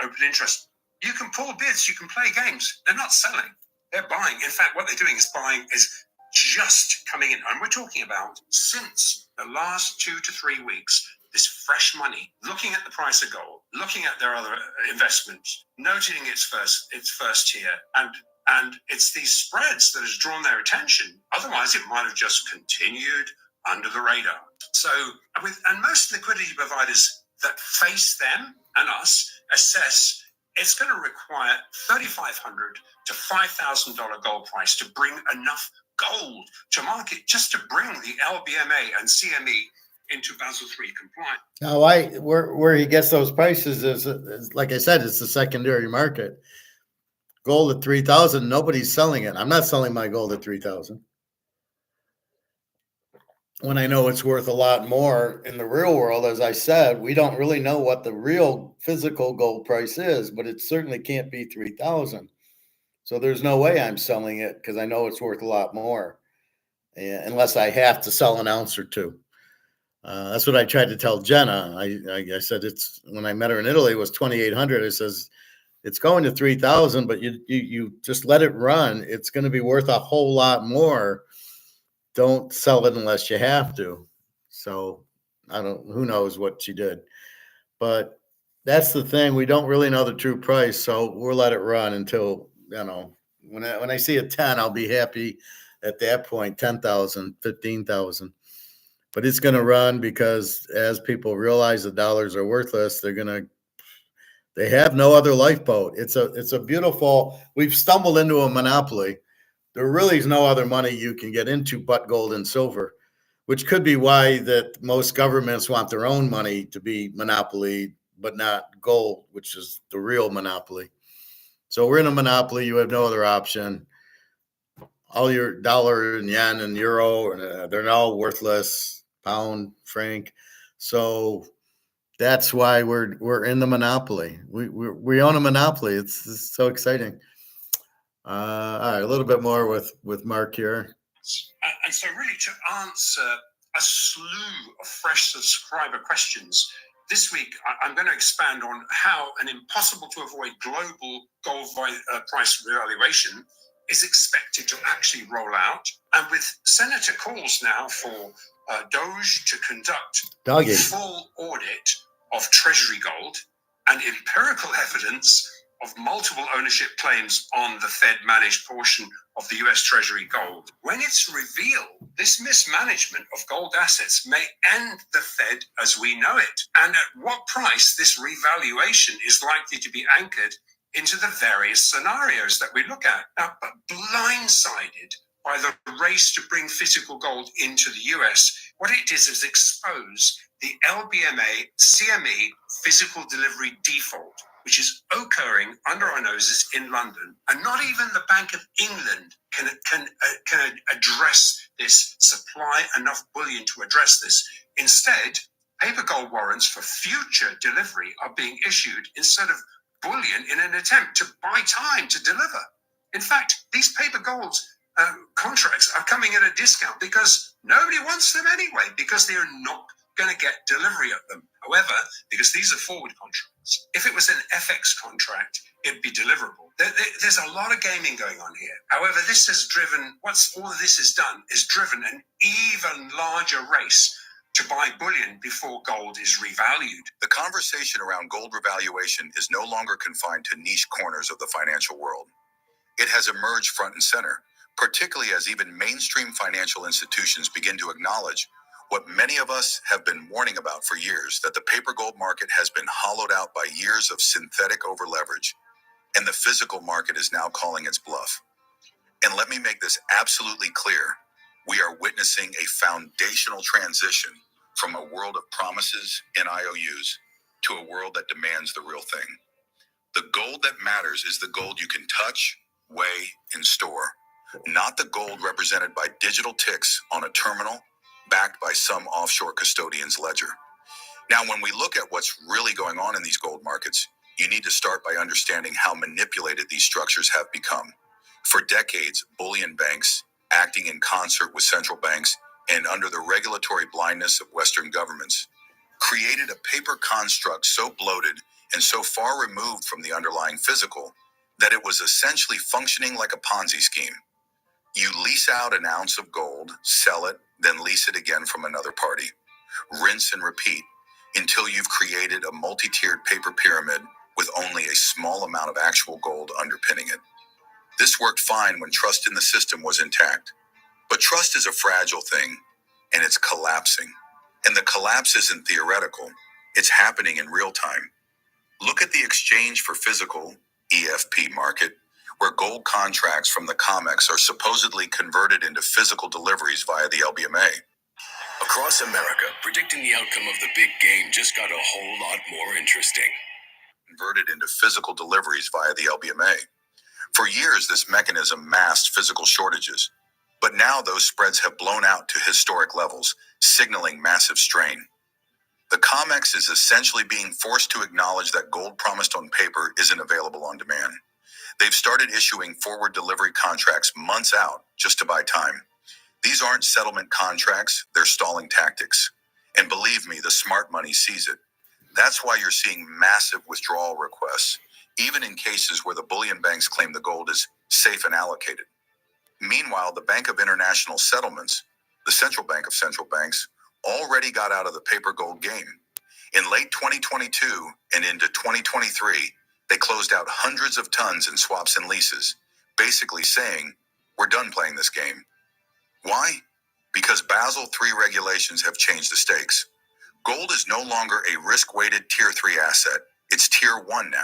open interest. You can pull bids, you can play games. They're not selling, they're buying. In fact, what they're doing is buying is just coming in. And we're talking about since the last 2 to 3 weeks, this fresh money, looking at the price of gold, looking at their other investments, noting its first tier, and it's these spreads that has drawn their attention. Otherwise, it might have just continued under the radar. So, and most liquidity providers that face them and us assess it's going to require $3,500 to $5,000 gold price to bring enough gold to market, just to bring the LBMA and CME into Basel III compliant. Now, where he gets those prices is, like I said, it's the secondary market. Gold at 3,000, nobody's selling it. I'm not selling my gold at 3,000. When I know it's worth a lot more in the real world. As I said, we don't really know what the real physical gold price is, but it certainly can't be 3,000. So there's no way I'm selling it because I know it's worth a lot more, unless I have to sell an ounce or two. That's what I tried to tell Jenna. I said it's when I met her in Italy, it was 2,800. It says it's going to 3,000, but you just let it run. It's going to be worth a whole lot more. Don't sell it unless you have to. So who knows what she did, but that's the thing. We don't really know the true price. So we'll let it run until, when I see a 10, I'll be happy at that point, 10,000, 15,000, but it's going to run because as people realize the dollars are worthless, they have no other lifeboat. It's a beautiful, we've stumbled into a monopoly. There really is no other money you can get into but gold and silver, which could be why that most governments want their own money to be monopoly, but not gold, which is the real monopoly. So we're in a monopoly. You have no other option. All your dollar and yen and euro, they're all worthless. Pound, franc. So that's why we're in the monopoly. We own a monopoly. It's so exciting. All right, a little bit more with Mark here. And so really to answer a slew of fresh subscriber questions, this week I'm going to expand on how an impossible to avoid global gold price revaluation is expected to actually roll out. And with Senator calls now for Doge to conduct a full audit of Treasury gold and empirical evidence of multiple ownership claims on the Fed-managed portion of the U.S. Treasury gold. When it's revealed, this mismanagement of gold assets may end the Fed as we know it, and at what price this revaluation is likely to be anchored into the various scenarios that we look at. Now, but blindsided by the race to bring physical gold into the U.S., what it is expose the LBMA CME physical delivery default, which is occurring under our noses in London. And not even the Bank of England can address this, supply enough bullion to address this. Instead, paper gold warrants for future delivery are being issued instead of bullion in an attempt to buy time to deliver. In fact, these paper gold contracts are coming at a discount because nobody wants them anyway, because they are not going to get delivery of them. However, because these are forward contracts, if it was an FX contract, it'd be deliverable. There's a lot of gaming going on here. However, this has driven, all of this has done is driven an even larger race to buy bullion before gold is revalued. The conversation around gold revaluation is no longer confined to niche corners of the financial world. It has emerged front and center, particularly as even mainstream financial institutions begin to acknowledge what many of us have been warning about for years, that the paper gold market has been hollowed out by years of synthetic overleverage, and the physical market is now calling its bluff. And let me make this absolutely clear. We are witnessing a foundational transition from a world of promises and IOUs to a world that demands the real thing. The gold that matters is the gold you can touch, weigh, and store, not the gold represented by digital ticks on a terminal backed by some offshore custodian's ledger. Now, when we look at what's really going on in these gold markets, you need to start by understanding how manipulated these structures have become. For decades, bullion banks, acting in concert with central banks and under the regulatory blindness of Western governments, created a paper construct so bloated and so far removed from the underlying physical that it was essentially functioning like a Ponzi scheme. You lease out an ounce of gold, sell it, then lease it again from another party. Rinse and repeat until you've created a multi-tiered paper pyramid with only a small amount of actual gold underpinning it. This worked fine when trust in the system was intact. But trust is a fragile thing, and it's collapsing. And the collapse isn't theoretical, it's happening in real time. Look at the exchange for physical, EFP market, where gold contracts from the COMEX are supposedly converted into physical deliveries via the LBMA. Across America, predicting the outcome of the big game just got a whole lot more interesting. Converted into physical deliveries via the LBMA. For years, this mechanism masked physical shortages, but now those spreads have blown out to historic levels, signaling massive strain. The COMEX is essentially being forced to acknowledge that gold promised on paper isn't available on demand. They've started issuing forward delivery contracts months out just to buy time. These aren't settlement contracts, they're stalling tactics. And believe me, the smart money sees it. That's why you're seeing massive withdrawal requests, even in cases where the bullion banks claim the gold is safe and allocated. Meanwhile, the Bank of International Settlements, the central bank of central banks, already got out of the paper gold game. In late 2022 and into 2023, they closed out hundreds of tons in swaps and leases, basically saying, we're done playing this game. Why? Because Basel III regulations have changed the stakes. Gold is no longer a risk-weighted Tier 3 asset. It's Tier 1 now.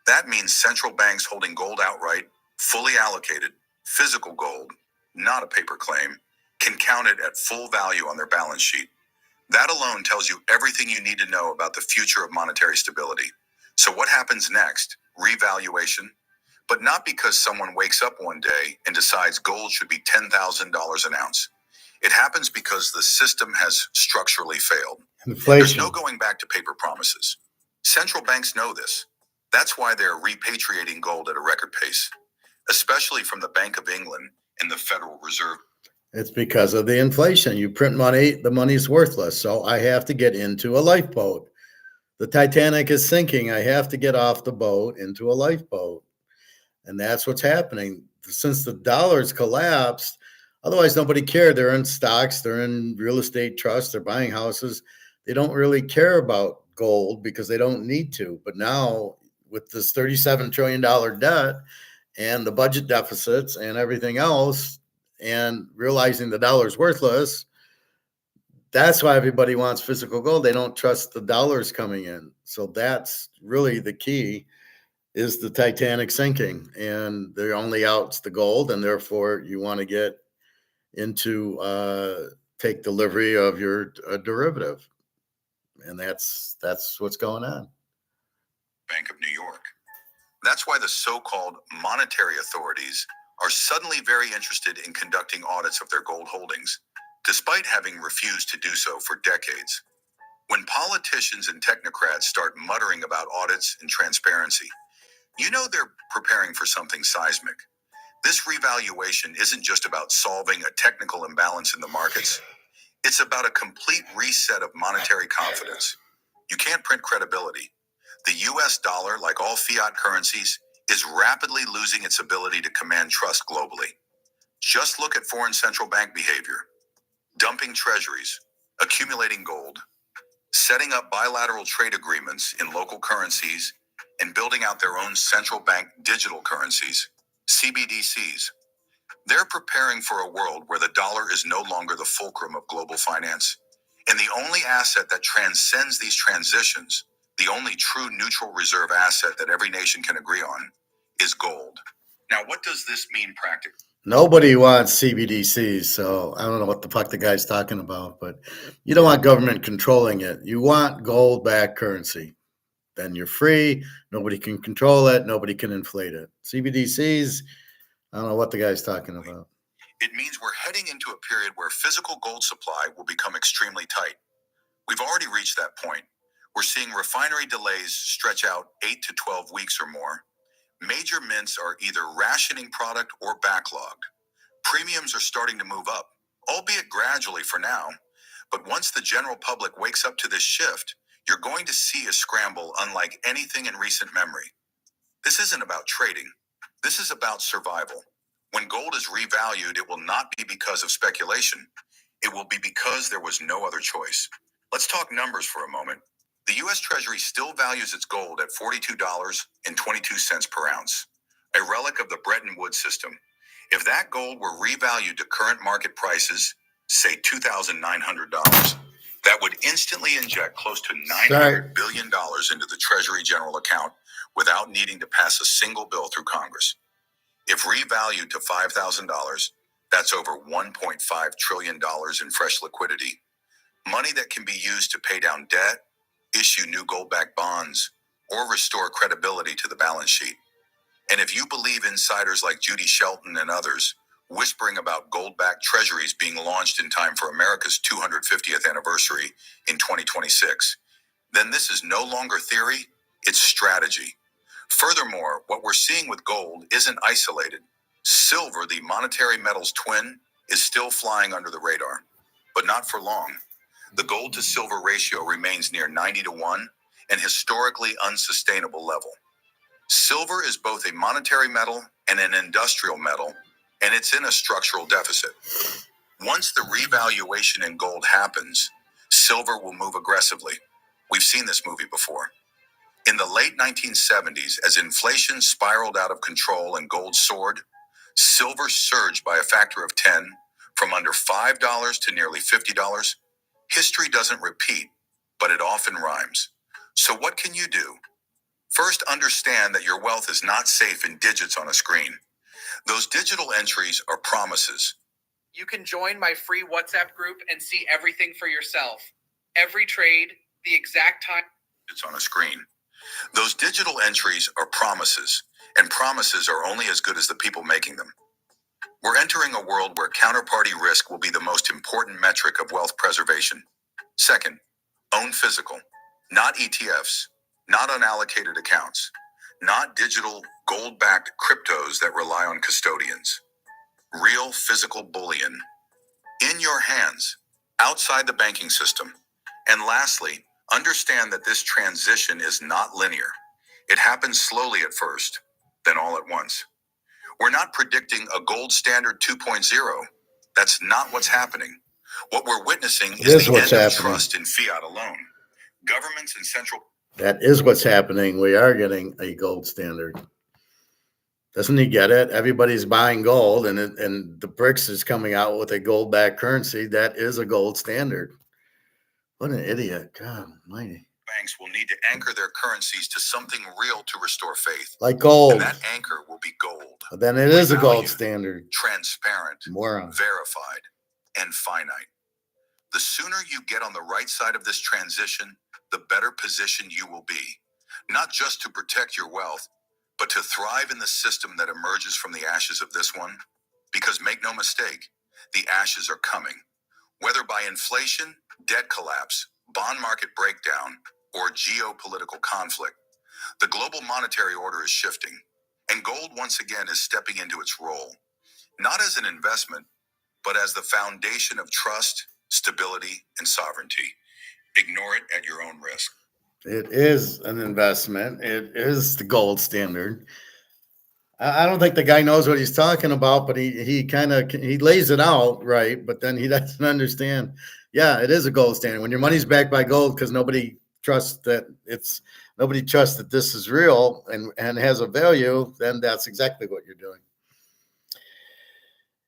That means central banks holding gold outright, fully allocated, physical gold, not a paper claim, can count it at full value on their balance sheet. That alone tells you everything you need to know about the future of monetary stability. So what happens next? Revaluation. But not because someone wakes up one day and decides gold should be $10,000 an ounce. It happens because the system has structurally failed. Inflation. There's no going back to paper promises. Central banks know this. That's why they're repatriating gold at a record pace, especially from the Bank of England and the Federal Reserve. It's because of the inflation. You print money, the money's worthless. So I have to get into a lifeboat. The Titanic is sinking. I have to get off the boat into a lifeboat. And that's what's happening. Since the dollar's collapsed, otherwise nobody cared. They're in stocks, they're in real estate trusts, they're buying houses. They don't really care about gold because they don't need to. But now with this $37 trillion debt and the budget deficits and everything else, and realizing the dollar's worthless, that's why everybody wants physical gold. They don't trust the dollars coming in. So that's really the key, is the Titanic sinking, and the only out's the gold, and therefore you want to get into take delivery of your derivative, and that's what's going on. Bank of New York. That's why the so-called monetary authorities are suddenly very interested in conducting audits of their gold holdings, despite having refused to do so for decades. When politicians and technocrats start muttering about audits and transparency, you know they're preparing for something seismic. This revaluation isn't just about solving a technical imbalance in the markets. It's about a complete reset of monetary confidence. You can't print credibility. The US dollar, like all fiat currencies, is rapidly losing its ability to command trust globally. Just look at foreign central bank behavior: dumping treasuries, accumulating gold, setting up bilateral trade agreements in local currencies, and building out their own central bank digital currencies, CBDCs. They're preparing for a world where the dollar is no longer the fulcrum of global finance. And the only asset that transcends these transitions, the only true neutral reserve asset that every nation can agree on, is gold. Now, what does this mean practically? Nobody wants CBDCs, so I don't know what the fuck the guy's talking about, but you don't want government controlling it. You want gold-backed currency. Then you're free. Nobody can control it. Nobody can inflate it. CBDCs, I don't know what the guy's talking about. It means we're heading into a period where physical gold supply will become extremely tight. We've already reached that point. We're seeing refinery delays stretch out 8 to 12 weeks or more. Major mints are either rationing product or backlogged. Premiums are starting to move up, albeit gradually for now. But once the general public wakes up to this shift, you're going to see a scramble unlike anything in recent memory. This isn't about trading. This is about survival. When gold is revalued, it will not be because of speculation. It will be because there was no other choice. Let's talk numbers for a moment. The U.S. Treasury still values its gold at $42.22 per ounce, a relic of the Bretton Woods system. If that gold were revalued to current market prices, say $2,900, that would instantly inject close to $900 billion into the Treasury general account without needing to pass a single bill through Congress. If revalued to $5,000, that's over $1.5 trillion in fresh liquidity. Money that can be used to pay down debt, issue new gold-backed bonds, or restore credibility to the balance sheet. And if you believe insiders like Judy Shelton and others whispering about gold-backed treasuries being launched in time for America's 250th anniversary in 2026, then this is no longer theory, it's strategy. Furthermore, what we're seeing with gold isn't isolated. Silver, the monetary metal's twin, is still flying under the radar, but not for long. The gold to silver ratio remains near 90-1, an historically unsustainable level. Silver is both a monetary metal and an industrial metal, and it's in a structural deficit. Once the revaluation in gold happens, silver will move aggressively. We've seen this movie before. In the late 1970s, as inflation spiraled out of control and gold soared, silver surged by a factor of 10, from under $5 to nearly $50. History doesn't repeat, but it often rhymes. So what can you do? First, understand that your wealth is not safe in digits on a screen. Those digital entries are promises. You can join my free WhatsApp group and see everything for yourself. Every trade, the exact time. It's on a screen. Those digital entries are promises, and promises are only as good as the people making them. We're entering a world where counterparty risk will be the most important metric of wealth preservation. Second, own physical, not ETFs, not unallocated accounts, not digital gold-backed cryptos that rely on custodians. Real physical bullion in your hands, outside the banking system. And lastly, understand that this transition is not linear. It happens slowly at first, then all at once. We're not predicting a gold standard 2.0. That's not what's happening. What we're witnessing is the end of trust in fiat alone. Governments and central... That is what's happening. We are getting a gold standard. Doesn't he get it? Everybody's buying gold, and the BRICS is coming out with a gold-backed currency that is a gold standard. What an idiot. God almighty. Banks will need to anchor their currencies to something real to restore faith. Like gold. And that anchor will be gold. But then it is a gold standard. Transparent, moron. Verified, and finite. The sooner you get on the right side of this transition, the better position you will be. Not just to protect your wealth, but to thrive in the system that emerges from the ashes of this one. Because make no mistake, the ashes are coming. Whether by inflation, debt collapse, bond market breakdown, or geopolitical conflict, the global monetary order is shifting, and gold once again is stepping into its role, not as an investment, but as the foundation of trust, stability, and sovereignty. Ignore it at your own risk. It is an investment. It is the gold standard. I don't think the guy knows what he's talking about, but he kind of he lays it out right, but then he doesn't understand. Yeah, it is a gold standard. When your money's backed by gold, because nobody trusts that this is real and has a value, then that's exactly what you're doing.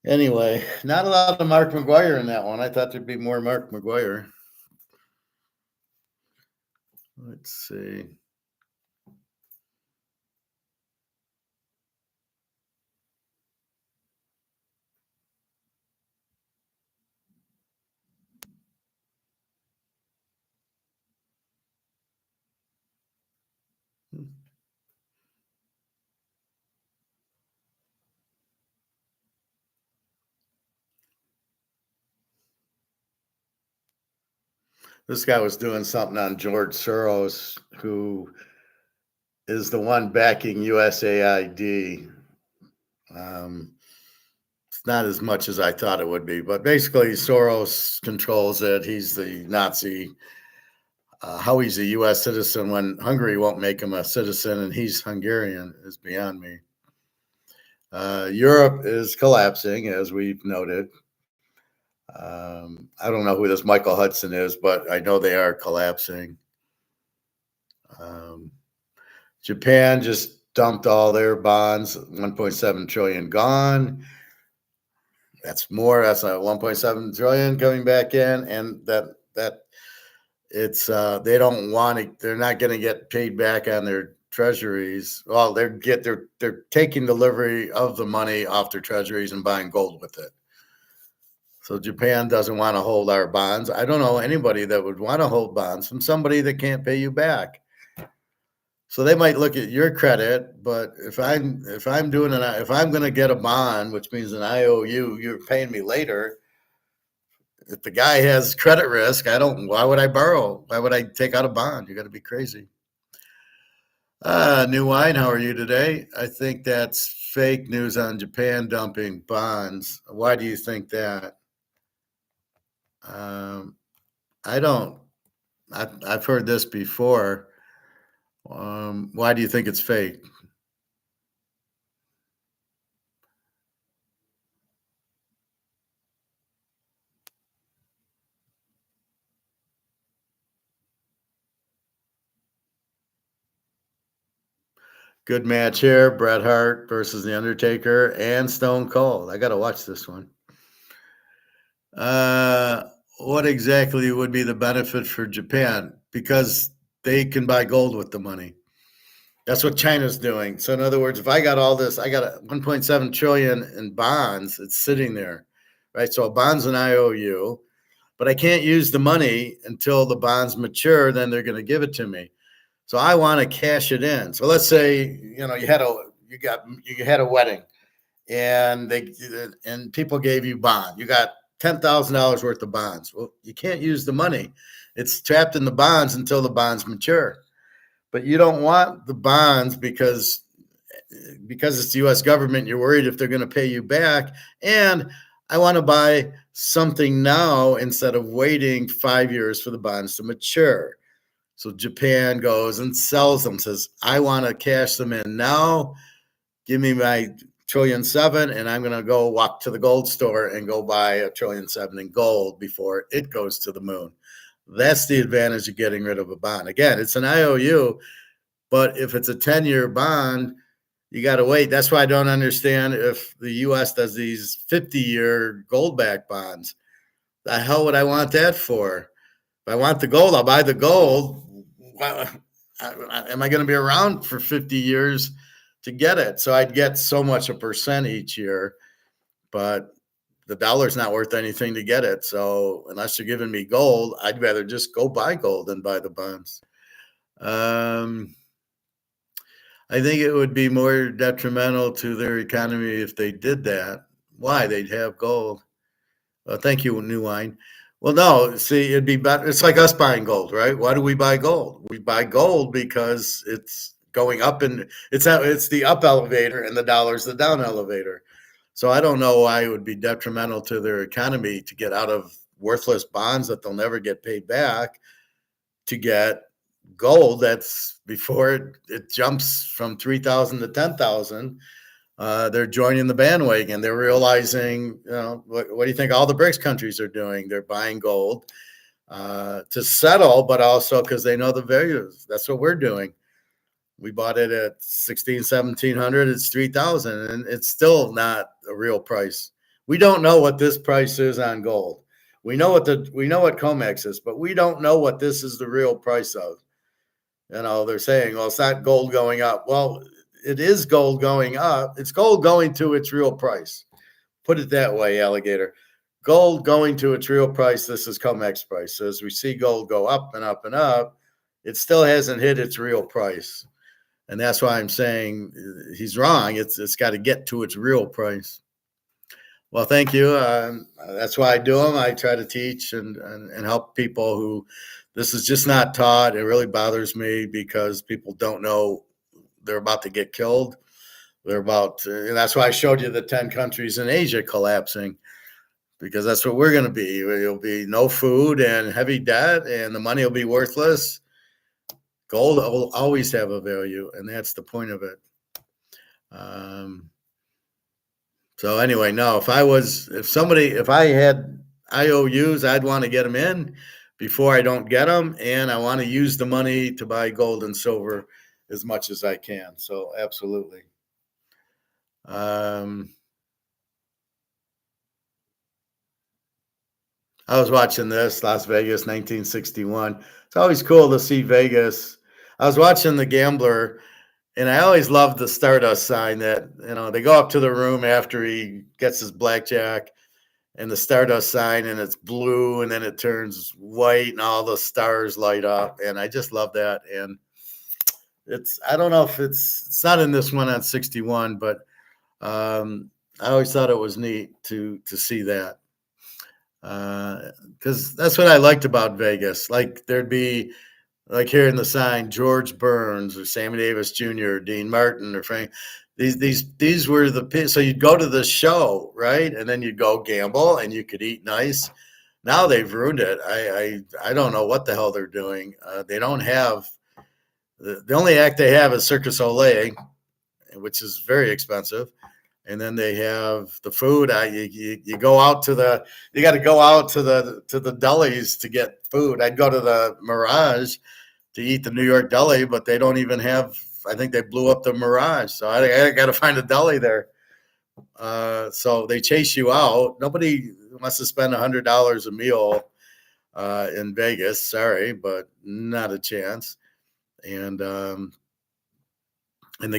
Anyway, not a lot of Mark McGuire in that one. I thought there'd be more Mark McGuire. Let's see. This guy was doing something on George Soros, who is the one backing USAID. It's not as much as I thought it would be, but basically Soros controls it. He's the Nazi. How he's a U.S. citizen when Hungary won't make him a citizen and he's Hungarian is beyond me. Europe is collapsing, as we've noted. I don't know who this Michael Hudson is, but I know they are collapsing. Japan just dumped all their bonds, 1.7 trillion gone. That's more. That's a 1.7 trillion coming back in, and that it's they don't want to. They're not going to get paid back on their treasuries. Well, they're taking delivery of the money off their treasuries and buying gold with it. So Japan doesn't want to hold our bonds. I don't know anybody that would want to hold bonds from somebody that can't pay you back. So they might look at your credit, but if I'm going to get a bond, which means an IOU, you're paying me later. If the guy has credit risk, why would I borrow? Why would I take out a bond? You got to be crazy. New Wine, how are you today? I think that's fake news on Japan dumping bonds. Why do you think that? I don't. I've heard this before. Why do you think it's fake? Good match here. Bret Hart versus The Undertaker and Stone Cold. I got to watch this one. What exactly would be the benefit for Japan? Because they can buy gold with the money. That's what China's doing. So in other words, if I got all this, I got a 1.7 trillion in bonds, it's sitting there, right? So a bond's an IOU, but I can't use the money until the bonds mature, then they're going to give it to me. So I want to cash it in. So let's say, you had a wedding and people gave you bond. You got $10,000 worth of bonds. Well, you can't use the money. It's trapped in the bonds until the bonds mature. But you don't want the bonds because it's the U.S. government. You're worried if they're going to pay you back. And I want to buy something now instead of waiting 5 years for the bonds to mature. So Japan goes and sells them, says, I want to cash them in now. Give me my 1.7 trillion, and I'm going to go walk to the gold store and go buy 1.7 trillion in gold before it goes to the moon. That's the advantage of getting rid of a bond. Again, it's an IOU, but if it's a 10-year bond, you got to wait. That's why I don't understand if the U.S. does these 50-year gold-backed bonds. The hell would I want that for? If I want the gold, I'll buy the gold. Am I going to be around for 50 years to get it? So I'd get so much a percent each year, but the dollar's not worth anything to get it. So unless you're giving me gold, I'd rather just go buy gold than buy the bonds. I think it would be more detrimental to their economy if they did that. Why? They'd have gold. Thank you, New Wine. Well, no, see, it'd be better. It's like us buying gold, right? Why do we buy gold? We buy gold because it's going up, and it's the up elevator, and the dollar's the down elevator. So I don't know why it would be detrimental to their economy to get out of worthless bonds that they'll never get paid back to get gold, that's before it jumps from 3,000 to 10,000. They're joining the bandwagon. They're realizing, what do you think all the BRICS countries are doing? They're buying gold to settle, but also because they know the values. That's what we're doing. We bought it at 16, 1700. It's 3,000, and it's still not a real price. We don't know what this price is on gold. We know what comex is, but we don't know what this is the real price of. They're saying, well, it's not gold going up. Well, it is gold going up. It's gold going to its real price. Put it that way, alligator. Gold going to its real price. This is comex price. So as we see gold go up and up and up, it still hasn't hit its real price. And that's why I'm saying he's wrong. It's got to get to its real price. Well, thank you. That's why I do them. I try to teach and help people who this is just not taught. It really bothers me because people don't know they're about to get killed. And that's why I showed you the 10 countries in Asia collapsing, because that's what we're going to be. It'll be no food and heavy debt, and the money will be worthless. Gold will always have a value, and that's the point of it. So anyway, no, if I had IOUs, I'd want to get them in before I don't get them. And I want to use the money to buy gold and silver as much as I can. So absolutely. I was watching this, Las Vegas, 1961. It's always cool to see Vegas. I was watching The Gambler, and I always loved the Stardust sign that, they go up to the room after he gets his blackjack, and the Stardust sign, and it's blue, and then it turns white, and all the stars light up. And I just love that. And I don't know if it's not in this one on 61, but I always thought it was neat to see that. Because that's what I liked about Vegas. Like there'd be, like here in the sign, George Burns or Sammy Davis Jr., Dean Martin or Frank. These were so you'd go to the show, right? And then you'd go gamble and you could eat nice. Now they've ruined it. I don't know what the hell they're doing. They don't have, the only act they have is Circus Olay, which is very expensive. And then they have the food. You go out to you got to go out to the delis to get food. I'd go to the Mirage to eat the New York deli, but they don't even have, I think they blew up the Mirage. So I got to find a deli there. So they chase you out. Nobody wants to spend $100 a meal in Vegas. Sorry, but not a chance. And the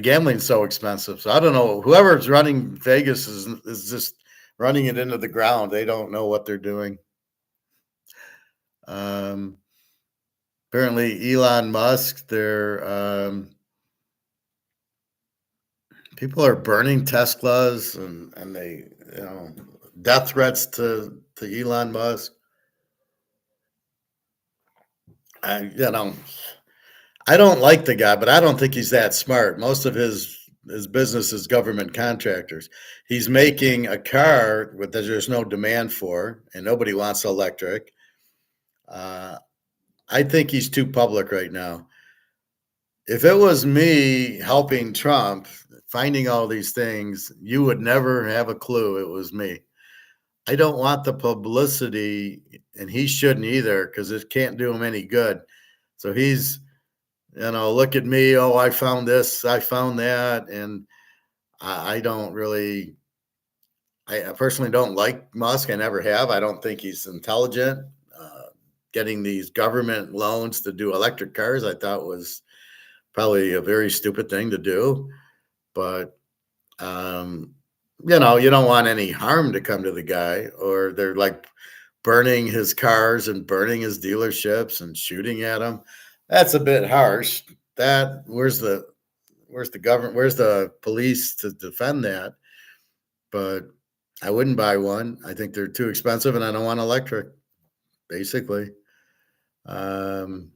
gambling's so expensive. So I don't know. Whoever's running Vegas is just running it into the ground. They don't know what they're doing. Apparently, Elon Musk, people are burning Teslas and they, death threats to Elon Musk. I don't like the guy, but I don't think he's that smart. Most of his business is government contractors. He's making a car that there's no demand for, and nobody wants electric. I think he's too public right now. If it was me helping Trump, finding all these things, you would never have a clue it was me. I don't want the publicity, and he shouldn't either, because it can't do him any good. So he's, look at me. Oh, I found this, I found that. And I personally don't like Musk. I never have. I don't think he's intelligent. Getting these government loans to do electric cars, I thought was probably a very stupid thing to do. But, you don't want any harm to come to the guy, or they're like burning his cars and burning his dealerships and shooting at him. That's a bit harsh. Where's the government? Where's the police to defend that? But I wouldn't buy one. I think they're too expensive, and I don't want electric, basically. But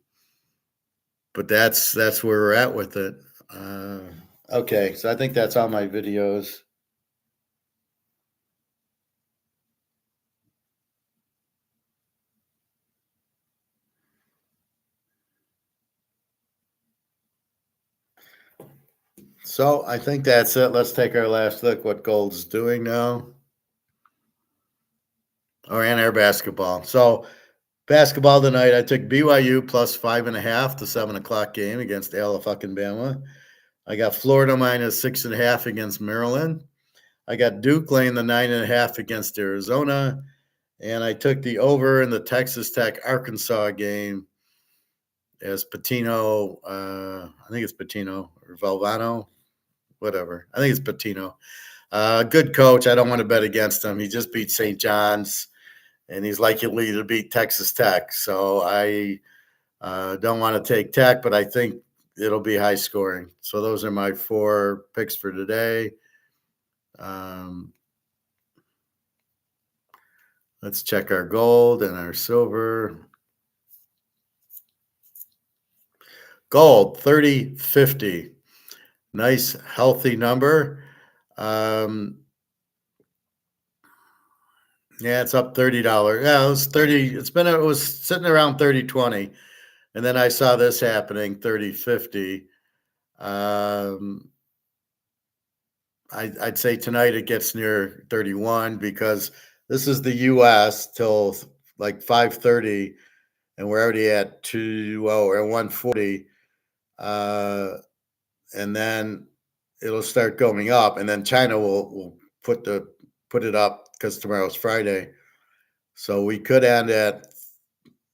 that's where we're at with it. Okay, so I think that's all my videos. So I think that's it. Let's take our last look what gold's doing now. And our basketball. So basketball tonight, I took BYU plus 5.5 to 7 o'clock game against Alabama. I got Florida minus 6.5 against Maryland. I got Duke laying the 9.5 against Arizona. And I took the over in the Texas Tech Arkansas game as Patino. I think it's Patino or Valvano, whatever. I think it's Patino. Good coach. I don't want to bet against him. He just beat St. John's, and he's likely to beat Texas Tech. So I don't want to take Tech, but I think it'll be high scoring. So those are my 4 picks for today. Let's check our gold and our silver. Gold, 30.50. Nice, healthy number. Yeah, it's up $30. Yeah, it was 30. It was sitting around 30.20. And then I saw this happening, 30.50. I'd say tonight it gets near 31 because this is the US till like 5:30, and we're already at 140. And then it'll start going up, and then China will put it up because tomorrow's Friday. So we could end at,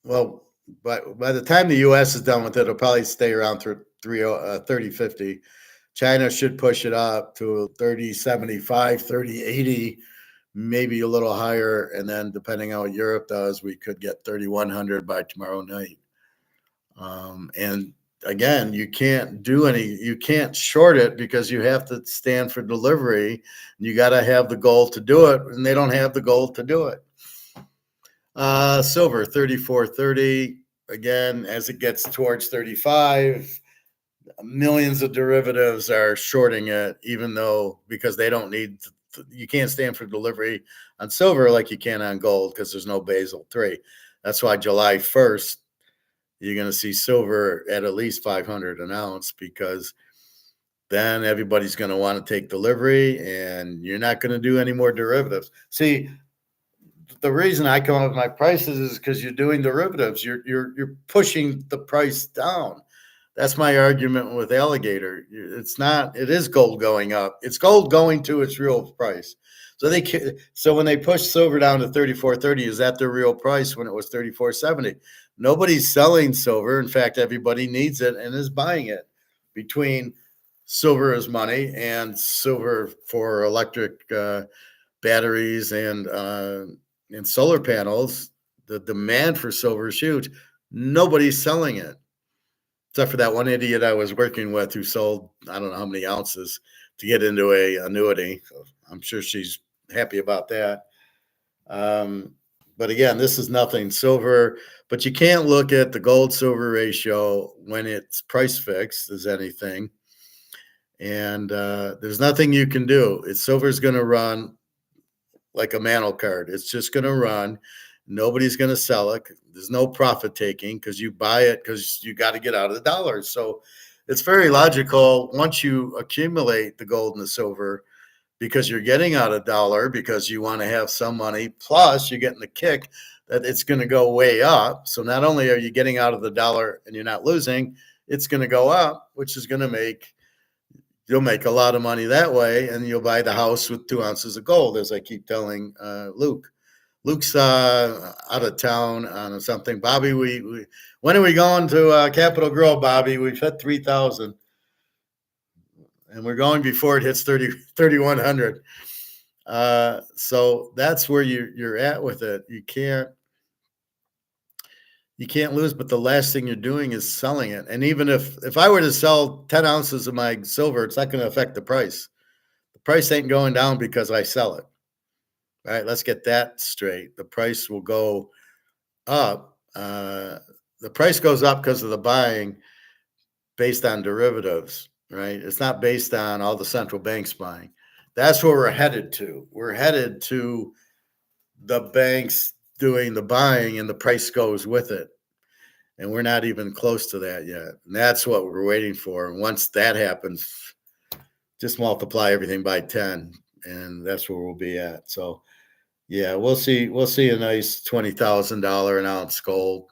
well, but by the time the US is done with it, it'll probably stay around 30.50. China should push it up to 30.75, 30.80, maybe a little higher. And then depending on what Europe does, we could get 3,100 by tomorrow night. And again, you can't short it because you have to stand for delivery. You got to have the gold to do it, and they don't have the gold to do it. Silver, 34.30. Again, as it gets towards 35, millions of derivatives are shorting it, even though because they don't need you can't stand for delivery on silver like you can on gold because there's no Basel III. That's why July 1st, you're going to see silver at least 500 an ounce because then everybody's going to want to take delivery and you're not going to do any more derivatives. See, the reason I come up with my prices is because you're doing derivatives. You're pushing the price down. That's my argument with alligator. It is gold going up. It's gold going to its real price. So when they push silver down to 34.30, is that the real price when it was 34.70? Nobody's selling silver. In fact, everybody needs it and is buying it. Between silver as money and silver for electric batteries and solar panels, the demand for silver is huge. Nobody's selling it. Except for that one idiot I was working with who sold, I don't know how many ounces to get into a annuity. So I'm sure she's happy about that. But again, this is nothing silver, but you can't look at the gold silver ratio when it's price fixed as anything. And there's nothing you can do. Silver's going to run like a mantle card. It's just going to run. Nobody's going to sell it. There's no profit taking because you buy it because you got to get out of the dollars. So it's very logical once you accumulate the gold and the silver because you're getting out a dollar because you want to have some money. Plus, you're getting the kick that it's going to go way up. So not only are you getting out of the dollar and you're not losing, it's going to go up, which is going to you'll make a lot of money that way, and you'll buy the house with 2 ounces of gold, as I keep telling Luke. Luke's out of town on something. Bobby, when are we going to Capitol Grove, Bobby? We've hit 3,000. And we're going before it hits 3,100. So that's where you're at with it. You can't lose, but the last thing you're doing is selling it. And even if I were to sell 10 ounces of my silver, it's not going to affect the price. The price ain't going down because I sell it. Right? Let's get that straight. The price will go up. The price goes up because of the buying based on derivatives, right? It's not based on all the central banks buying. That's where we're headed to. We're headed to the banks doing the buying and the price goes with it. And we're not even close to that yet. And that's what we're waiting for. And once that happens, just multiply everything by 10, and that's where we'll be at. So yeah, we'll see a nice $20,000 an ounce gold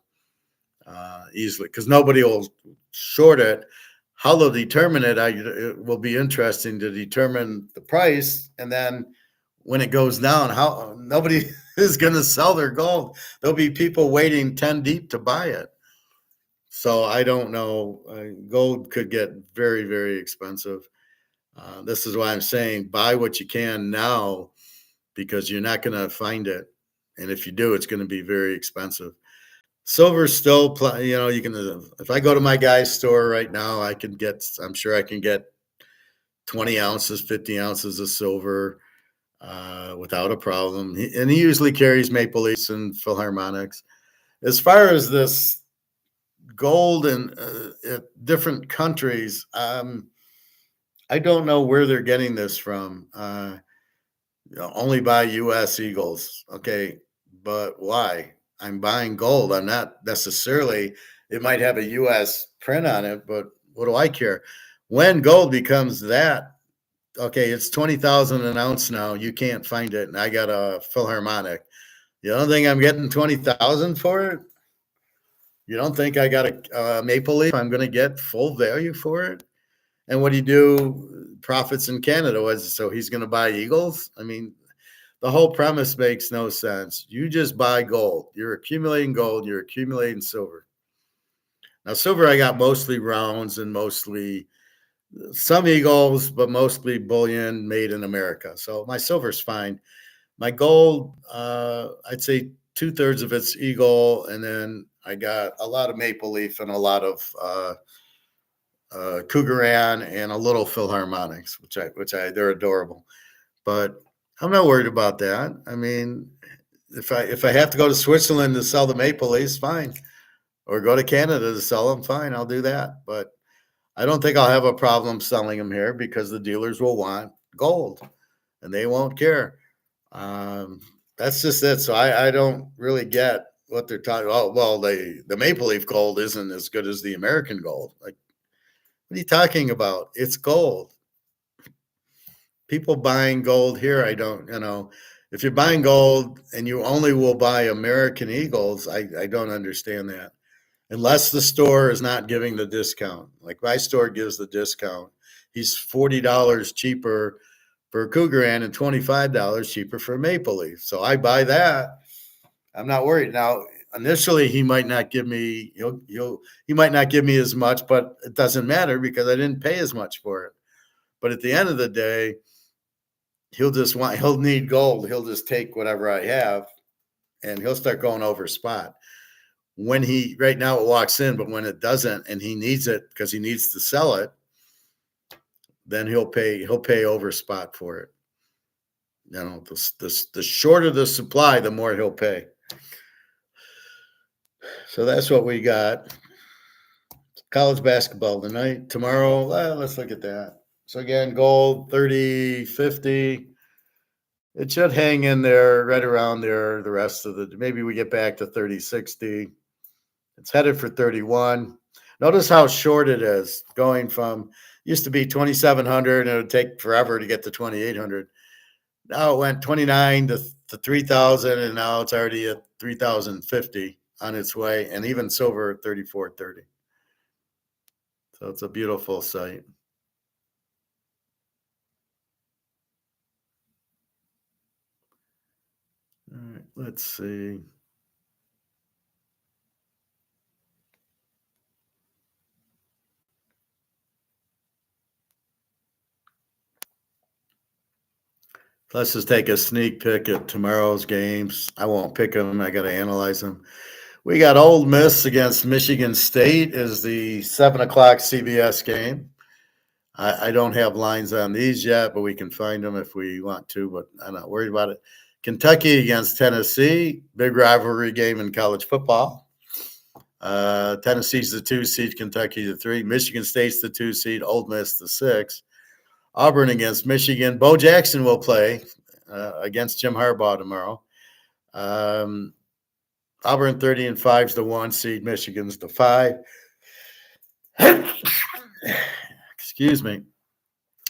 easily, because nobody will short it. How they'll determine it, it will be interesting to determine the price, and then when it goes down, how nobody is going to sell their gold. There'll be people waiting 10 deep to buy it. So I don't know. Gold could get very, very expensive. This is why I'm saying buy what you can now, because you're not going to find it. And if you do, it's going to be very expensive. Silver's still, you can, if I go to my guy's store right now, I'm sure I can get 20 ounces, 50 ounces of silver without a problem. And he usually carries Maple Leafs and Philharmonics. As far as this gold in different countries, I don't know where they're getting this from. Only buy U.S. Eagles. Okay, but why? I'm buying gold. I'm not necessarily, it might have a U.S. print on it, but what do I care? When gold becomes that, okay, it's 20,000 an ounce now. You can't find it, and I got a Philharmonic. You don't think I'm getting 20,000 for it? You don't think I got a Maple Leaf? I'm going to get full value for it? And what do you do? Profits in Canada was, so he's going to buy Eagles? I mean, the whole premise makes no sense. You just buy gold. You're accumulating gold. You're accumulating silver. Now, silver, I got mostly rounds and mostly some Eagles, but mostly bullion made in America. So my silver's fine. My gold, I'd say 2/3 of it's Eagle, and then I got a lot of Maple Leaf and a lot of Cougaran and a little Philharmonics, which they're adorable. But I'm not worried about that. I mean, if I have to go to Switzerland to sell the Maple Leafs, fine, or go to Canada to sell them, fine, I'll do that. But I don't think I'll have a problem selling them here, because the dealers will want gold, and they won't care. That's just it. So I don't really get what they're talking. Oh, well, the Maple Leaf gold isn't as good as the American gold. Like, what are you talking about? It's gold. People buying gold here, I don't, if you're buying gold and you only will buy American Eagles, I don't understand that. Unless the store is not giving the discount. Like my store gives the discount. He's $40 cheaper for Cougaran and $25 cheaper for Maple Leaf. So I buy that. I'm not worried. Now, initially, he might not give me, he might not give me as much, but it doesn't matter because I didn't pay as much for it. But at the end of the day, he'll need gold. He'll just take whatever I have, and he'll start going over spot. Right now it walks in, but when it doesn't and he needs it because he needs to sell it, then he'll pay over spot for it. The shorter the supply, the more he'll pay. So that's what we got. College basketball tonight. Tomorrow, let's look at that. So again, gold 30, 50. It should hang in there, right around there. The rest of maybe we get back to 30, 60. It's headed for 31. Notice how short it is, going from, used to be 2,700 and it would take forever to get to 2,800. Now it went 29 to 3,000, and now it's already at 3,050 on its way, and even silver at 34.30. So it's a beautiful sight. All right, let's see. Let's just take a sneak peek at tomorrow's games. I won't pick them. I got to analyze them. We got Ole Miss against Michigan State is the 7 o'clock CBS game. I don't have lines on these yet, but we can find them if we want to, but I'm not worried about it. Kentucky against Tennessee, big rivalry game in college football. Tennessee's the 2 seed, Kentucky the 3. Michigan State's the 2 seed, Ole Miss the 6. Auburn against Michigan. Bo Jackson will play against Jim Harbaugh tomorrow. Auburn 30-5 is the 1 seed. Michigan's the 5. Excuse me.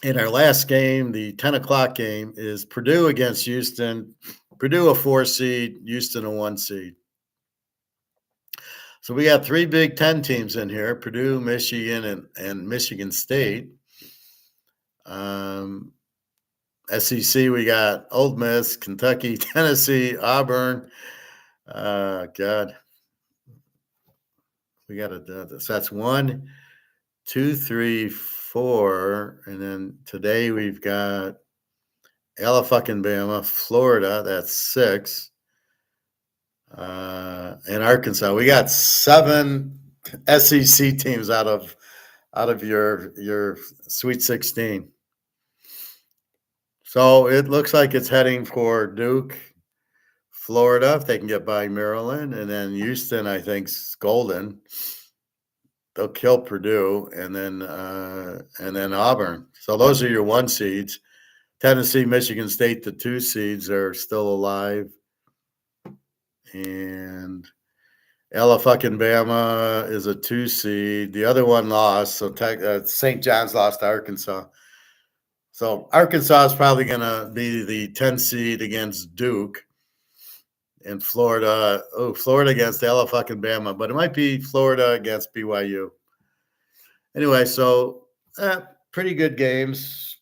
in our last game, the 10 o'clock game, is Purdue against Houston. Purdue a 4 seed, Houston a 1 seed. So we got 3 Big Ten teams in here: Purdue, Michigan, and Michigan State. SEC, we got Ole Miss, Kentucky, Tennessee, Auburn. God, we got to. So that's 1, 2, 3, 4, and then today we've got Alabama, Florida. That's 6. And Arkansas. We got 7 SEC teams out of your Sweet 16. So it looks like it's heading for Duke, Florida, if they can get by Maryland, and then Houston, I think's golden. They'll kill Purdue, and then Auburn. So those are your 1 seeds. Tennessee, Michigan State, the 2 seeds are still alive. And Alabama is a 2 seed. The other one lost. So St. John's lost to Arkansas. So Arkansas is probably going to be the 10 seed against Duke. And Florida against Alabama. But it might be Florida against BYU. Anyway, so pretty good games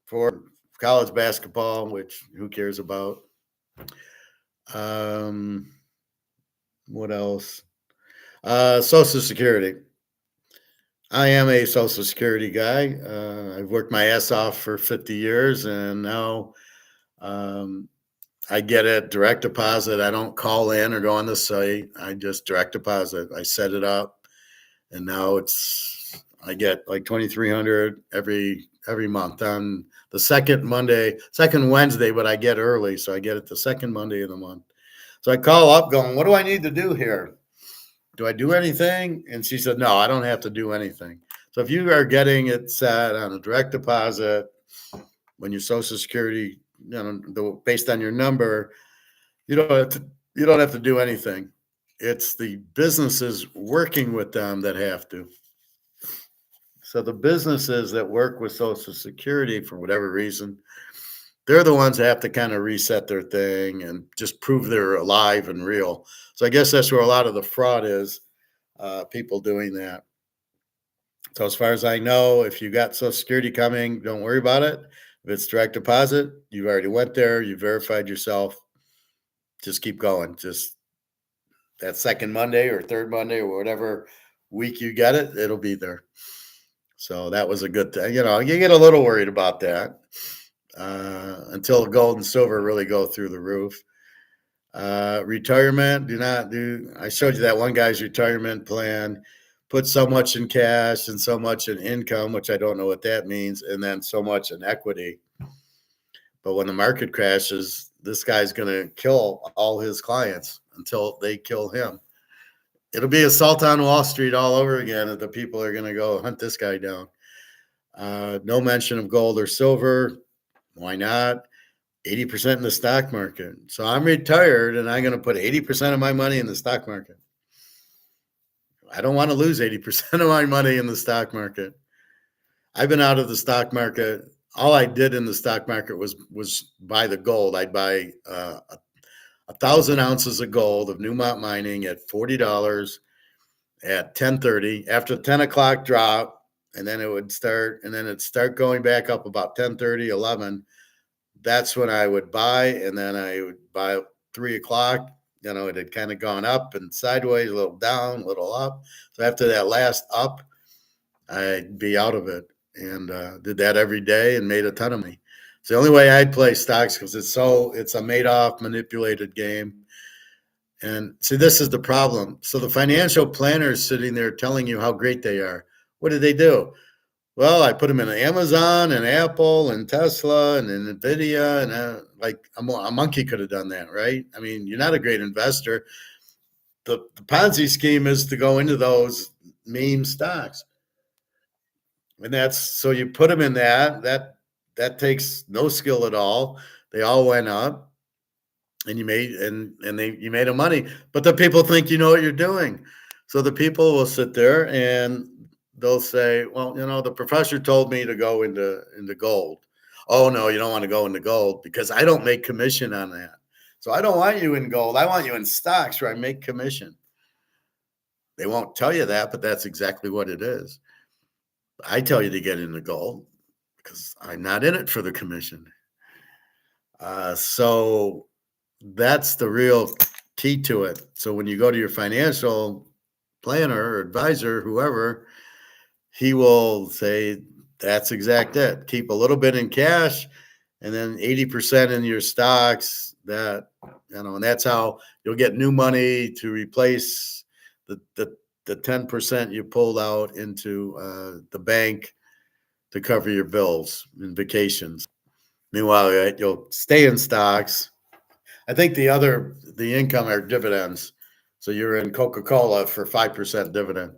for college basketball, which who cares about? What else? Social Security. I am a Social Security guy. I've worked my ass off for 50 years, and now I get it direct deposit. I don't call in or go on the site. I just direct deposit. I set it up, and now I get like $2,300 every month on the second Wednesday, but I get early, so I get it the second Monday of the month. So I call up going, what do I need to do here? Do I do anything? And she said, no, I don't have to do anything. So if you are getting it set on a direct deposit, when your Social Security, based on your number, you don't have to do anything. It's the businesses working with them that have to. So the businesses that work with Social Security for whatever reason, they're the ones that have to kind of reset their thing and just prove they're alive and real. So I guess that's where a lot of the fraud is, people doing that. So as far as I know, if you got Social Security coming, don't worry about it. If it's direct deposit, you've already went there, you verified yourself, just keep going. Just that second Monday or third Monday or whatever week you get it, it'll be there. So that was a good thing. You get a little worried about that. Until gold and silver really go through the roof. Retirement, I showed you that one guy's retirement plan, put so much in cash and so much in income, which I don't know what that means, and then so much in equity. But when the market crashes, this guy's going to kill all his clients until they kill him. It'll be assault on Wall Street all over again, and the people are going to go hunt this guy down. No mention of gold or silver. Why not? 80% in the stock market. So I'm retired and I'm going to put 80% of my money in the stock market. I don't want to lose 80% of my money in the stock market. I've been out of the stock market. All I did in the stock market was buy the gold. I'd buy 1,000 ounces of gold of Newmont Mining at $40 at 10:30 after the 10 o'clock drop. And then it'd start going back up about 10:30, 11. That's when I would buy, and then I would buy at 3 o'clock. It had kind of gone up and sideways, a little down, a little up. So after that last up, I'd be out of it, and did that every day and made a ton of money. It's the only way I'd play stocks because it's a Madoff manipulated game. And see, this is the problem. So the financial planner is sitting there telling you how great they are. What did they do? Well, I put them in Amazon and Apple and Tesla and NVIDIA, and like a monkey could have done that, right? I mean, you're not a great investor. The Ponzi scheme is to go into those meme stocks. And so you put them in that takes no skill at all. They all went up, and you made a money. But the people think you know what you're doing. So the people will sit there and they'll say, well, the professor told me to go into gold. Oh no, you don't want to go into gold because I don't make commission on that. So I don't want you in gold. I want you in stocks where I make commission. They won't tell you that, but that's exactly what it is. I tell you to get into gold because I'm not in it for the commission. So that's the real key to it. So when you go to your financial planner or advisor, whoever, he will say, that's exact it. Keep a little bit in cash and then 80% in your stocks. That, and that's how you'll get new money to replace the 10% you pulled out into the bank to cover your bills and vacations. Meanwhile, right, you'll stay in stocks. I think the income are dividends. So you're in Coca-Cola for 5% dividend.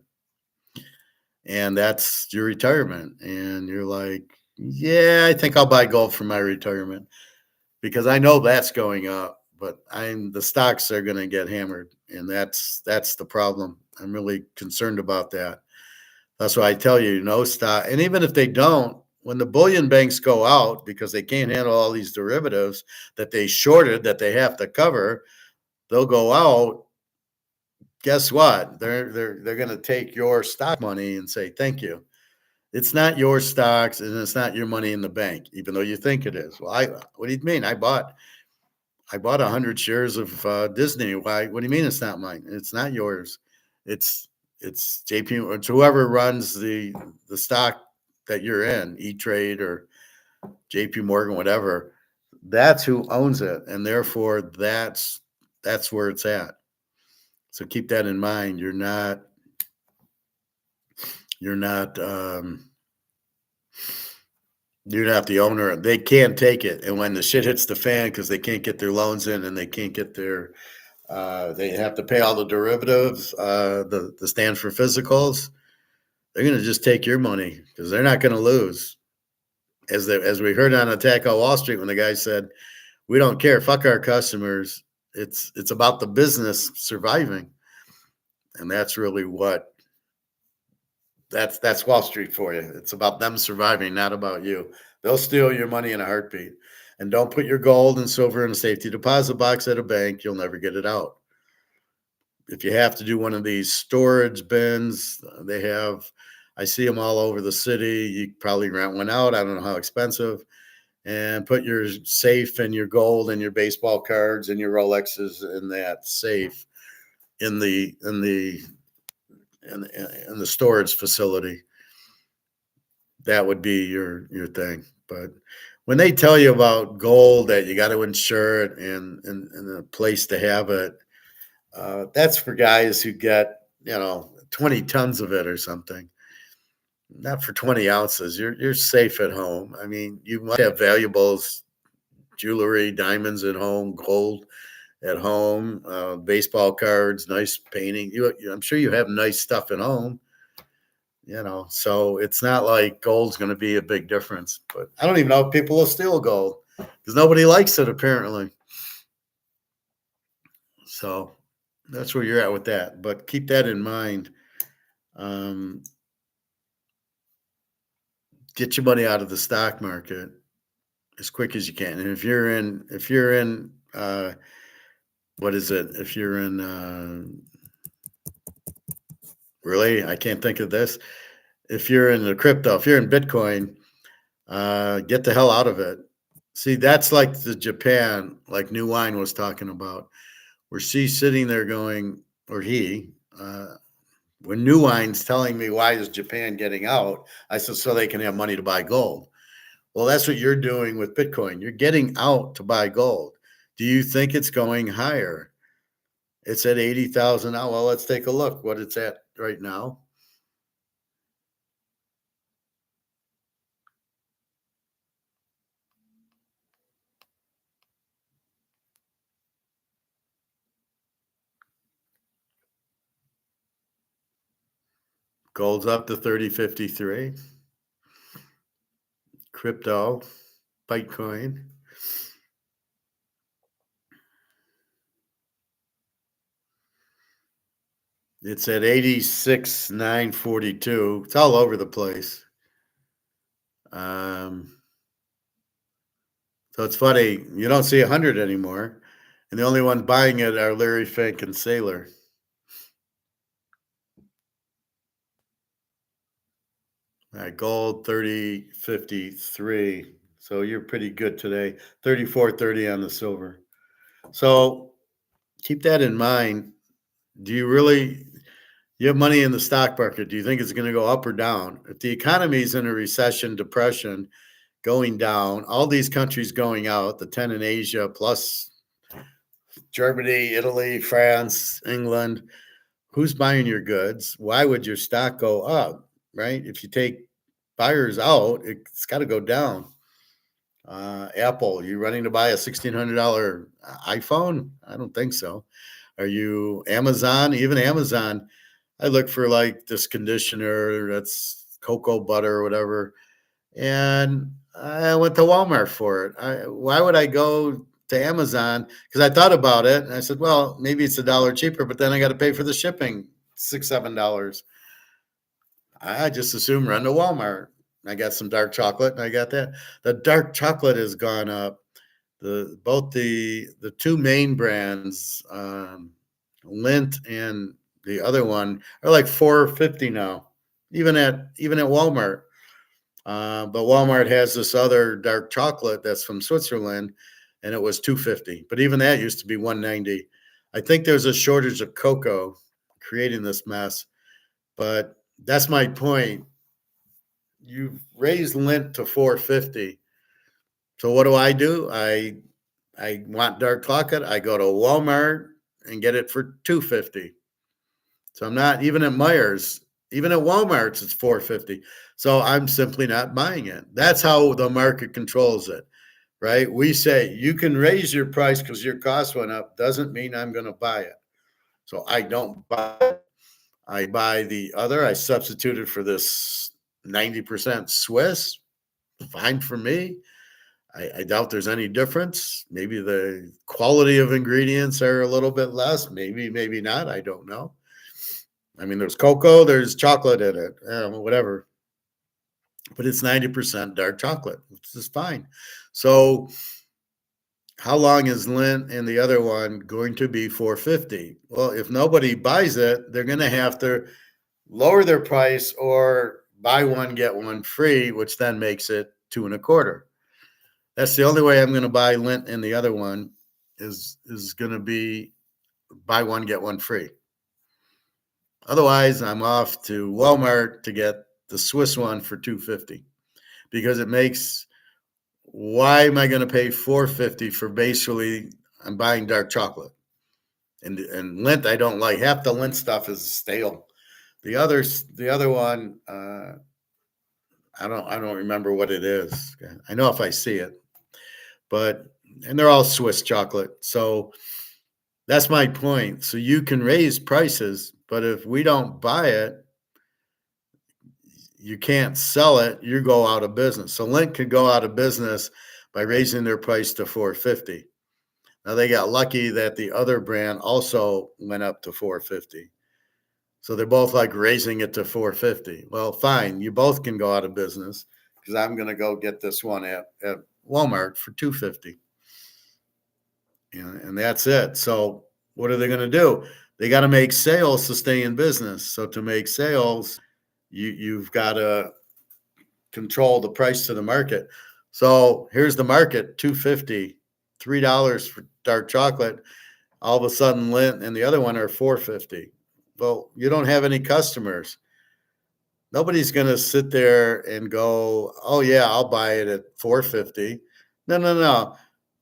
And that's your retirement. And you're like, yeah, I think I'll buy gold for my retirement because I know that's going up, but the stocks are going to get hammered. And that's the problem. I'm really concerned about that. That's why I tell you, no stock. And even if they don't, when the bullion banks go out because they can't handle all these derivatives that they shorted that they have to cover, they'll go out. Guess what? They're going to take your stock money and say, thank you. It's not your stocks and it's not your money in the bank, even though you think it is. Well, what do you mean? I bought 100 shares of Disney. Why? What do you mean it's not mine? It's not yours. It's JP. It's whoever runs the stock that you're in, E-Trade or JP Morgan, whatever. That's who owns it, and therefore that's where it's at. So keep that in mind. You're not the owner. They can't take it. And when the shit hits the fan because they can't get their loans in and they can't get their, they have to pay all the derivatives, the stand for physicals, they're going to just take your money because they're not going to lose. As we heard on Attack on Wall Street when the guy said, we don't care, fuck our customers. It's about the business surviving. And that's really that's Wall Street for you. It's about them surviving, not about you. They'll steal your money in a heartbeat. And don't put your gold and silver in a safety deposit box at a bank. You'll never get it out. If you have to do one of these storage bins, I see them all over the city. You probably rent one out. I don't know how expensive. And put your safe and your gold and your baseball cards and your Rolexes in that safe in the storage facility. That would be your thing. But when they tell you about gold that you got to insure it and a place to have it, that's for guys who get 20 tons of it or something. Not for 20 ounces. You're safe at home. I mean, you might have valuables, jewelry, diamonds at home, gold at home, baseball cards, nice painting. I'm sure you have nice stuff at home. So it's not like gold's going to be a big difference. But I don't even know if people will steal gold because nobody likes it apparently. So that's where you're at with that. But keep that in mind. Get your money out of the stock market as quick as you can. And if you're in, what is it? If you're in, really, I can't think of this. If you're in the crypto, if you're in Bitcoin, get the hell out of it. See, that's like the Japan, like New Wine was talking about, where she's sitting there going, or he, when New Wine's telling me why is Japan getting out, I said, so they can have money to buy gold. Well, that's what you're doing with Bitcoin. You're getting out to buy gold. Do you think it's going higher? It's at 80,000 now. Well, let's take a look what it's at right now. Gold's up to 3053. Crypto, Bitcoin. It's at 86,942. It's all over the place. So it's funny, you don't see 100 anymore, and the only ones buying it are Larry Fink and Sailor. All right, gold 30.53. So you're pretty good today. 34.30 on the silver. So keep that in mind. Do you have money in the stock market? Do you think it's going to go up or down? If the economy is in a recession, depression, going down, all these countries going out, the 10 in Asia plus Germany, Italy, France, England, who's buying your goods? Why would your stock go up, right? If you take buyers out, it's got to go down. Apple, you running to buy a $1,600 iPhone? I don't think so. Are you Amazon? Even Amazon, I look for like this conditioner that's cocoa butter or whatever, and I went to Walmart for it. Why would I go to Amazon? Because I thought about it and I said, well, maybe it's $1 cheaper, but then I got to pay for the shipping, $6, $7. I just assume run to Walmart. I got some dark chocolate and I got that. The dark chocolate has gone up. Both the two main brands, Lindt and the other one, are like $4.50 now, even at Walmart. But Walmart has this other dark chocolate that's from Switzerland, and it was $2.50. But even that used to be $1.90. I think there's a shortage of cocoa creating this mess. But that's my point. You've raised Lindt to $4.50. So what do? I want dark chocolate. I go to Walmart and get it for $2.50. So I'm not even at Myers. Even at Walmart's, it's $4.50. So I'm simply not buying it. That's how the market controls it, right? We say you can raise your price because your cost went up. Doesn't mean I'm going to buy it. So I don't buy it. I buy the other. I substituted for this 90% Swiss. Fine for me. I doubt there's any difference. Maybe the quality of ingredients are a little bit less. Maybe not. I don't know. I mean, there's cocoa, there's chocolate in it, whatever. But it's 90% dark chocolate, which is fine. So how long is Lindt and the other one going to be $4.50? Well, if nobody buys it, they're going to have to lower their price or buy one, get one free, which then makes it $2.25. That's the only way I'm going to buy Lindt and the other one is going to be buy one, get one free. Otherwise, I'm off to Walmart to get the Swiss one for $2.50 because it makes. Why am I going to pay $4.50 for basically I'm buying dark chocolate? And Lindt I don't like. Half the Lindt stuff is stale. The other one, I don't remember what it is. I know if I see it, and they're all Swiss chocolate. So that's my point. So you can raise prices, but if we don't buy it, you can't sell it. You go out of business. So Lindt could go out of business by raising their price to $4.50. Now they got lucky that the other brand also went up to $4.50. So they're both like raising it to $4.50. Well, fine. You both can go out of business because I'm going to go get this one at Walmart for $2.50. And that's it. So what are they going to do? They got to make sales to stay in business. So to make sales, you've got to control the price to the market. So here's the market, $2.50, $3 for dark chocolate. All of a sudden, Lindt and the other one are $4.50. Well, you don't have any customers. Nobody's going to sit there and go, oh, yeah, I'll buy it at $4.50. No.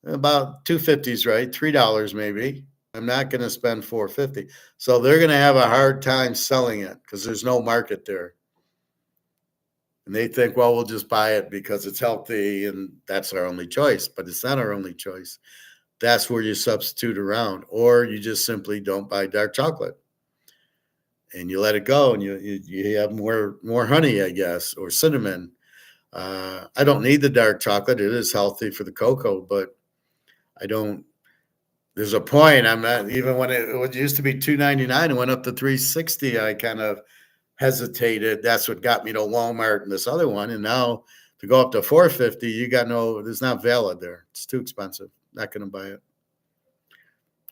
About $2.50 is right, $3 maybe. I'm not going to spend $4.50. So they're going to have a hard time selling it because there's no market there. And they think, well, we'll just buy it because it's healthy and that's our only choice. But it's not our only choice. That's where you substitute around, or you just simply don't buy dark chocolate and you let it go, and you have more honey, I guess, or cinnamon. I don't need the dark chocolate. It is healthy for the cocoa, but I don't. there's a point. I'm not even when it used to be $2.99 and went up to $3.60. I kind of hesitated. That's what got me to Walmart and this other one. And now to go up to $4.50, there's not valid there. It's too expensive. Not going to buy it.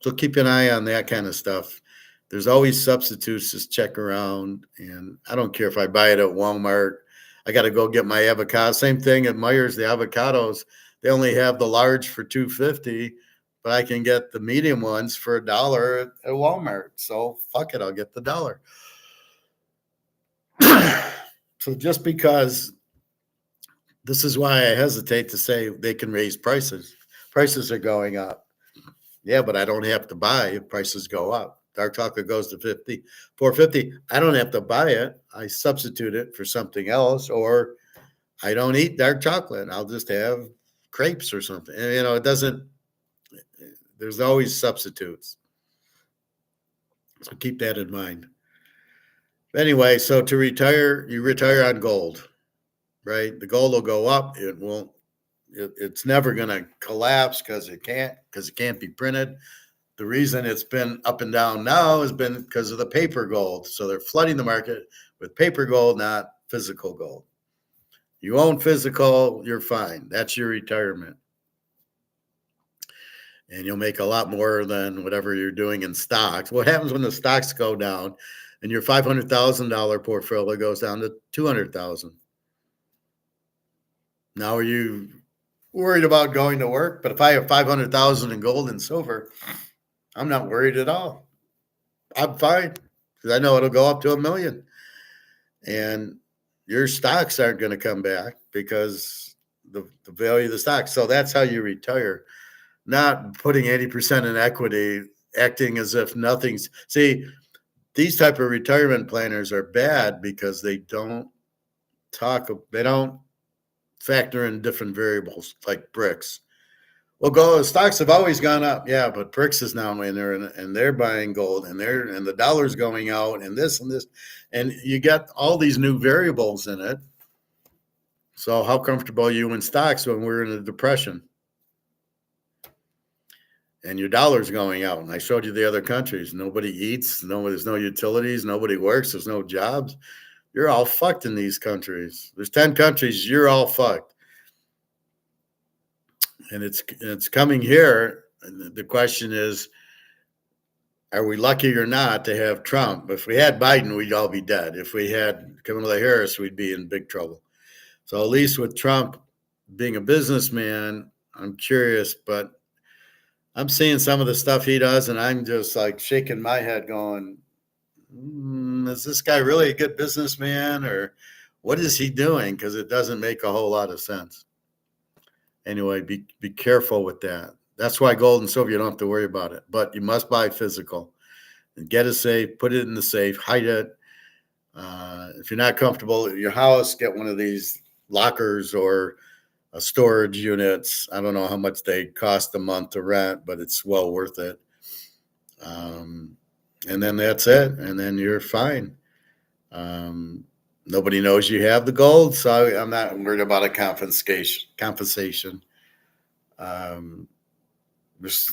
So keep an eye on that kind of stuff. There's always substitutes. Just check around. And I don't care if I buy it at Walmart. I got to go get my avocado. Same thing at Meijer's. The avocados, they only have the large for $2.50, but I can get the medium ones for $1 at Walmart. So fuck it, I'll get the $1. So just because, this is why I hesitate to say they can raise prices. Prices are going up. Yeah, but I don't have to buy if prices go up. Dark chocolate goes to $4.50. I don't have to buy it. I substitute it for something else, or I don't eat dark chocolate. I'll just have crepes or something. And, it doesn't, there's always substitutes. So keep that in mind. Anyway, so to retire, you retire on gold, right? The gold will go up. It won't, it's never going to collapse because it can't be printed. The reason it's been up and down now has been because of the paper gold. So they're flooding the market with paper gold, not physical gold. You own physical, you're fine. That's your retirement. And you'll make a lot more than whatever you're doing in stocks. What happens when the stocks go down and your $500,000 portfolio goes down to $200,000? Now are you worried about going to work? But if I have $500,000 in gold and silver, I'm not worried at all. I'm fine because I know it'll go up to $1 million. And your stocks aren't going to come back because the value of the stock. So that's how you retire. Not putting 80% in equity, acting as if nothing's. See, these type of retirement planners are bad because they don't factor in different variables like brics. Well, stocks have always gone up. Yeah, but brics is now in there and they're buying gold and the dollar's going out and this and this. And you get all these new variables in it. So how comfortable are you in stocks when we're in a depression? And your dollar's going out. And I showed you the other countries. Nobody eats. There's no utilities. Nobody works. There's no jobs. You're all fucked in these countries. There's 10 countries. You're all fucked. And it's coming here. And the question is, are we lucky or not to have Trump? If we had Biden, we'd all be dead. If we had Kamala Harris, we'd be in big trouble. So at least with Trump being a businessman, I'm curious, but I'm seeing some of the stuff he does, and I'm just like shaking my head going, is this guy really a good businessman, or what is he doing? Because it doesn't make a whole lot of sense. Anyway, be careful with that. That's why gold and silver, you don't have to worry about it. But you must buy physical. And get a safe, put it in the safe, hide it. If you're not comfortable at your house, get one of these lockers or storage units. I don't know how much they cost a month to rent, but it's well worth it. And then that's it. And then you're fine. Nobody knows you have the gold, so I'm not worried about a compensation.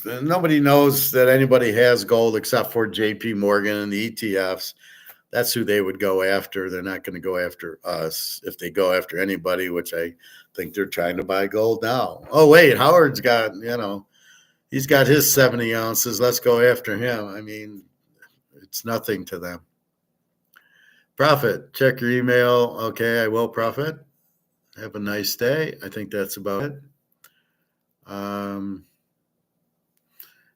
Nobody knows that anybody has gold except for JP Morgan and the ETFs. That's who they would go after. They're not going to go after us if they go after anybody, which I think they're trying to buy gold now. Oh, wait, Howard's got, he's got his 70 ounces. Let's go after him. I mean, it's nothing to them. Profit, check your email. Okay, I will, Profit. Have a nice day. I think that's about it.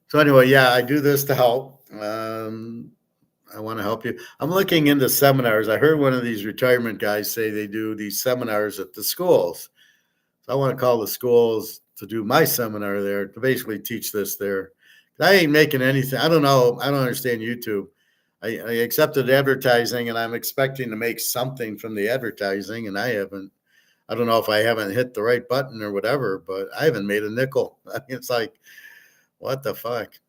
So anyway, yeah, I do this to help. I want to help you. I'm looking into seminars. I heard one of these retirement guys say they do these seminars at the schools. So I want to call the schools to do my seminar there, to basically teach this there. I ain't making anything. I don't know. I don't understand YouTube. I accepted advertising, and I'm expecting to make something from the advertising, and I haven't. I don't know if I haven't hit the right button or whatever, but I haven't made a nickel. I mean, it's like, what the fuck?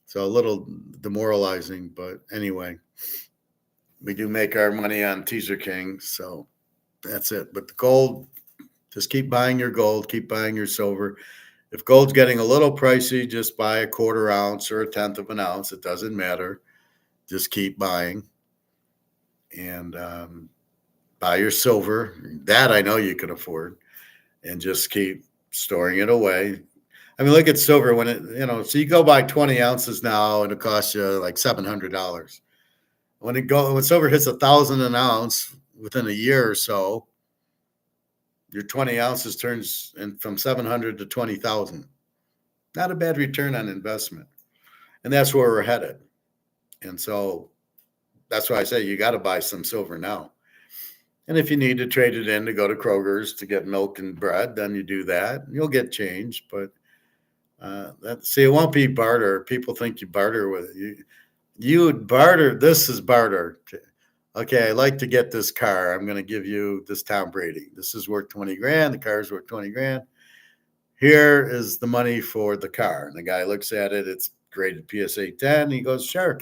So a little demoralizing, but anyway, we do make our money on Teaser King, so that's it. But the gold, just keep buying your gold, keep buying your silver. If gold's getting a little pricey, just buy a 1/4 ounce or 1/10 of an ounce. It doesn't matter. Just keep buying. And buy your silver. That I know you can afford. And just keep storing it away. I mean, look at silver when it, so you go buy 20 ounces now and it costs you like $700. When silver hits 1,000 an ounce within a year or so, your 20 ounces turns from 700 to 20,000. Not a bad return on investment. And that's where we're headed. And so that's why I say you got to buy some silver now. And if you need to trade it in to go to Kroger's to get milk and bread, then you do that. You'll get change, but it won't be barter. People think you barter with it. You would barter. This is barter. Okay, I like to get this car. I'm going to give you this Tom Brady. This is worth 20 grand. The car's worth 20 grand. Here is the money for the car. And the guy looks at it. It's graded PSA 10. He goes, sure.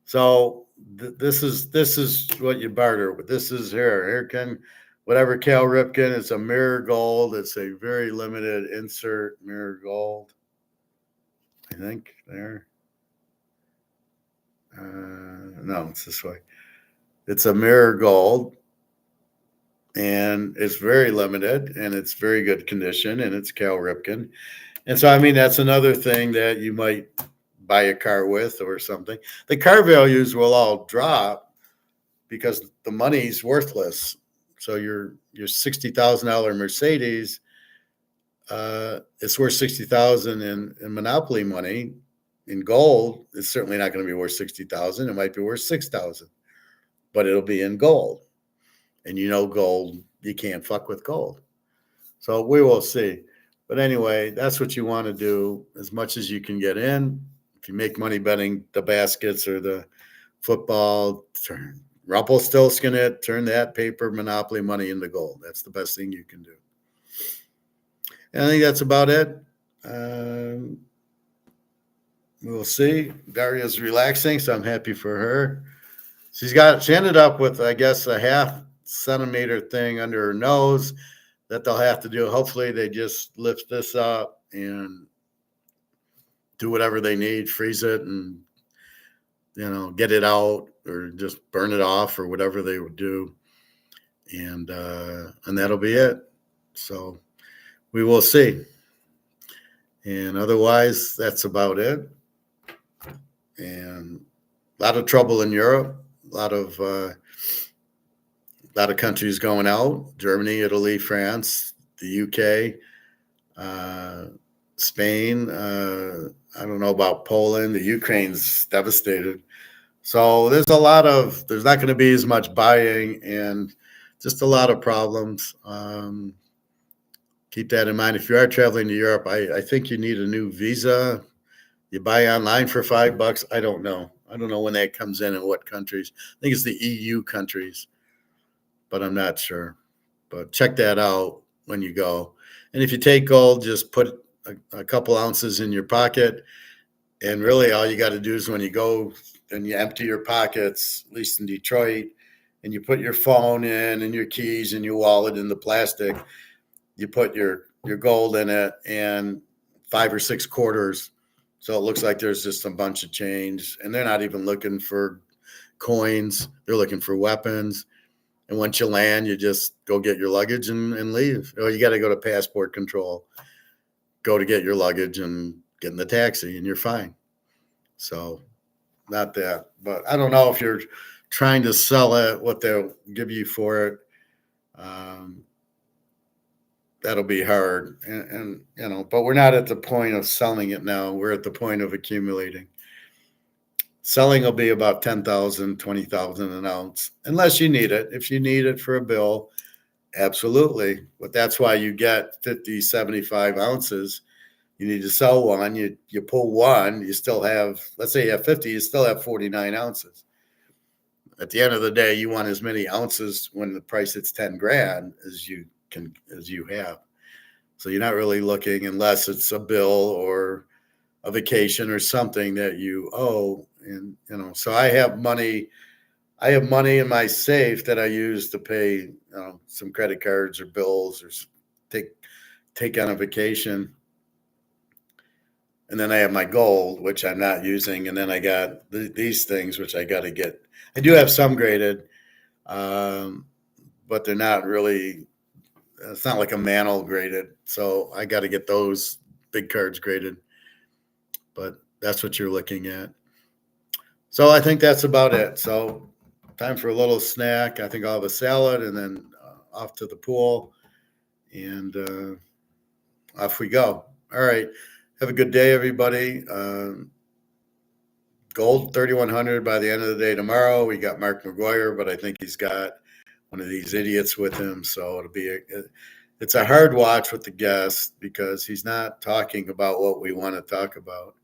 So this is what you barter with. This is here can whatever Cal Ripken. It's a mirror gold. It's a very limited insert mirror gold. I think there. No, it's this way. It's a mirror gold, and it's very limited, and it's very good condition, and it's Cal Ripken. And so, I mean, that's another thing that you might buy a car with or something. The car values will all drop because the money's worthless. So your $60,000 Mercedes, it's worth $60,000 in monopoly money. In gold, it's certainly not going to be worth $60,000. It might be worth $6,000, but it'll be in gold. And gold, you can't fuck with gold. So we will see. But anyway, that's what you want to do as much as you can get in. If you make money betting the baskets or the football, Rumpelstiltskin it, turn that paper monopoly money into gold. That's the best thing you can do. And I think that's about it. We'll see. Daria's relaxing, so I'm happy for her. She ended up with, I guess, a 1/2 centimeter thing under her nose that they'll have to do. Hopefully they just lift this up and do whatever they need, freeze it and, get it out or just burn it off or whatever they would do. And that'll be it. So we will see. And otherwise, that's about it. And a lot of trouble in Europe, a lot of countries going out: Germany, Italy, France, the UK, Spain. I don't know about Poland. The Ukraine's devastated. So there's not going to be as much buying and just a lot of problems. Keep that in mind. If you are traveling to Europe, I think you need a new visa. You buy online for $5. I don't know. I don't know when that comes in and what countries. I think it's the EU countries, but I'm not sure. But check that out when you go. And if you take gold, just put a couple ounces in your pocket. And really all you got to do is when you go and you empty your pockets, at least in Detroit, and you put your phone in and your keys and your wallet in the plastic, you put your gold in it and 5 or 6 quarters. So it looks like there's just a bunch of change, and they're not even looking for coins. They're looking for weapons. And once you land, you just go get your luggage and leave. Or you got to go to passport control, go to get your luggage and get in the taxi, and you're fine. So not that, but I don't know if you're trying to sell it, what they'll give you for it. That'll be hard. And but we're not at the point of selling it now. We're at the point of accumulating. Selling will be about 10,000, 20,000 an ounce, unless you need it. If you need it for a bill, absolutely. But that's why you get 50, 75 ounces. You need to sell one. You pull one, you still have, let's say you have 50, you still have 49 ounces. At the end of the day, you want as many ounces when the price hits 10 grand as you have. So you're not really looking, unless it's a bill or a vacation or something that you owe. And so I have money in my safe that I use to pay some credit cards or bills or take take on a vacation. And then I have my gold, which I'm not using. And then I got these things, which I got to get. I do have some graded, but they're not really, it's not like a mantle graded. So I got to get those big cards graded. But that's what you're looking at. So I think that's about it. So time for a little snack. I think I'll have a salad and then off to the pool. And off we go. All right. Have a good day, everybody. Gold 3,100 by the end of the day tomorrow. We got Mark McGuire, but I think he's got one of these idiots with him. So it'll be it's a hard watch with the guest because he's not talking about what we want to talk about.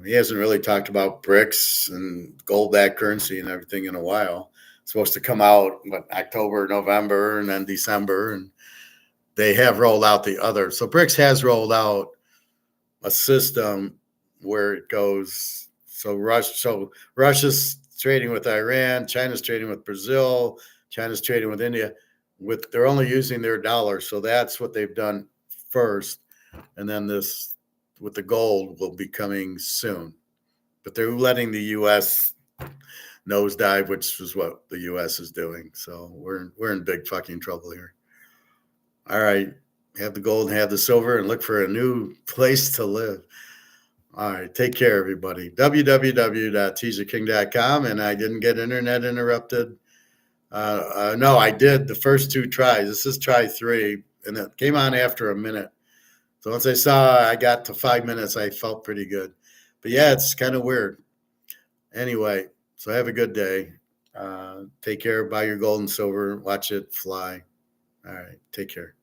He hasn't really talked about BRICS and gold-backed currency and everything in a while. It's supposed to come out October, November, and then December, and they have rolled out the other. So BRICS has rolled out a system where it goes. So Russia's trading with Iran, China's trading with Brazil, China's trading with India. They're only using their dollar, so that's what they've done first, and then this with the gold will be coming soon. But they're letting the U.S. nosedive, which is what the U.S. is doing. So we're in big fucking trouble here. All right, have the gold and have the silver, and look for a new place to live. All right, take care, everybody. www.teaserking.com, and I didn't get internet interrupted. No, I did the first 2 tries. This is try 3, and it came on after a minute. So once I saw I got to 5 minutes, I felt pretty good. But yeah, it's kind of weird. Anyway, so have a good day. Take care. Buy your gold and silver. Watch it fly. All right, take care.